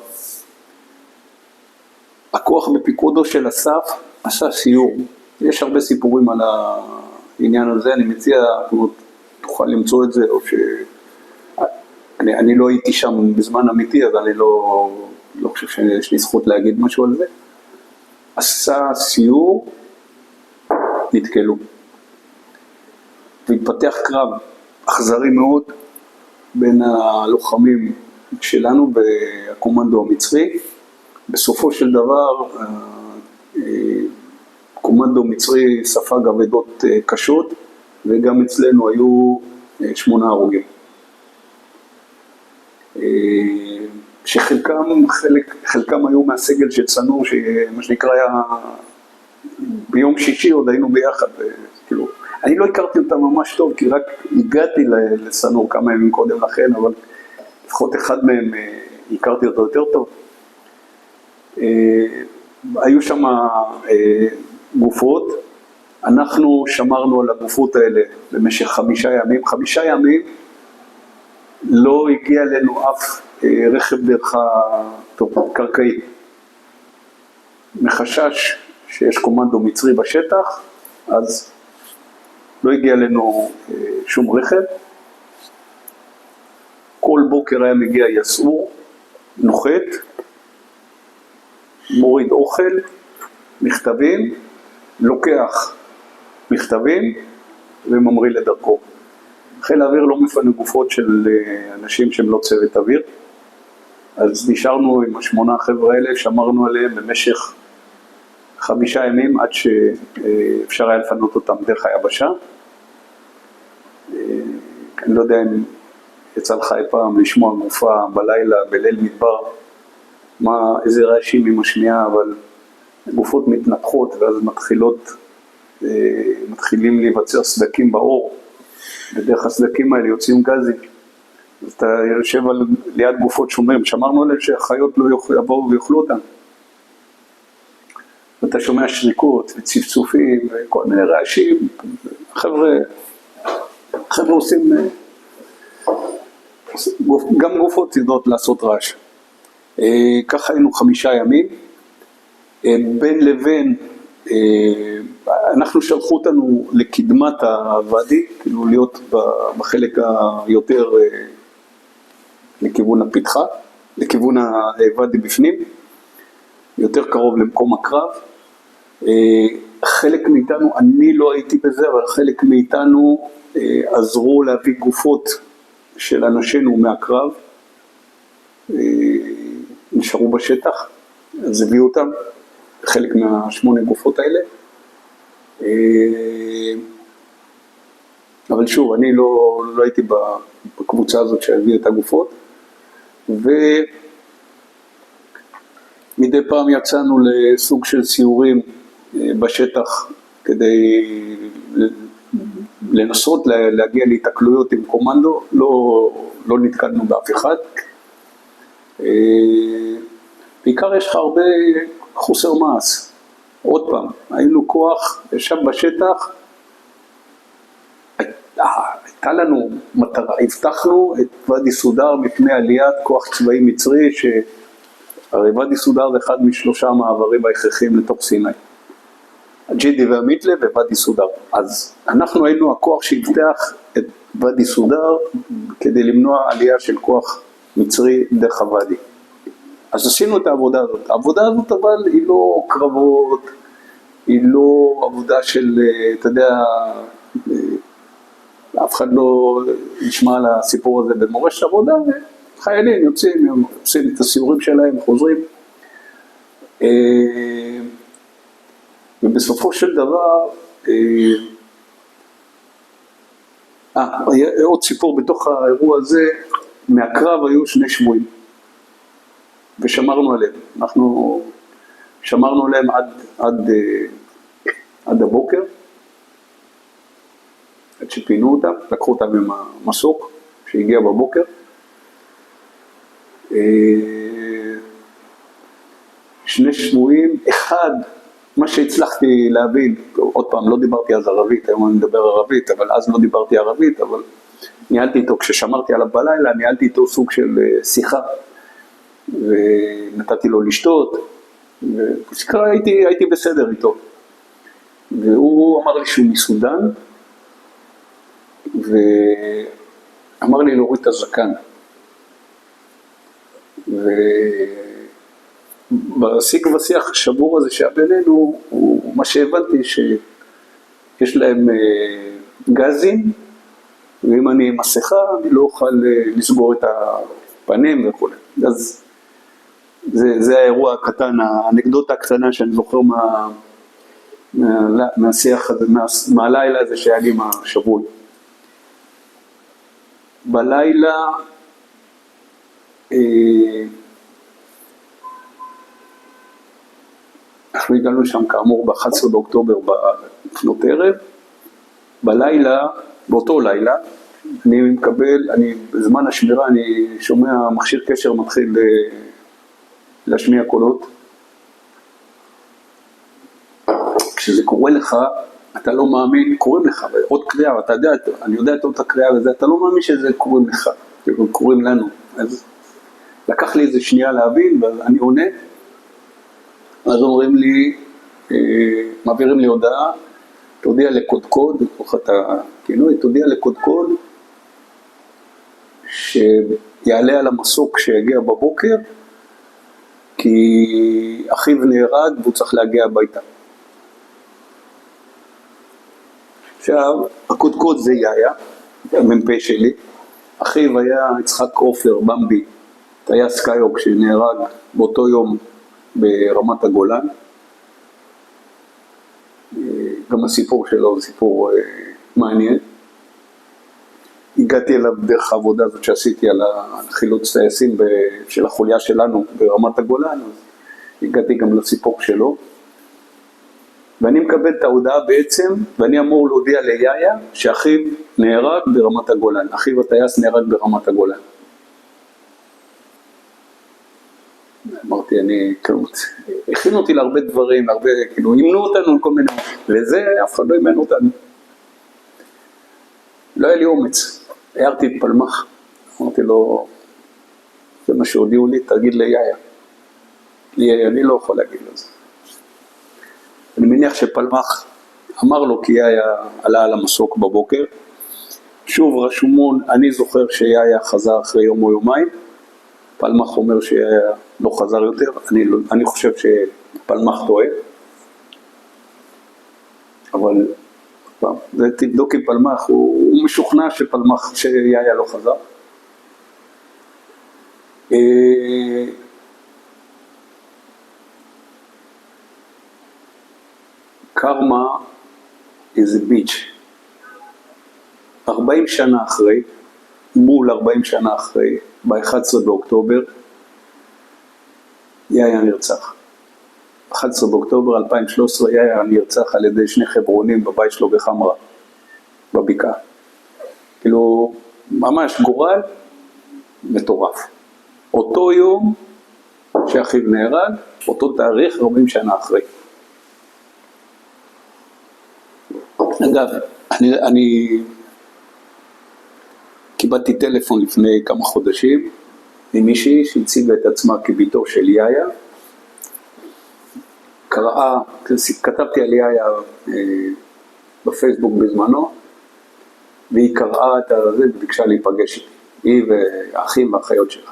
הכוח בפיקודו של אסף עשה סיור. יש הרבה סיפורים על העניין הזה, אני מציע, תוכל למצוא את זה, או אני לא הייתי שם בזמן אמיתי, אז אני לא חושב שיש לי זכות להגיד משהו על זה. עשה סיור, נתקלו. והתפתח קרב אכזרי מאוד בין הלוחמים שלנו והקומנדו המצרי. בסופו של דבר, קומנדו מצרי ספג אבדות קשות, וגם אצלנו היו 8 הרוגים. חלקם היו מהסגל של סנור, שמה שנקרא היה, ביום שישי עוד היינו ביחד, כאילו, אני לא הכרתי אותם ממש טוב, כי רק הגעתי לסנור כמה ימים קודם לכן, אבל לפחות אחד מהם הכרתי אותו יותר טוב. היו שם גופות, אנחנו שמרנו על הגופות האלה במשך 5 ימים, 5 ימים לא הגיע אלינו אף רכב דרך קרקעי. מחשש שיש קומנדו מצרי בשטח, אז לא הגיע אלינו שום רכב. כל בוקר היה מגיע יסעור, נוחת, מוריד אוכל, מכתבים, לוקח מכתבים וממריא לדרכו. חיל האוויר לא מפנה גופות של אנשים שהם לא צוות אוויר, אז נשארנו עם 8 חבר'ה האלה, שמרנו עליהם במשך 5 ימים עד שאפשר היה לפנות אותם דרך היבשה. אני לא יודע אם יצא לך פעם לשמוע מופע בלילה, בליל מדבר, איזה רעשים היא משמיעה, אבל גופות מתנפחות ואז מתחילים להיווצר סדקים באור, ודרך הסדקים האלה יוצאים גזים. אז אתה יושב ליד גופות שומרים, שמרנו עליהם שהחיות לא יבואו ויאכלו אותם. ואתה שומע שריקות וצפצופים וכל מיני רעשים, חבר'ה עושים, גם גופות יודעות לעשות רעש. ככה היינו 5 ימים, בין לבין אנחנו שלחו אותנו לקדמת הוואדי, כאילו להיות בחלק היותר לכיוון הפתחה, לכיוון הוואדי בפנים, יותר קרוב למקום הקרב. חלק מאיתנו, אני לא הייתי בזה, אבל חלק מאיתנו עזרו להביא גופות של אנשינו מהקרב, נשארו בשטח, אז הביאו אותם, חלק מה8 גופות האלה. אבל שוב, אני לא הייתי בקבוצה הזאת שהביאה את הגופות, ומדי פעם יצאנו לסוג של סיורים בשטח כדי לנסות להגיע להתקלויות עם קומנדו, לא נתקלנו באף אחד. בעיקר יש לך הרבה חוסר מעש. עוד פעם, היינו כוח, ישב בשטח, הייתה לנו מטרה, הבטחנו את ואדי סודר מפני עליית כוח צבאי מצרי, שהרי ואדי סודר זה אחד מ3 מעברים ההכרחיים לתוך סיני. הג'ידי והמיתלה וואדי סודר. אז אנחנו היינו הכוח שהבטח את ואדי סודר כדי למנוע עלייה של כוח מצרי דרך הוואדי. אז עשינו את העבודה הזאת. העבודה הזאת אבל היא לא קרבות, היא לא עבודה של, אתה יודע, אף אחד לא ישמע על הסיפור הזה במורשת עבודה, חיילים יוצאים, עושים את הסיורים שלהם, חוזרים. ובסופו של דבר, עוד סיפור בתוך האירוע הזה, מהקרב היו 2 שבויים, ושמרנו עליהם. אנחנו שמרנו עליהם עד הבוקר, עד שפינו אותם, לקחו אותם עם המסוק שהגיע בבוקר. שני שבויים, אחד, מה שהצלחתי להבין, עוד פעם, לא דיברתי אז ערבית, היום אני מדבר ערבית, אבל אז לא דיברתי ערבית, אבל ניהלתי איתו, כששמרתי עליו בלילה, ניהלתי איתו סוג של שיחה, ונתתי לו לשתות, ובשקרה הייתי בסדר איתו. והוא אמר לי שהוא מסודן, ואמר לי להוריד את הזקן. ובשיג ושיח השבור הזה שהיה בינינו, מה שהבנתי שיש להם גזים, ואם אני עם מסכה, אני לא אוכל לסגור את הפנים וכו'. אז זה האירוע הקטן, האנקדוטה הקטנה שאני זוכר מהשיח הזה, מהלילה הזה שהיה לי עם השבוע. בלילה, אנחנו הגענו שם כאמור ב-11 באוקטובר לפנות ערב. בלילה, באותו לילה, אני מקבל, בזמן השמירה אני שומע מכשיר קשר מתחיל להשמיע קולות. כשזה קורה לך, אתה לא מאמין, קוראים לך, עוד קריאה, אתה יודע, אני יודע את עוד הקריאה וזה, אתה לא מאמין שזה קוראים לך, קוראים לנו. אז לקח לי איזה שנייה להבין, ואני עונה, אז אומרים לי, מעבירים לי הודעה, תודיע לקודקוד, תודיע לקודקוד, שיעלה על המסוק שיגיע בבוקר, כי אחיו נהרג והוא צריך להגיע הביתה. עכשיו, הקודקוד זה יאיה, המ"פ שלי, אחיו היה יצחק עופר, במבי, טייס סקיוק שנהרג באותו יום ברמת הגולן. גם הסיפור שלו זה סיפור מעניין. הגעתי אליו דרך העבודה הזאת שעשיתי על חילוץ טייסים של החוליה שלנו ברמת הגולן, אז הגעתי גם לסיפור שלו. ואני מקבל את ההודעה בעצם, ואני אמור להודיע ליאיה שאחיו נהרג ברמת הגולן, אחיו הטייס נהרג ברמת הגולן. אמרתי, הכינו אותי להרבה דברים, אימנו אותנו כל מיני, לזה אף אחד לא אימן אותנו. לא היה לי אומץ, הערתי את פלמח, אמרתי לו, זה מה שהודיעו לי, תגיד ליאיה. ליאיה, אני לא יכול להגיד לו זה. אני מניח שפלמח אמר לו כי יאיה עלה על המסוק בבוקר. שוב רשומון, אני זוכר שיאיה חזר אחרי יום או יומיים, פלמח אומר שיאיה לא חזר יותר, אני חושב שפלמח טועה. אבל זה תבדוק עם פלמח, הוא משוכנע שיאיה לא חזר. קרמה is a beach. 40 שנה אחרי, מול 40 שנה אחרי, ב-11 באוקטובר, יאיה נרצח. 11 באוקטובר 2013, יאיה נרצח על ידי שני חברונים בבית שלו בחמרה, בבקעה. כאילו, ממש גורל מטורף. אותו יום שאחיו נהרג, אותו תאריך 40 שנה אחרי. אגב, אני קיבלתי טלפון לפני כמה חודשים ממישהי שהציגה את עצמה כביתו של יאיה, כתבתי על יאיה בפייסבוק בזמנו, והיא קראה את זה וביקשה להיפגש איתי, היא והאחים והאחיות שלה.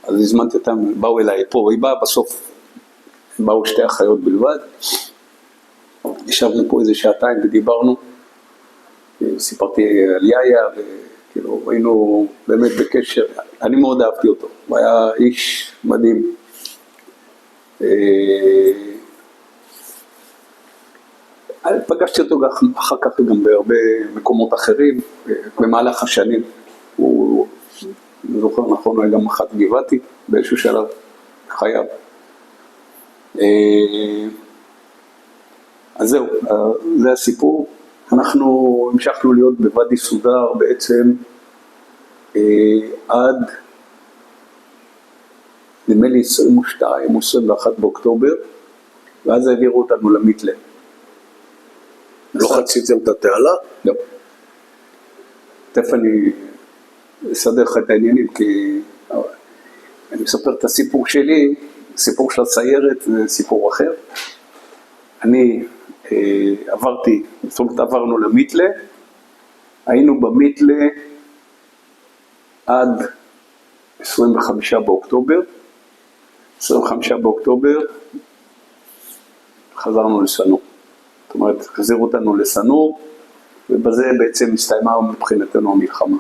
אז הזמנתי אותם, באו אליי פה, היא באה בסוף, באו שתי אחיות בלבד, ישבנו פה איזה שעתיים ודיברנו, סיפרתי על יאיה, וכאילו היינו באמת בקשר, אני מאוד אהבתי אותו, הוא היה איש מדהים. פגשתי אותו אחר כך גם בהרבה מקומות אחרים, במהלך השנים, הוא זוכר נכון, הוא היה גם מח"ט גבעתי באיזשהו שלב חייו. אז זהו, זה הסיפור. אנחנו המשכנו להיות בוואדי סודר בעצם עד נדמה לי 22 או 21 באוקטובר, ואז העבירו אותנו למיתלה. לא חציתם את התעלה? לא. תכף אני אסדר לך את העניינים, כי אני מספר את הסיפור שלי, סיפור של הסיירת זה סיפור אחר. אני עברנו למיתלה, היינו במיתלה עד 25 באוקטובר, 25 באוקטובר חזרנו לסנור. זאת אומרת, חזירו אותנו לסנור, ובזה בעצם הסתיימה מבחינתנו המלחמה.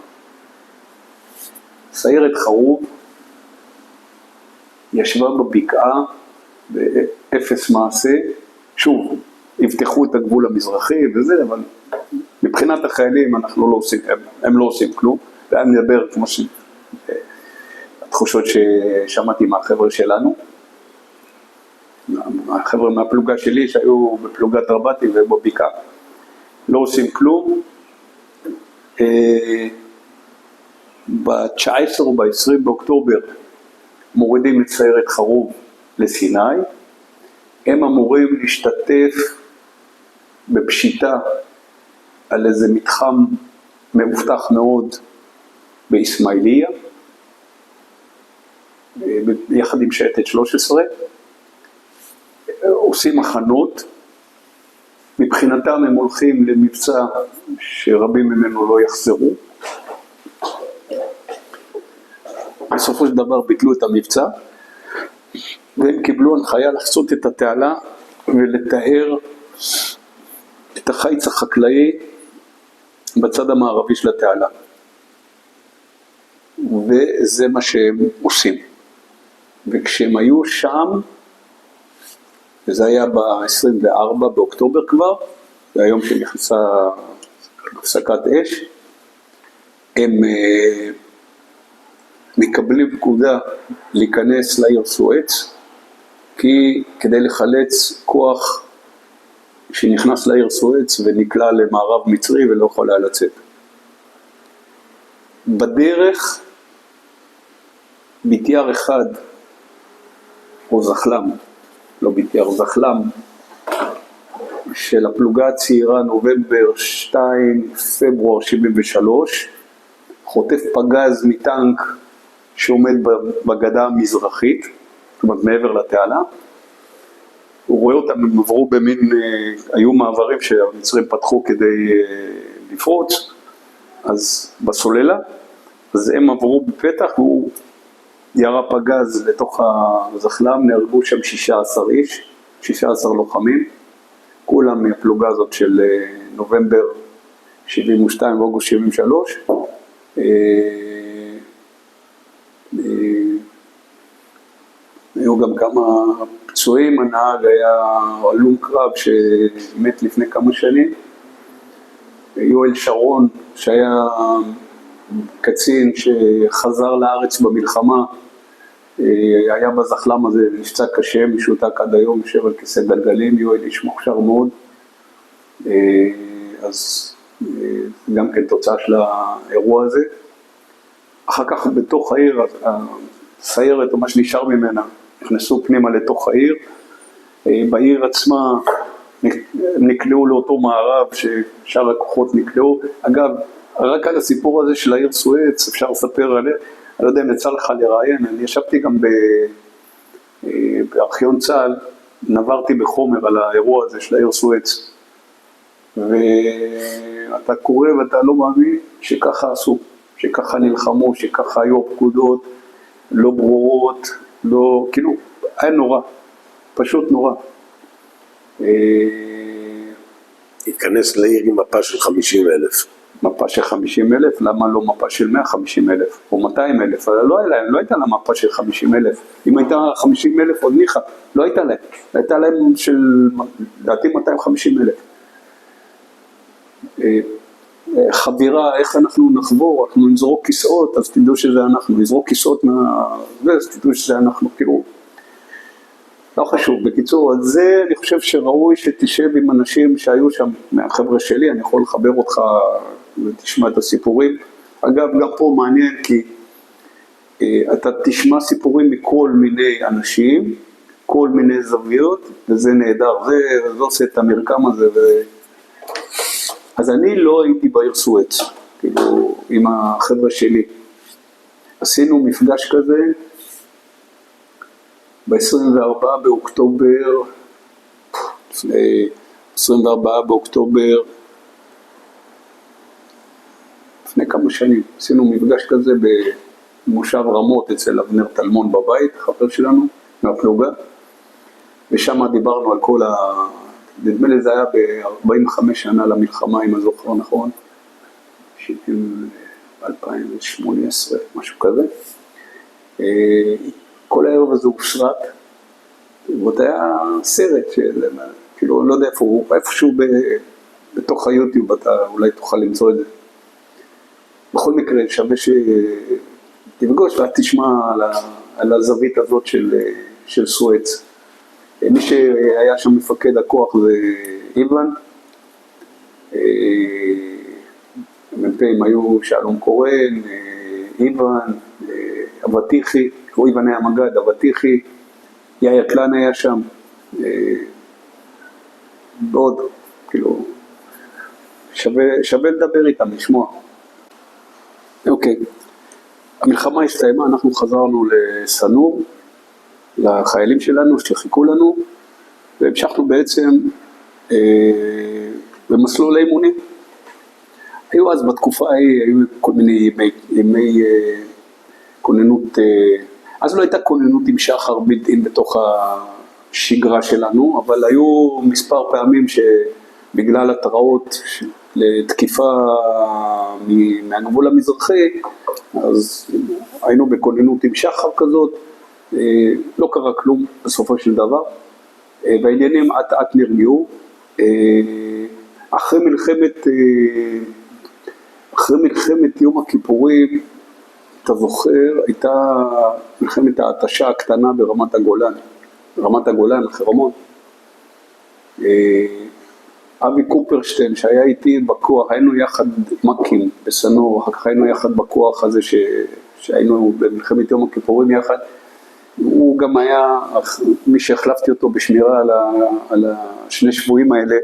סיירת חרוב ישבה בבקעה באפס מעשה, שוב, הבטחו את הגבול המזרחי וזה, אבל מבחינת החיילים הם לא עושים כלום, ואני מדבר כמו התחושות ששמעתי מהחבר'ה שלנו, החבר'ה מהפלוגה שלי שהיו בפלוגת רבתי ובבקעה, לא עושים כלום. ב-19 או ב-20 באוקטובר מורידים את סיירת חרוב לסיני, הם אמורים להשתתף בפשיטה על איזה מתחם מאובטח מאוד באסמאעיליה, יחד עם שייטת 13, עושים מחנות, מבחינתם הם הולכים למבצע שרבים ממנו לא יחזרו. בסופו של דבר ביטלו את המבצע, והם קיבלו הנחיה לחצות את התעלה ולטהר את החיץ החקלאי בצד המערבי של התעלה. וזה מה שהם עושים. וכשהם היו שם, וזה היה ב-24 באוקטובר כבר, זה היום שנכנסה הפסקת אש, הם מקבלים פקודה להיכנס לעיר סואץ, כי כדי לחלץ כוח שנכנס לעיר סואץ ונקלע למערב מצרי ולא יכול היה לצאת. בדרך, ביתיאר אחד, או זחלם, לא ביתיאר, זחלם, של הפלוגה הצעירה נובמבר 2 פברואר 73, חוטף פגז מטנק שעומד בגדה המזרחית, זאת אומרת מעבר לתעלה, הוא רואה אותם, הם עברו במין, היו מעברים שהמצרים פתחו כדי לפרוץ, אז בסוללה, אז הם עברו בפתח, והוא ירה פגז לתוך הזחלם, נהרגו שם 16 איש, 16 לוחמים, כולם מהפלוגה הזאת של נובמבר 72 ואוגוסט 73, היו גם כמה פצועים, הנהג היה הלום קרב שמת לפני כמה שנים, יואל שרון שהיה קצין שחזר לארץ במלחמה, היה בזחלם הזה, נפצע קשה, משותק עד היום, יושב על כיסא גלגלים, יואל איש מוכשר מאוד, אז גם כן תוצאה של האירוע הזה. אחר כך בתוך העיר, הסיירת או מה שנשאר ממנה, נכנסו פנימה לתוך העיר, בעיר עצמה נקלעו לאותו מערב ששאר הכוחות נקלעו. אגב, רק על הסיפור הזה של העיר סואץ, אפשר לספר עליה, אני לא יודע אם יצא לך לראיין, אני ישבתי גם בארכיון צה"ל, נברתי בחומר על האירוע הזה של העיר סואץ, ואתה קורא ואתה לא מאמין שככה עשו, שככה נלחמו, שככה היו הפקודות, לא ברורות, לא, כאילו, היה נורא, פשוט נורא. ייכנס לעיר עם מפה של 50,000. מפה של 50,000, למה לא מפה של 150,000 או 200,000? לא הייתה לה מפה של 50,000. אם הייתה 50,000 עוד ניחה, לא הייתה להם. הייתה להם של, לדעתי 250,000. חבירה, איך אנחנו נחבור, אנחנו נזרוק כיסאות, אז תדעו שזה אנחנו, נזרוק כיסאות אז תדעו שזה אנחנו, כאילו, לא חשוב. בקיצור, אז זה אני חושב שראוי שתשב עם אנשים שהיו שם, מהחבר'ה שלי, אני יכול לחבר אותך ותשמע את הסיפורים. אגב, גם פה מעניין, כי אתה תשמע סיפורים מכל מיני אנשים, כל מיני זוויות, וזה נהדר, זה עושה את המרקם הזה. אז אני לא הייתי בעיר סואץ, כאילו, עם החבר'ה שלי. עשינו מפגש כזה, ב-24 באוקטובר, לפני 24 באוקטובר, לפני כמה שנים, עשינו מפגש כזה במושב רמות אצל אבנר טלמון בבית, חבר שלנו, מהפלוגה, ושם דיברנו על כל נדמה לי זה היה ב-45 שנה למלחמה, אם אני זוכר נכון, 2018, משהו כזה. כל הערב הזה הוא סרט, וזה היה סרט כאילו, לא יודע איפה הוא, איפשהו בתוך היוטיוב, אתה אולי תוכל למצוא את זה. בכל מקרה, שווה שתפגוש ואת תשמע על הזווית הזאת של סואץ. מי שהיה שם מפקד הכוח זה איוון, מ"פים היו שלום קורן, איוון, אבטיחי, איוון היה מגד, אבטיחי, יאיר קלן היה שם, בעוד, כאילו, שווה לדבר איתם, לשמוע. אוקיי, המלחמה הסתיימה, אנחנו חזרנו לסנור, לחיילים שלנו שחיכו לנו, והמשכנו בעצם במסלול האימונים. היו אז בתקופה ההיא, היו כל מיני ימי כוננות, אז לא הייתה כוננות עם שחר בלתי בתוך השגרה שלנו, אבל היו מספר פעמים שבגלל התראות לתקיפה מהגבול המזרחי, אז היינו בכוננות עם שחר כזאת, לא קרה כלום בסופו של דבר, והעניינים עט נרגעו. אחרי מלחמת יום הכיפורים, אתה זוכר, הייתה מלחמת ההתשה הקטנה ברמת הגולן, החרמון. אבי קופרשטיין שהיה איתי בכוח, היינו יחד מקים בסנור, אחר כך היינו יחד בכוח הזה שהיינו במלחמת יום הכיפורים יחד, הוא גם היה מי שהחלפתי אותו בשמירה על השני שבועים האלה.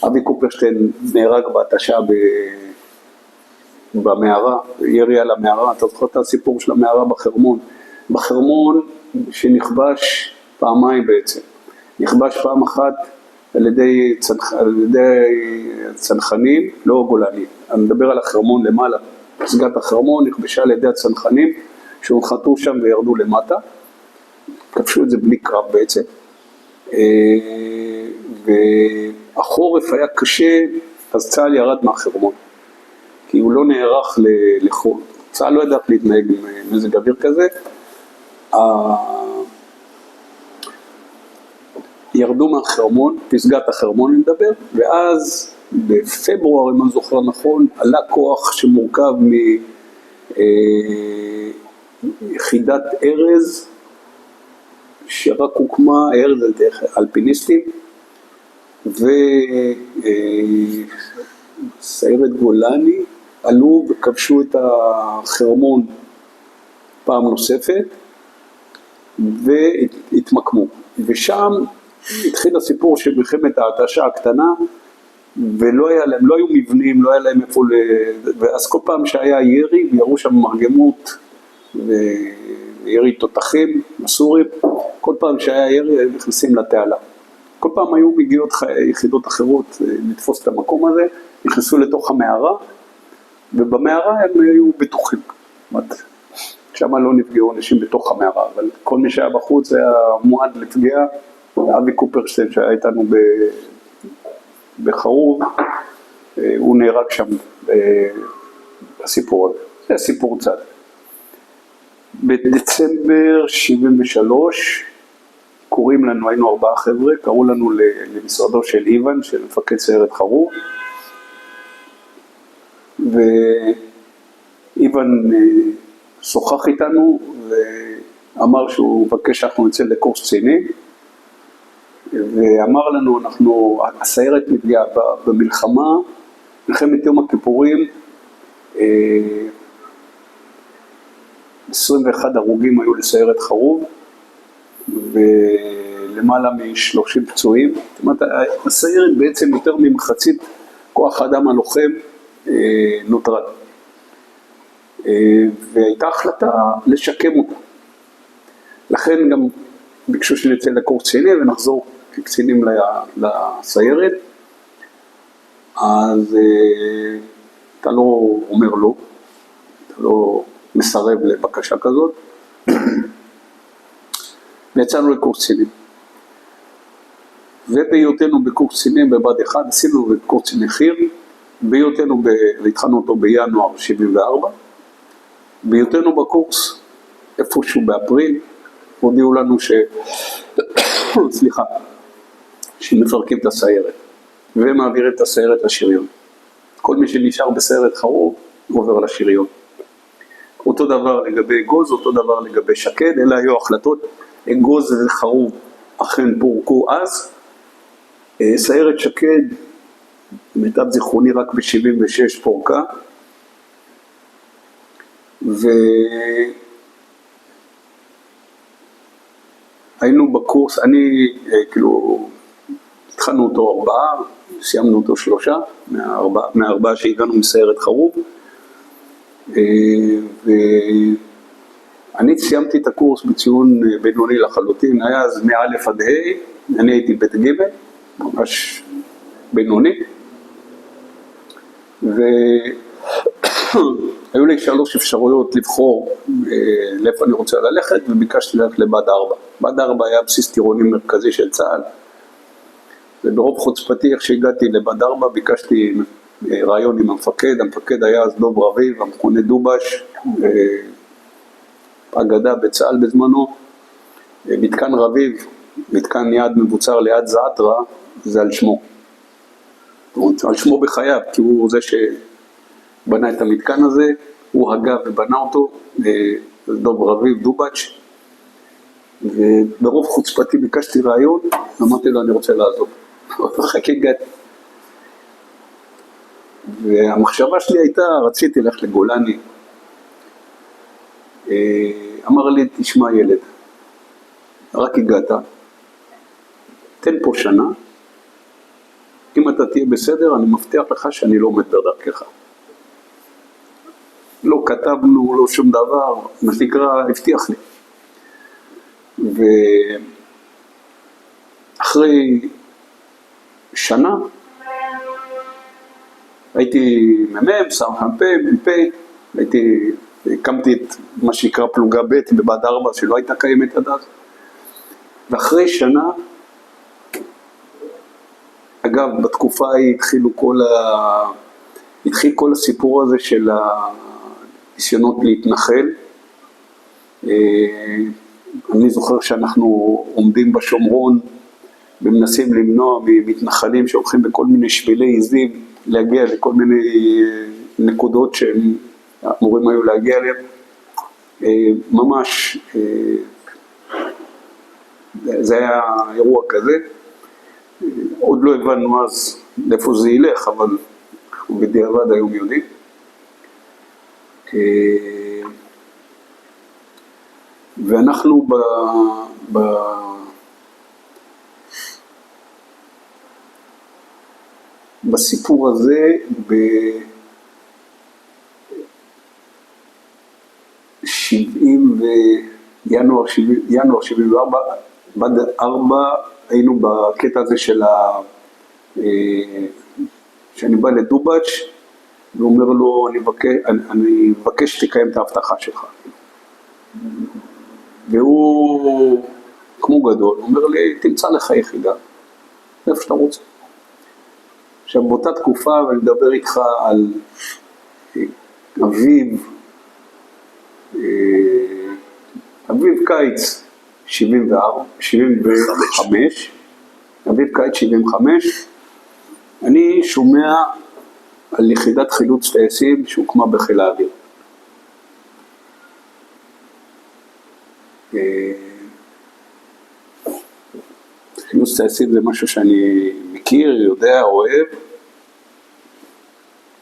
אבי קופרשטיין נהרג בהתשה במערה, ירי על המערה, אתה זוכר את הסיפור של המערה בחרמון. בחרמון שנכבש פעמיים בעצם. נכבש פעם אחת על ידי צנחנים, לא גולני. אני מדבר על החרמון למעלה. פסגת החרמון נכבשה על ידי הצנחנים, שהונחתו שם וירדו למטה. כבשו את זה בלי קרב בעצם. והחורף היה קשה, אז צה"ל ירד מהחרמון. כי הוא לא נערך לחורף. צה"ל לא ידע להתנהג עם מזג אוויר כזה. ירדו מהחרמון, פסגת החרמון אני מדבר, ואז בפברואר, אם אני זוכר נכון, עלה כוח שמורכב מיחידת ארז, שרק הוקמה, ארז אלפיניסטים, וסיירת גולני, עלו וכבשו את החרמון פעם נוספת, והתמקמו. ושם התחיל הסיפור של מלחמת ההתשה הקטנה, ולא היה להם, לא היו מבנים, לא היה להם איפה ואז כל פעם שהיה ירי, ויראו שם מרגמות, וירי תותחים, מסורים, כל פעם שהיה ירי, הם נכנסים לתעלה. כל פעם היו מגיעות יחידות אחרות לתפוס את המקום הזה, נכנסו לתוך המערה, ובמערה הם היו בטוחים. שם לא נפגעו אנשים בתוך המערה, אבל כל מי שהיה בחוץ היה מועד לפגיעה. אבי קופרשטיין שהיה איתנו בחרוב, הוא נהרג שם בסיפור הזה. זה סיפור צד. בדצמבר 73, קוראים לנו, היינו 4 חבר'ה, קראו לנו למשרדו של איוון, של מפקד סיירת חרוב, ואיוון שוחח איתנו ואמר שהוא מבקש שאנחנו נצא לקורס קצינים, ואמר לנו, הסיירת נפגעה במלחמה, מלחמת יום הכיפורים, 21 הרוגים היו לסיירת חרוב, ולמעלה מ-30 פצועים. זאת אומרת, הסיירת בעצם יותר ממחצית כוח האדם הלוחם נותרד. והייתה החלטה לשקם אותה. לכן גם ביקשו שנצא לקורס קצינים ונחזור כקצינים לסיירת. אז אתה לא אומר לא, אתה לא מסרב לבקשה כזאת. ויצאנו לקורס קצינים. ובהיותנו בקורס קצינים בבה"ד 1, עשינו בקורס קציני חי"ר, בהיותנו, והתחלנו אותו בינואר 74, בהיותנו בקורס, איפשהו באפריל, הודיעו לנו שמפרקים את הסיירת, ומעבירים את הסיירת לשריון. כל מי שנשאר בסיירת חרוב, עובר לשריון. אותו דבר לגבי אגוז, אותו דבר לגבי שקד, אלה היו החלטות. אגוז וחרוב אכן פורקו אז. סיירת שקד, מיטב זיכרוני רק ב-76 פורקה. והיינו בקורס, התחלנו אותו 4, סיימנו אותו 3, מהארבעה שהגענו מסיירת חרוב. ואני סיימתי את הקורס בציון בינוני לחלוטין, היה אז מא' עד ה', אני הייתי ב' ג', ממש בינוני, והיו לי 3 אפשרויות לבחור לאיפה אני רוצה ללכת, וביקשתי ללכת לבה"ד 4. בה"ד 4 היה בסיס טירוני מרכזי של צה"ל, וברוב חוצפתי איך שהגעתי לבה"ד 4 ביקשתי רעיון עם המפקד. המפקד היה אז דוב רביב, המכונה דובש, אגדה בצה"ל בזמנו. מתקן רביב, מתקן יעד מבוצר ליד זעתרה, זה על שמו. על שמו בחייו, כי הוא זה שבנה את המתקן הזה, הוא הגה ובנה אותו, דוב רביב, דובש. וברוב חוצפתי ביקשתי רעיון, אמרתי לו אני רוצה לעזוב. רק הגעתי. והמחשבה שלי הייתה, רציתי ללכת לגולני. אמר לי, תשמע ילד, רק הגעת, תן פה שנה, אם אתה תהיה בסדר, אני מבטיח לך שאני לא עומד בדרכך. לא כתבנו, לא שום דבר, מה שנקרא, הבטיח לי. אחרי שנה, הייתי מ"מ, סמ"פ, מ"פ, הקמתי את מה שנקרא פלוגה ב' בבה"ד 4 שלא הייתה קיימת עד אז, ואחרי שנה, אגב, בתקופה ההיא התחיל כל הסיפור הזה של הניסיונות להתנחל. אני זוכר שאנחנו עומדים בשומרון ומנסים למנוע ממתנחלים שהולכים בכל מיני שבילי עזים להגיע לכל מיני נקודות שהם אמורים היו להגיע אליהם. ממש, זה היה אירוע כזה. עוד לא הבנו אז לאיפה זה ילך, אבל אנחנו בדיעבד היום יודעים. ואנחנו בסיפור הזה, ינואר 74, בה"ד 4, היינו בקטע הזה של שאני בא לדובץ' ואומר לו, אני מבקש שתקיים את ההבטחה שלך. והוא, כמו גדול, אומר לי, תמצא לך יחידה, איפה שאתה רוצה. עכשיו, באותה תקופה, ואני מדבר איתך על אביב קיץ 75, אביב קיץ 75, אני שומע על יחידת חילוץ טייסים שהוקמה בחיל האוויר. חילוץ טייסים זה משהו שאני מכיר, יודע, אוהב.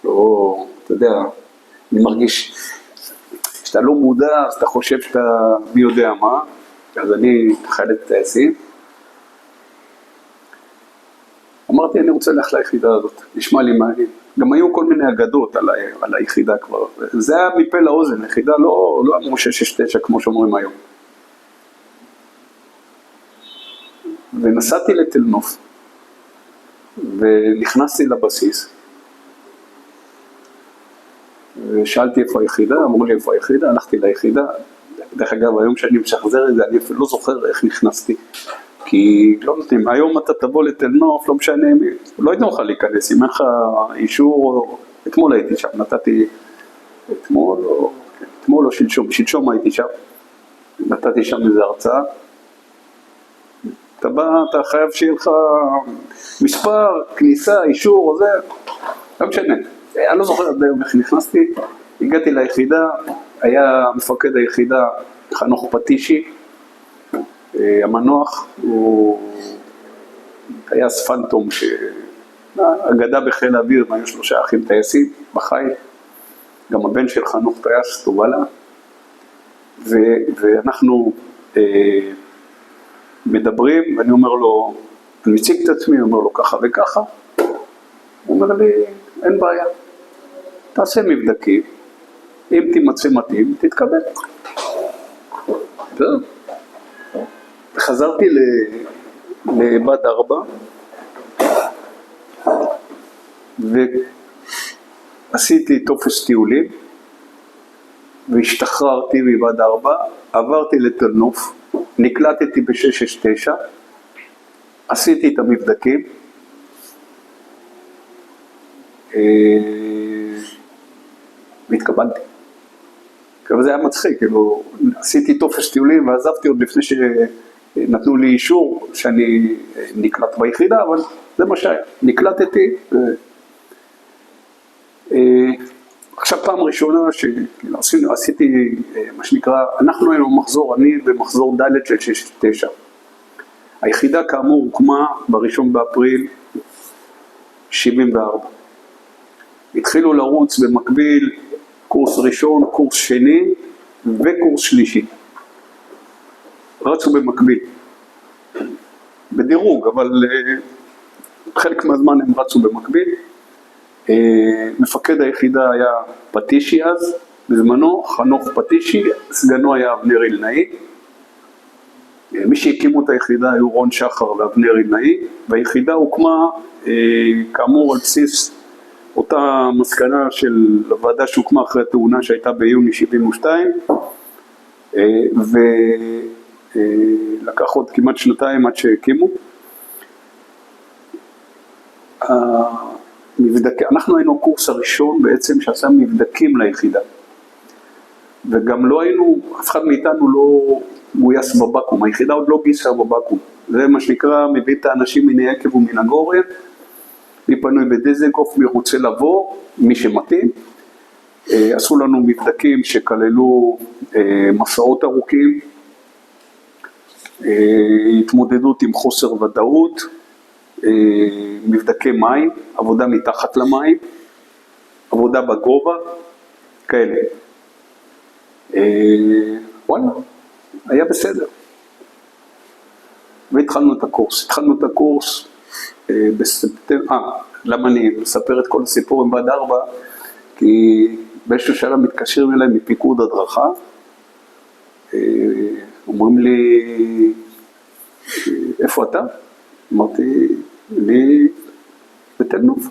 לא, אתה יודע, אני מרגיש שאתה לא מודע, אז אתה חושב שאתה מי יודע מה. אז אני חילוץ טייסים. אמרתי, אני רוצה ללכת ליחידה הזאת, נשמע לי מעניין. גם היו כל מיני אגדות על היחידה כבר. זה היה מפה לאוזן, היחידה לא אמרו 669 כמו שאומרים היום. ונסעתי לתל נוף, ונכנסתי לבסיס, ושאלתי איפה היחידה, אמרו לי איפה היחידה, הלכתי ליחידה. דרך אגב, היום שאני משחזר את זה, אני אפילו לא זוכר איך נכנסתי, כי לא נותנים, היום אתה תבוא לתל נוף, לא משנה, לא ייתנו לך להיכנס, אם אין לך אישור, אתמול הייתי שם, נתתי, אתמול או שלשום הייתי שם, נתתי שם איזו הרצאה, אתה בא, אתה חייב שיהיה לך מספר, כניסה, אישור, זה, לא משנה. אני לא זוכר עד היום איך נכנסתי, הגעתי ליחידה, היה מפקד היחידה חנוך פטישי, המנוח, הוא טייס פנטום, אגדה בחיל האוויר, והיו 3 אחים טייסים בחיל, גם הבן של חנוך טייס תובלה, ואנחנו מדברים, ואני אומר לו, אני מציג את עצמי, אני אומר לו ככה וככה, הוא אומר לי, אין בעיה, תעשה מבדקים, אם תימצא מתאים, תתקבל. טוב. חזרתי לבה"ד 4, ועשיתי טופס טיולים, והשתחררתי מבה"ד 4, עברתי לתל נוף, נקלטתי ב-669, עשיתי את המבדקים, והתקבלתי. אבל זה היה מצחיק, כאילו, עשיתי טופס טיולים ועזבתי עוד לפני שנתנו לי אישור שאני נקלט ביחידה, אבל זה מה שהיה, נקלטתי. עכשיו פעם ראשונה שעשיתי מה שנקרא, אנחנו היינו במחזור, אני במחזור ד' של 669. היחידה כאמור הוקמה ב1 באפריל 74. התחילו לרוץ במקביל קורס ראשון, קורס שני וקורס שלישי. רצו במקביל. בדירוג, אבל חלק מהזמן הם רצו במקביל. מפקד היחידה היה פטישי אז, בזמנו, חנוך פטישי, סגנו היה אבנר אילנאי. מי שהקימו את היחידה היו רון שחר ואבנר עילאי, והיחידה הוקמה כאמור על בסיס אותה מסקנה של הוועדה שהוקמה אחרי התאונה שהייתה ביוני 72, ולקח עוד כמעט שנתיים עד שהקימו. אנחנו היינו הקורס הראשון בעצם שעשה מבדקים ליחידה, וגם לא היינו, אף אחד מאיתנו לא גויס בבקום, היחידה עוד לא גייסה בבקום, זה מה שנקרא מביא את האנשים מן היקב ומן הגורן, מי פנוי בדיזנגוף, מי רוצה לבוא, מי שמתאים. עשו לנו מבדקים שכללו מסעות ארוכים, התמודדות עם חוסר ודאות, מבדקי מים, עבודה מתחת למים, עבודה בגובה, כאלה. וואלה, היה בסדר. והתחלנו את הקורס. בספטמבר, למה אני מספר את כל הסיפור עם בד 4? כי באיזשהו שלב מתקשרים אליי מפיקוד הדרכה, אומרים לי, איפה אתה? אמרתי, אני בתל נוף.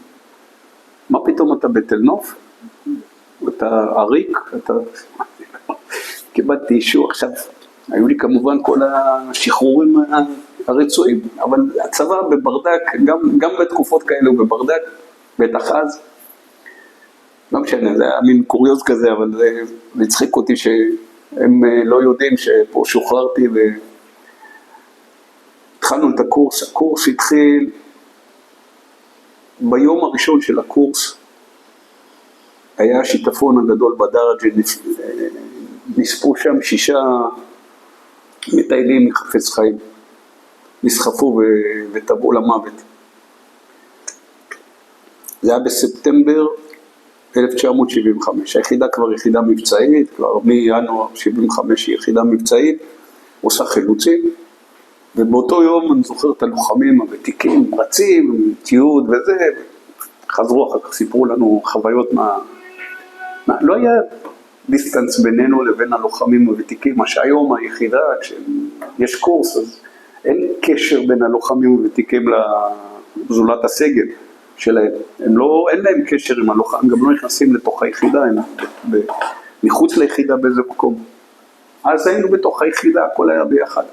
מה פתאום אתה בתל נוף? אתה עריק? קיבלתי אישור עכשיו. היו לי כמובן כל השחרורים הרצויים, אבל הצבא בברדק, גם בתקופות כאלו בברדק, בטח אז, לא משנה, זה היה מין קוריוז כזה, אבל זה הצחיק אותי שהם לא יודעים שפה שוחררתי, והתחלנו את הקורס. הקורס התחיל ביום הראשון של הקורס, היה השיטפון הגדול בדרג'ה, נספו שם 6 מטיילים מחפץ חיים, נסחפו וטבעו למוות. זה היה בספטמבר 1975, היחידה כבר יחידה מבצעית, כבר מינואר 75 היא יחידה מבצעית, עושה חילוצים, ובאותו יום אני זוכר את הלוחמים הוותיקים, רצים, ציוד וזה, חזרו אחר כך, סיפרו לנו חוויות לא היה דיסטנס בינינו לבין הלוחמים הוותיקים, מה שהיום היחידה, כשיש קורס, אז אין קשר בין הלוחמים הוותיקים לזולת הסגל שלהם. אין להם קשר עם הלוחמים, גם לא נכנסים לתוך היחידה, הם מחוץ ליחידה באיזה מקום. אז היינו בתוך היחידה, הכל היה ביחד.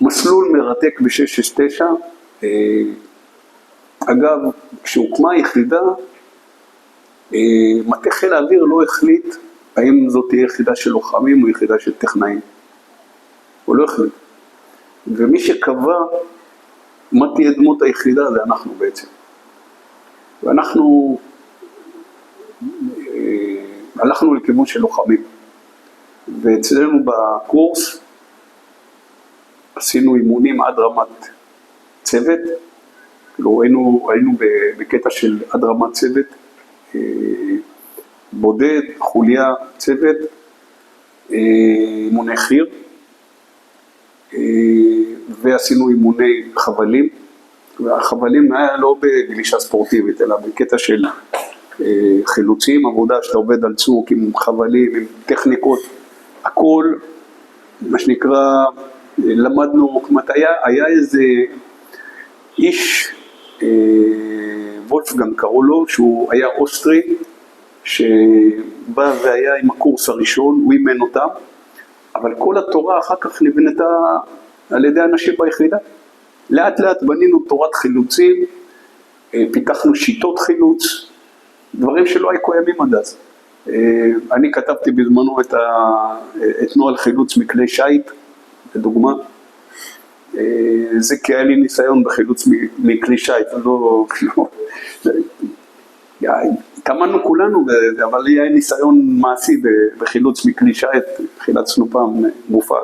מסלול מרתק ב-669, אגב, כשהוקמה היחידה, מטה חיל האוויר לא החליט האם זאת תהיה יחידה של לוחמים או יחידה של טכנאים. הוא לא החליט. ומי שקבע מה תהיה דמות היחידה זה אנחנו בעצם. ואנחנו הלכנו לכיוון של לוחמים. ואצלנו בקורס עשינו אימונים עד רמת צוות. כאילו היינו בקטע של עד רמת צוות. בודד, חוליה, צוות, אימוני חיר, ועשינו אימוני חבלים. והחבלים היה לא בגלישה ספורטיבית, אלא בקטע של חילוצים, עבודה שאתה עובד על צוק עם חבלים, עם טכניקות, הכל, מה שנקרא, למדנו, כמעט היה איזה איש, וולפגנג קראו לו, שהוא היה אוסטרי, שבא והיה עם הקורס הראשון, הוא אימן אותם, אבל כל התורה אחר כך נבנתה על ידי אנשים ביחידה. לאט לאט בנינו תורת חילוצים, פיתחנו שיטות חילוץ, דברים שלא היו קיימים עד אז. אני כתבתי בזמנו את נוהל חילוץ מכלי שייט, לדוגמה. זה כי היה לי ניסיון בחילוץ מכלי שייט, התאמנו כולנו, אבל לי היה ניסיון מעשי בחילוץ מכלי שייט, חילצנו פעם מופע,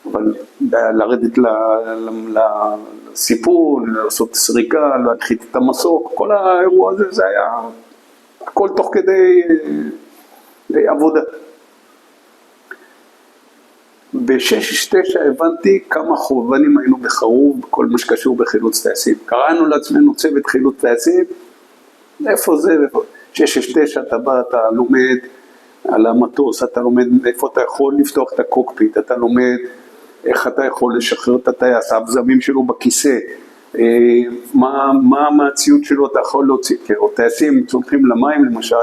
אבל לרדת לסיפור, לעשות סריקה, להנחית את המסוק, כל האירוע הזה, זה היה הכל תוך כדי עבודה. ב-669 הבנתי כמה חובנים היינו בחרוב בכל מה שקשור בחילוץ טייסים. קראנו לעצמנו צוות חילוץ טייסים, איפה זה? 669 אתה בא, אתה לומד על המטוס, אתה לומד איפה אתה יכול לפתוח את הקוקפיט, אתה לומד איך אתה יכול לשחרר את הטייס, האבזמים שלו בכיסא, מה מהציוד שלו אתה יכול להוציא, או טייסים צולחים למים למשל,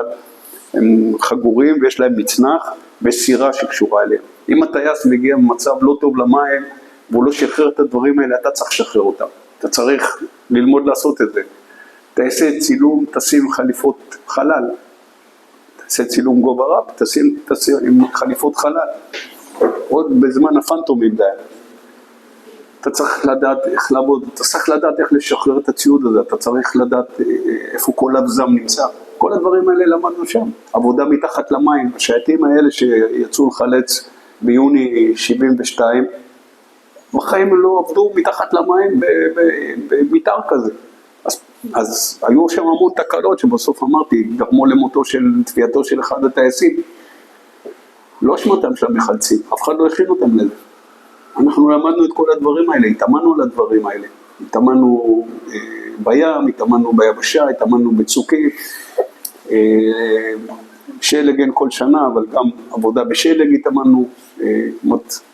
הם חגורים ויש להם מצנח וסירה שקשורה אליהם. אם הטייס מגיע במצב לא טוב למים והוא לא שחרר את הדברים האלה, אתה צריך לשחרר אותם, אתה צריך ללמוד לעשות את זה. תעשה צילום, תשים חליפות חלל, תעשה צילום גובה רב, תשים עם חליפות חלל, עוד בזמן הפנטומים די. אתה צריך לדעת איך לעבוד, אתה צריך לדעת איך לשחרר את הציוד הזה, אתה צריך לדעת איפה כל אבזם נמצא. כל הדברים האלה למדנו שם. עבודה מתחת למים, השייטים האלה שיצאו לחלץ ביוני 72, בחיים לא עבדו מתחת למים במתאר כזה. אז היו שם המון תקלות שבסוף אמרתי, גרמו למותו של תביעתו של אחד הטייסים. לא אשמתם של המחלצים, אף אחד לא הכין אותם לזה. אנחנו למדנו את כל הדברים האלה, התאמנו על הדברים האלה. התאמנו בים, התאמנו ביבשה, התאמנו בצוקים. שלג אין כל שנה, אבל גם עבודה בשלג התאמנו.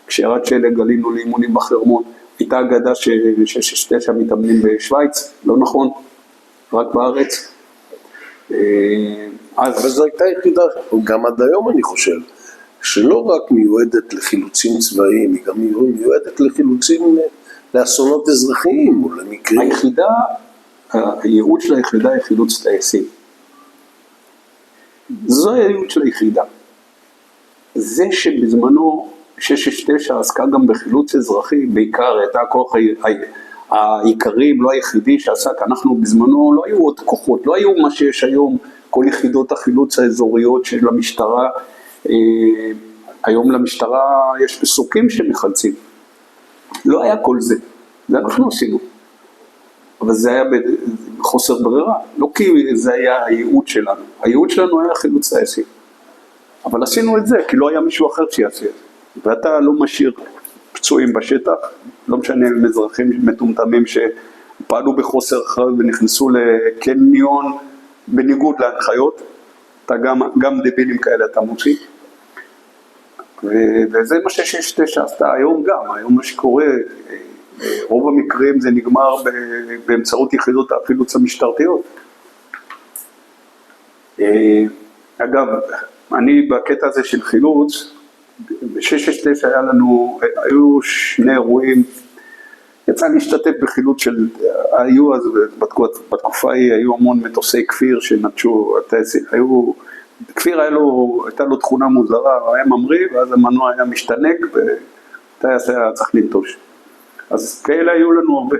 כשירד שלג עלינו לאימונים בחרמון. הייתה אגדה ש9 מתאמנים בשוויץ, לא נכון, רק בארץ. אבל זו הייתה יחידה, גם עד היום אני חושב, שלא רק מיועדת לחילוצים צבאיים, היא גם מיועדת לחילוצים לאסונות אזרחיים או למקרים. היחידה, הייעוד של היחידה היא חילוץ טייסים. זו הייעוד של היחידה. זה שבזמנו 669 עסקה גם בחילוץ אזרחי, בעיקר הייתה הכוח העיקרי, לא היחידי שעסק, אנחנו בזמנו לא היו עוד כוחות, לא היו מה שיש היום, כל יחידות החילוץ האזוריות של המשטרה, היום למשטרה יש פסוקים שמחלצים, לא היה כל זה, זה אנחנו עשינו, אבל זה היה בחוסר ברירה, לא כי זה היה הייעוד שלנו, הייעוד שלנו היה חילוץ טייסים, אבל עשינו את זה כי לא היה מישהו אחר שיעשה את זה. ואתה לא משאיר פצועים בשטח, לא משנה עם אזרחים מטומטמים שפעלו בחוסר אחריות ונכנסו לקניון בניגוד להנחיות, אתה גם דבילים כאלה אתה מוציא, וזה מה ש669 עשתה היום גם, היום מה שקורה, רוב המקרים זה נגמר באמצעות יחידות החילוץ המשטרתיות. אגב, אני בקטע הזה של חילוץ, ב669 היו שני אירועים, יצא להשתתף בחילוץ של, היו אז בתקופה ההיא, היו המון מטוסי כפיר שנטשו, כפיר הייתה לו תכונה מוזרה, הוא היה ממריא ואז המנוע היה משתנק וטייס היה צריך לנטוש. אז כאלה היו לנו הרבה,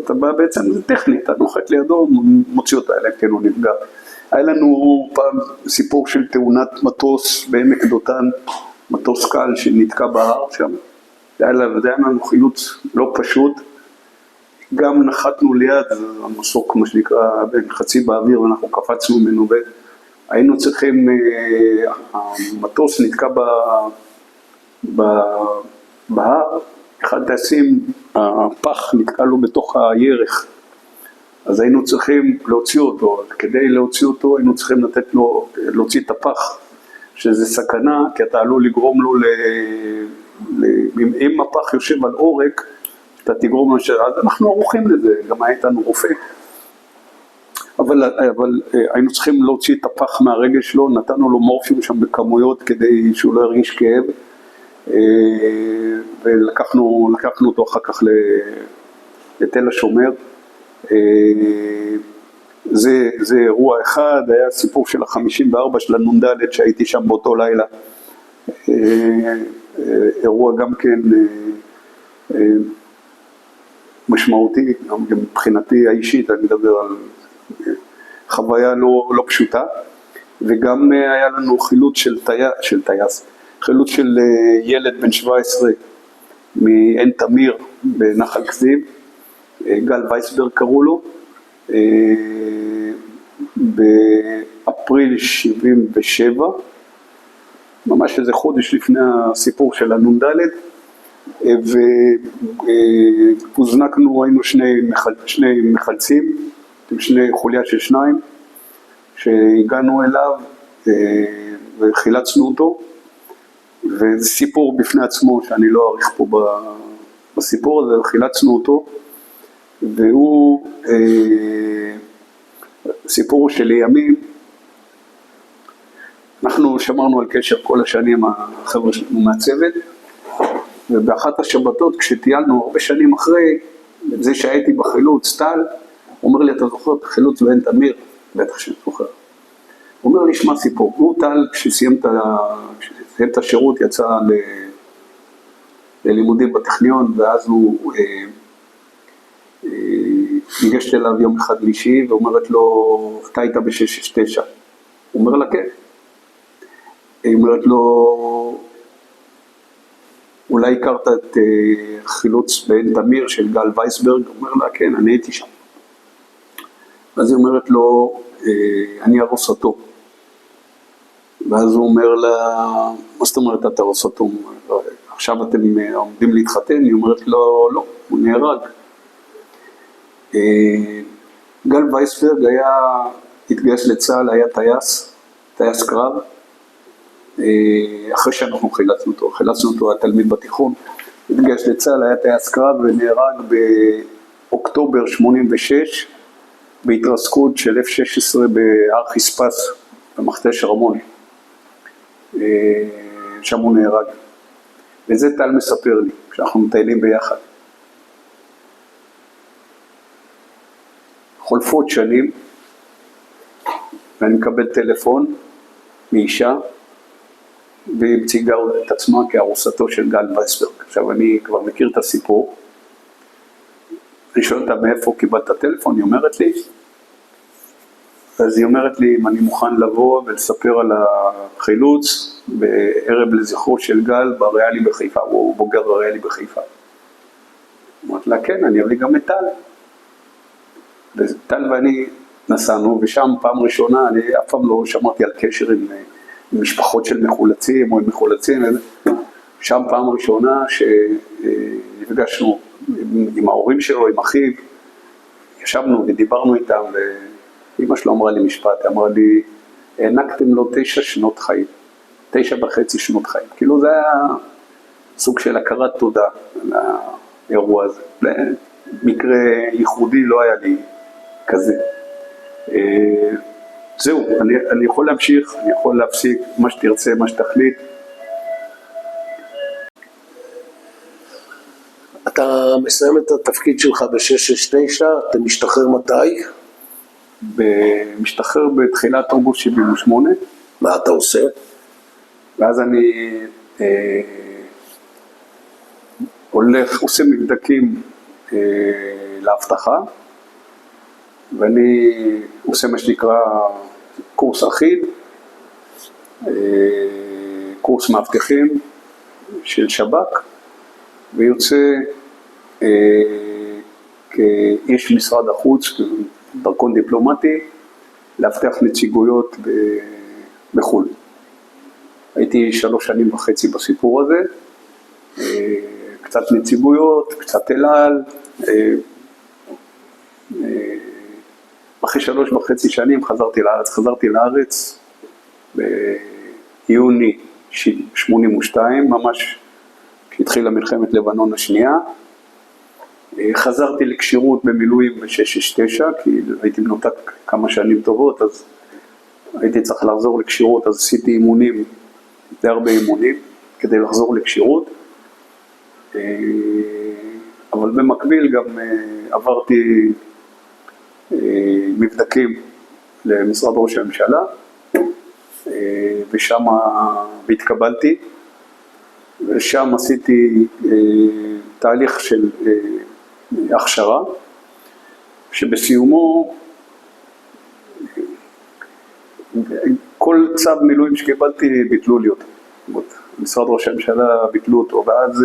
אתה בא בעצם זה טכני, אתה נוחת לידו, מוציא אותה אליהם, כן הוא נפגע. היה לנו פעם סיפור של תאונת מטוס בעמק דותן, מטוס קל שנתקע בהר שם, זה היה לנו חילוץ לא פשוט, גם נחתנו ליד המסוק מה שנקרא חצי באוויר ואנחנו קפצנו ממנו והיינו צריכים, המטוס נתקע בהר, אחד טייסים, הפח נתקע לו בתוך הירך, אז היינו צריכים להוציא אותו, כדי להוציא אותו היינו צריכים לתת לו, להוציא את הפח, שזה סכנה, כי אתה עלול לגרום לו, אם הפח יושב על עורק, אתה תגרום לו, אז אנחנו ערוכים לזה, גם הייתנו רופא. אבל היינו צריכים להוציא את הפח מהרגל שלו, נתנו לו מורפיום שם בכמויות, כדי שהוא לא ירגיש כאב, ולקחנו אותו אחר כך לתל השומר. זה אירוע אחד, היה סיפור של ה-54 של הנונדלת שהייתי שם באותו לילה. אירוע גם כן משמעותי, גם מבחינתי האישית, אני מדבר על חוויה לא פשוטה, וגם היה לנו חילוץ של טייס, חילוץ של ילד בן 17 מעין תמיר בנחל כזיב, גל וייסברג קראו לו, באפריל 77, ממש איזה חודש לפני הסיפור של הנונדלת, והוזנקנו, היינו שני מחלצים, שני חוליה של שניים, שהגענו אליו וחילצנו אותו, וזה סיפור בפני עצמו שאני לא אעריך פה בסיפור הזה, חילצנו אותו, והוא סיפור של ימים. אנחנו שמרנו על קשר כל השנים, החבר'ה שלנו מהצוות, ובאחת השבתות כשטיילנו הרבה שנים אחרי, זה שהייתי בחילוץ, טל, הוא אומר לי, אתה זוכר את החילוץ בעין תמיר? בטח שאני זוכר. הוא אומר לי, שמע סיפור, הוא טל כשסיים את השירות יצא ללימודים בטכניון, ואז הוא ניגשת אליו יום אחד לישי, ואומרת לו, אתה היית ב-669. הוא אומר לה, כן. היא אומרת לו, אולי הכרת את חילוץ בעין תמיר של גל וייסברג? הוא אומר לה, כן, אני הייתי שם. אז היא אומרת לו, אני ארוס אותו. ואז הוא אומר לה, מה זאת אומרת אתה ארוס אותו? עכשיו אתם עומדים להתחתן? היא אומרת לו, לא, הוא נהרג. גל וייסברג התגייס לצה"ל, היה טייס קרב. אחרי שאנחנו חילצנו אותו התלמיד בתיכון, התגייס לצה"ל, היה טייס קרב ונהרג באוקטובר 86 בהתרסקות של F-16 בהר חיספס במכתש רמון. שם הוא נהרג. וזה טל מספר לי, כשאנחנו מטיילים ביחד. חולפות שנים, ואני מקבל טלפון מאישה, והיא מציגה את עצמה כארוסתו של גל וייסברג. עכשיו אני כבר מכיר את הסיפור. אני שואל אותה מאיפה קיבלת את הטלפון, היא אומרת לי. אז היא אומרת לי אם אני מוכן לבוא ולספר על החילוץ בערב לזכרו של גל בריאלי בחיפה, הוא בוגר בריאלי בחיפה. אמרת לה כן, אני אביא גם את טל. וטל ואני נסענו, ושם פעם ראשונה, אני אף פעם לא שמעתי על קשר עם משפחות של מחולצים או עם מחולצים, שם פעם ראשונה שנפגשנו עם ההורים שלו, עם אחיו, ישבנו ודיברנו איתם, ואמא שלו אמרה לי משפט, אמרה לי, הענקתם לו 9 שנות חיים, 9.5 שנות חיים, כאילו זה היה סוג של הכרת תודה על האירוע הזה, במקרה ייחודי לא היה לי כזה. זהו, אני יכול להמשיך, אני יכול להפסיק, מה שתרצה, מה שתחליט. אתה מסיים את התפקיד שלך ב-669, אתה משתחרר מתי? משתחרר בתחילת אוגוסט 78. מה אתה עושה? ואז אני עושה מבדקים להבטחה, ואני עושה מה שנקרא קורס אחיד, קורס מאבטחים של שב"כ, ויוצא כאיש משרד החוץ, דרכון דיפלומטי, להבטח נציגויות בחו"ל. הייתי 3.5 שנים בסיפור הזה, קצת נציגויות, קצת אל על, אחרי 3.5 שנים חזרתי לארץ ביוני 82, ממש כשהתחילה מלחמת לבנון השנייה. חזרתי לקשירות במילואים ב-669, כי הייתי מנותק כמה שנים טובות, אז הייתי צריך לחזור לקשירות, אז עשיתי אימונים, די הרבה אימונים, כדי לחזור לקשירות. אבל במקביל גם עברתי מבדקים למשרד ראש הממשלה, ושם התקבלתי, ושם עשיתי תהליך של הכשרה, שבסיומו כל צו מילואים שקיבלתי ביטלו לי אותו. משרד ראש הממשלה ביטלו אותו, ואז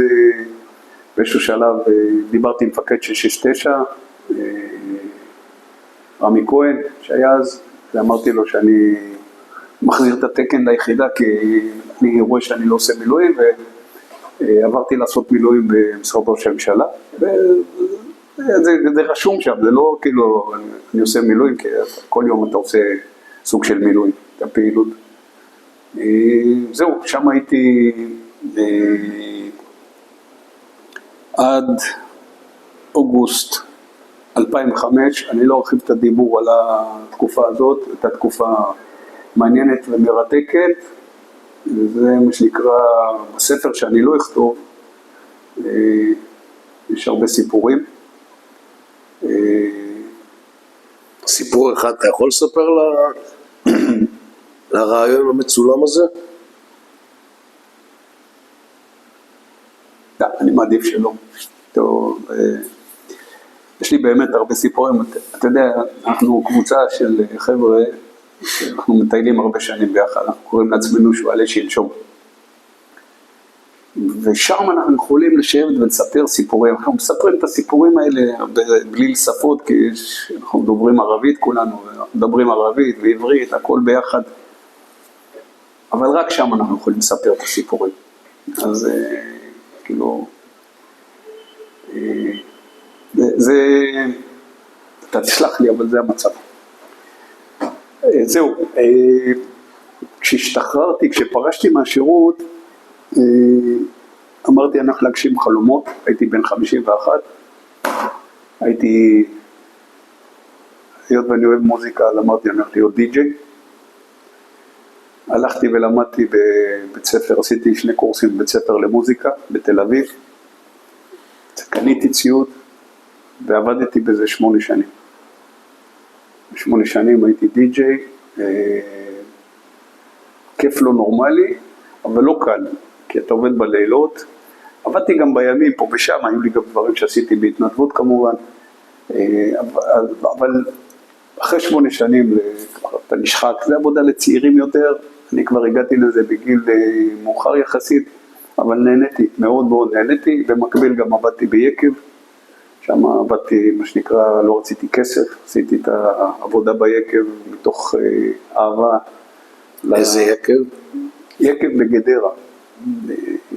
באיזשהו שלב דיברתי עם מפקד 669, רמי כהן שהיה אז, ואמרתי לו שאני מחזיר את התקן ליחידה כי אני רואה שאני לא עושה מילואים, ועברתי לעשות מילואים במשרד ראש הממשלה, וזה רשום שם, זה לא כאילו אני עושה מילואים, כי כל יום אתה עושה סוג של מילואים, את הפעילות. זהו, שם הייתי עד אוגוסט 2005, אני לא ארחיב את הדיבור על התקופה הזאת, הייתה תקופה מעניינת ומרתקת, וזה מה שנקרא בספר שאני לא אכתוב, יש הרבה סיפורים. סיפור אחד, אתה יכול לספר לרעיון המצולם הזה? לא, אני מעדיף שלא. טוב, יש לי באמת הרבה סיפורים, אתה יודע, אנחנו קבוצה של חבר'ה, אנחנו מטיילים הרבה שנים ביחד, אנחנו קוראים לעצמנו שואלי שלשום. ושם אנחנו יכולים לשבת ולספר סיפורים, אנחנו מספרים את הסיפורים האלה בלי לשפות, כי אנחנו דוברים ערבית כולנו, מדברים ערבית ועברית, הכל ביחד, אבל רק שם אנחנו יכולים לספר את הסיפורים. אז כאילו, זה, אתה תסלח לי, אבל זה המצב. זהו, כשהשתחררתי, כשפרשתי מהשירות, אמרתי אני הולך להגשים חלומות, הייתי בן 51, הייתי, היות ואני אוהב מוזיקה, אז אמרתי אני הולך להיות די-ג'יי, הלכתי ולמדתי בבית ספר, עשיתי 2 קורסים בבית ספר למוזיקה בתל אביב, קניתי ציוד ועבדתי בזה 8 שנים. 8 שנים הייתי די-ג'יי, כיף לא נורמלי, אבל לא קל, כי אתה עובד בלילות, עבדתי גם בימים פה ושם, היו לי גם דברים שעשיתי בהתנדבות כמובן, אבל אחרי 8 שנים אתה נשחק, זה עבודה לצעירים יותר, אני כבר הגעתי לזה בגיל מאוחר יחסית, אבל נהניתי, מאוד מאוד נהניתי, במקביל גם עבדתי ביקב, שם עבדתי מה שנקרא, לא רציתי כסף, עשיתי את העבודה ביקב מתוך אהבה. איזה יקב? יקב בגדרה,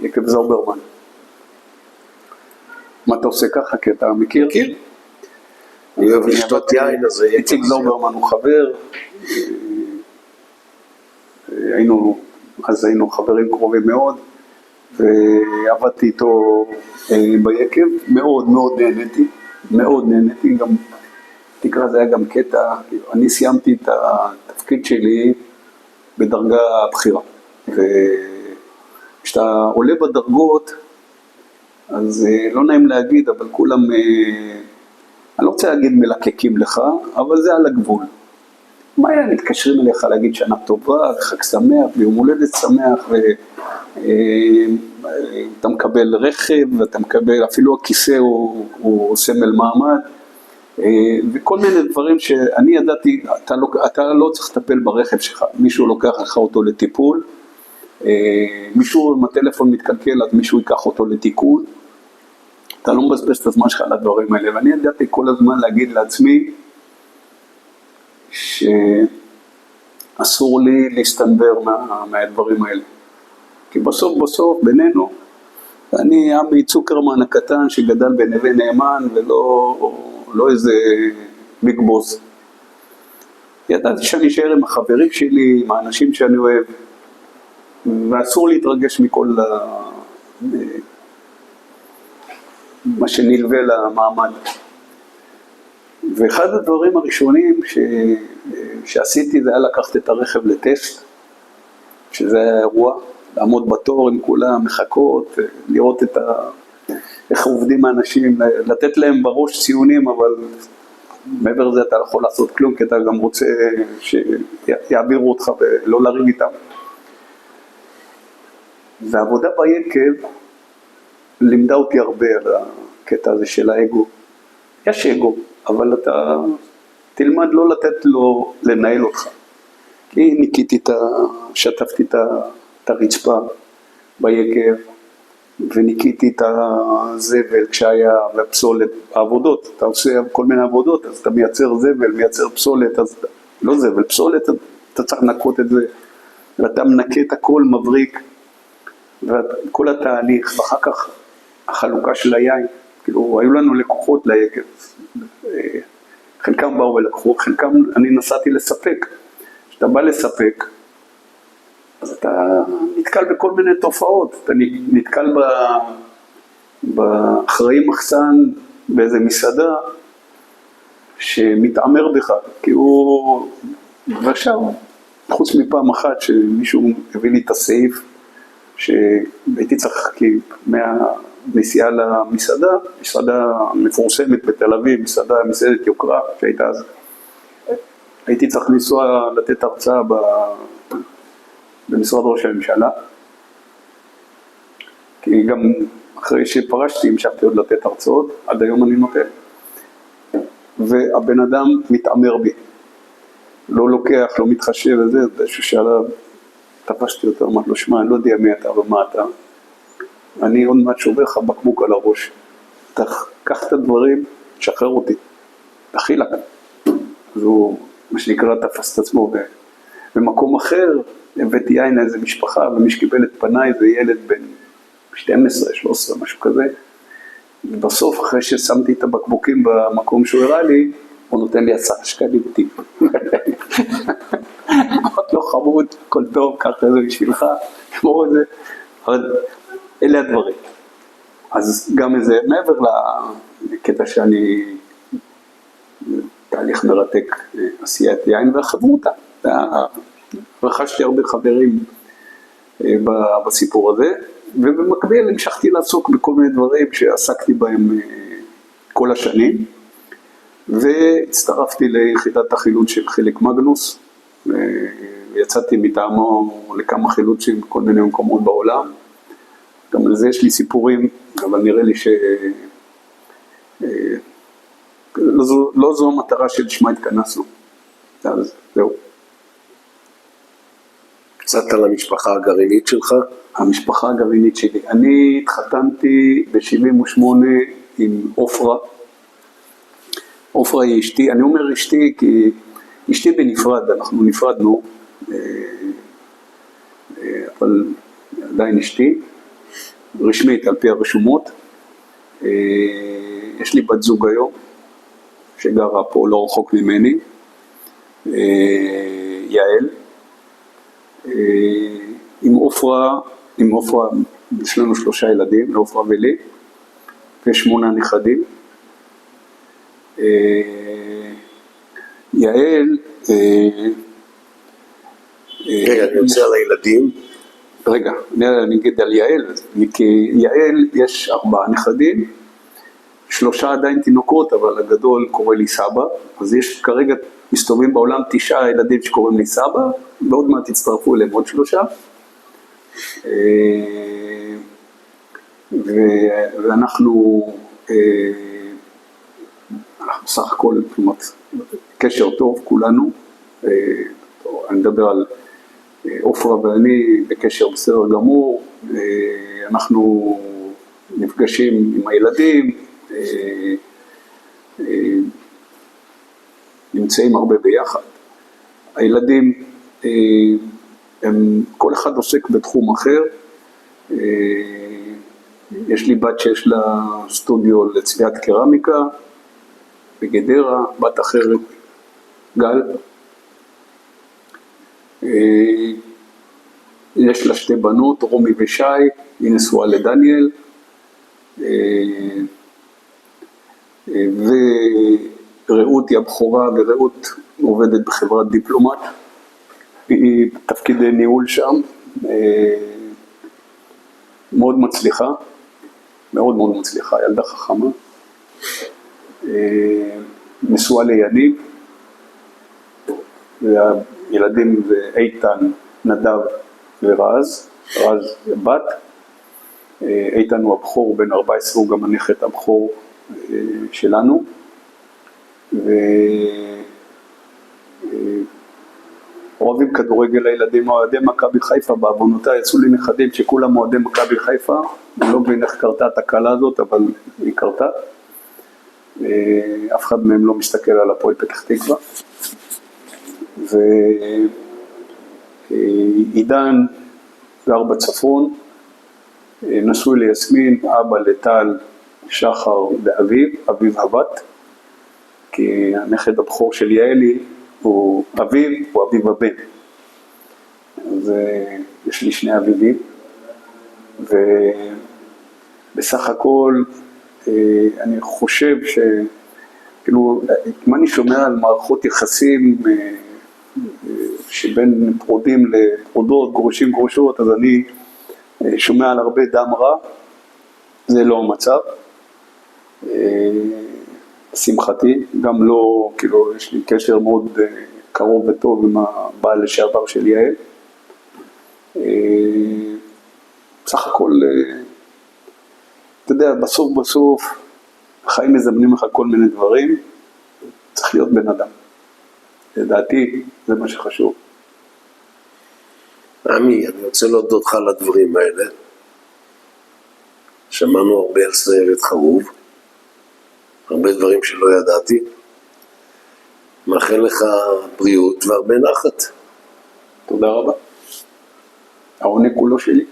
יקב זוברמן. מה אתה עושה ככה? כי אתה מכיר? מכיר. אני אוהב לשתות יין, אז איציק זוברמן הוא חבר, אז היינו חברים קרובים מאוד, ועבדתי איתו ביקב, מאוד מאוד נהניתי, גם תקרא זה היה גם קטע, אני סיימתי את התפקיד שלי בדרגה בכירה, וכשאתה עולה בדרגות, אז לא נעים להגיד, אבל כולם, אני לא רוצה להגיד מלקקים לך, אבל זה על הגבול. מה היה מתקשרים אליך להגיד שנה טובה, חג שמח, ויום הולדת שמח, ואתה מקבל רכב, ואתה מקבל, אפילו הכיסא הוא סמל מעמד, וכל מיני דברים שאני ידעתי, אתה לא צריך לטפל ברכב שלך, מישהו לוקח לך אותו לטיפול, מישהו עם הטלפון מתקלקל, אז מישהו ייקח אותו לתיקון, אתה לא מבזבז את הזמן שלך על הדברים האלה, ואני ידעתי כל הזמן להגיד לעצמי, שאסור לי להסתנבר מהדברים האלה. כי בסוף בינינו, אני עמי צוקרמן הקטן שגדל בנווה נאמן ולא איזה ביג בוס. ידעתי שאני אשאר עם החברים שלי, עם האנשים שאני אוהב, ואסור להתרגש מכל מה שנלווה למעמד. ואחד הדברים הראשונים שעשיתי זה היה לקחת את הרכב לטסט, שזה היה אירוע, לעמוד בתור עם כולם, מחכות, לראות איך עובדים האנשים, לתת להם בראש ציונים, אבל מעבר לזה אתה לא יכול לעשות כלום, כי אתה גם רוצה שיעבירו אותך ולא לריב איתם. והעבודה ביקב לימדה אותי הרבה על הקטע הזה של האגו. יש אגו, אבל אתה תלמד לא לתת לו לנהל אותך. כי שטפתי את הרצפה ביקב, וניקיתי את הזבל כשהיה בפסולת העבודות. אתה עושה כל מיני עבודות, אז אתה מייצר זבל, מייצר פסולת, אז לא זבל, פסולת, אתה צריך לנקות את זה, ואתה מנקה את הכל מבריק, וכל התהליך, ואחר כך החלוקה של היין, כאילו היו לנו לקוחות ליקב, חלקם באו ולקחו, חלקם אני נסעתי לספק. כשאתה בא לספק, אז אתה נתקל בכל מיני תופעות, אתה נתקל באחראי מחסן באיזה מסעדה, שמתעמר בך, כי הוא, ועכשיו, חוץ מפעם אחת שמישהו הביא לי את הסעיף, שהייתי צריך, כי מהנסיעה למסעדה, מסעדה מפורסמת בתל אביב, מסעדת יוקרה, שהייתה אז, הייתי צריך לנסוע לתת הרצאה במשרד ראש הממשלה, כי גם אחרי שפרשתי המשכתי עוד לתת הרצאות, עד היום אני נותן. והבן אדם מתעמר בי, לא לוקח, לא מתחשב וזה, באיזשהו שאלה, תפשתי אותו, אמרתי לו, שמע, אני לא יודע מי אתה ומה אתה, אני עוד מעט שובר לך בקבוק על הראש, קח את הדברים, תשחרר אותי, תחילה. אז הוא, מה שנקרא, תפס את עצמו, במקום אחר, הבאתי יין לאיזה משפחה, ומי שקיבל את פניי זה ילד בן 12, 13, משהו כזה, ובסוף, אחרי ששמתי את הבקבוקים במקום שהוא הראה לי, הוא נותן לי 10 שקלים טיפ. אמרתי לו, חמוד, הכל טוב, קח את זה בשבילך, תשמור את זה. אבל אלה הדברים. אז גם איזה, מעבר לקטע שאני, תהליך מרתק, עשיית יין והחברותה. רכשתי הרבה חברים בסיפור הזה, ובמקביל המשכתי לעסוק בכל מיני דברים שעסקתי בהם כל השנים, והצטרפתי ליחידת החילוץ של חיליק מגנוס, ויצאתי מטעמו לכמה חילוצים בכל מיני מקומות בעולם. גם על זה יש לי סיפורים, אבל נראה לי לא זו המטרה שלשמה התכנסנו. אז זהו. קצת על המשפחה הגרעינית שלך? המשפחה הגרעינית שלי. אני התחתנתי ב-78 עם אופרה. אופרה היא אשתי, אני אומר אשתי כי אשתי בנפרד, אנחנו נפרדנו, אבל עדיין אשתי, רשמית על פי הרשומות. יש לי בת זוג היום, שגרה פה לא רחוק ממני, יעל. עם אופרה, יש לנו 3 ילדים, לאופרה ולי, ו8 נכדים. יעל, רגע, אני רוצה על הילדים. רגע, אני אגיד על יעל, כי יעל יש 4 נכדים, 3 עדיין תינוקות, אבל הגדול קורא לי סבא, אז יש כרגע מסתובבים בעולם 9 ילדים שקוראים לי סבא, ועוד מעט תצטרפו אליהם עוד 3. ואנחנו סך הכל כמעט קשר טוב כולנו, אני מדבר על אופרה ואני בקשר בסדר גמור, אנחנו נפגשים עם הילדים, נמצאים הרבה ביחד. הילדים, כל אחד עוסק בתחום אחר. יש לי בת שיש לה סטודיו לצביעת קרמיקה בגדרה, בת אחרת, גל. יש לה 2 בנות, רומי ושי, היא נשואה לדניאל. ורעות היא הבכורה, ורעות עובדת בחברת דיפלומט, היא תפקיד ניהול שם, מאוד מצליחה, מאוד מאוד מצליחה, ילדה חכמה, נשואה ליניב, והילדים זה איתן, נדב ורז, רז בת, איתן הוא הבכור בן 14, הוא גם הנכד הבכור שלנו, אוהבים כדורגל הילדים, אוהדי מכבי חיפה, בעוונותיי יצאו לי נכדים שכולם אוהדי מכבי חיפה, אני לא מבין איך קרתה את הקלה הזאת, אבל היא קרתה, אף אחד מהם לא מסתכל על הפועל פתח תקווה, ועידן גר בצפון, נשוי ליסמין, אבא לטל, שחר ואביב, אביב הבת, כי הנכד הבכור של יעלי הוא אביב, הוא אביב הבן. אז יש לי 2 אביבים, ובסך הכל אני חושב כאילו, אם אני שומע על מערכות יחסים שבין פרודים לפרודות, גרושים גרושות, אז אני שומע על הרבה דם רע, זה לא המצב. שמחתי, גם לא, כאילו, יש לי קשר מאוד קרוב וטוב עם הבעל לשעבר של יעל. בסך הכל, אתה יודע, בסוף, החיים מזמנים לך כל מיני דברים, צריך להיות בן אדם. לדעתי, זה מה שחשוב. עמי, אני רוצה להודות לך על הדברים האלה. שמענו הרבה על סיירת חרוב, הרבה דברים שלא ידעתי. מאחל לך בריאות והרבה נחת. תודה רבה. העונג כולו שלי.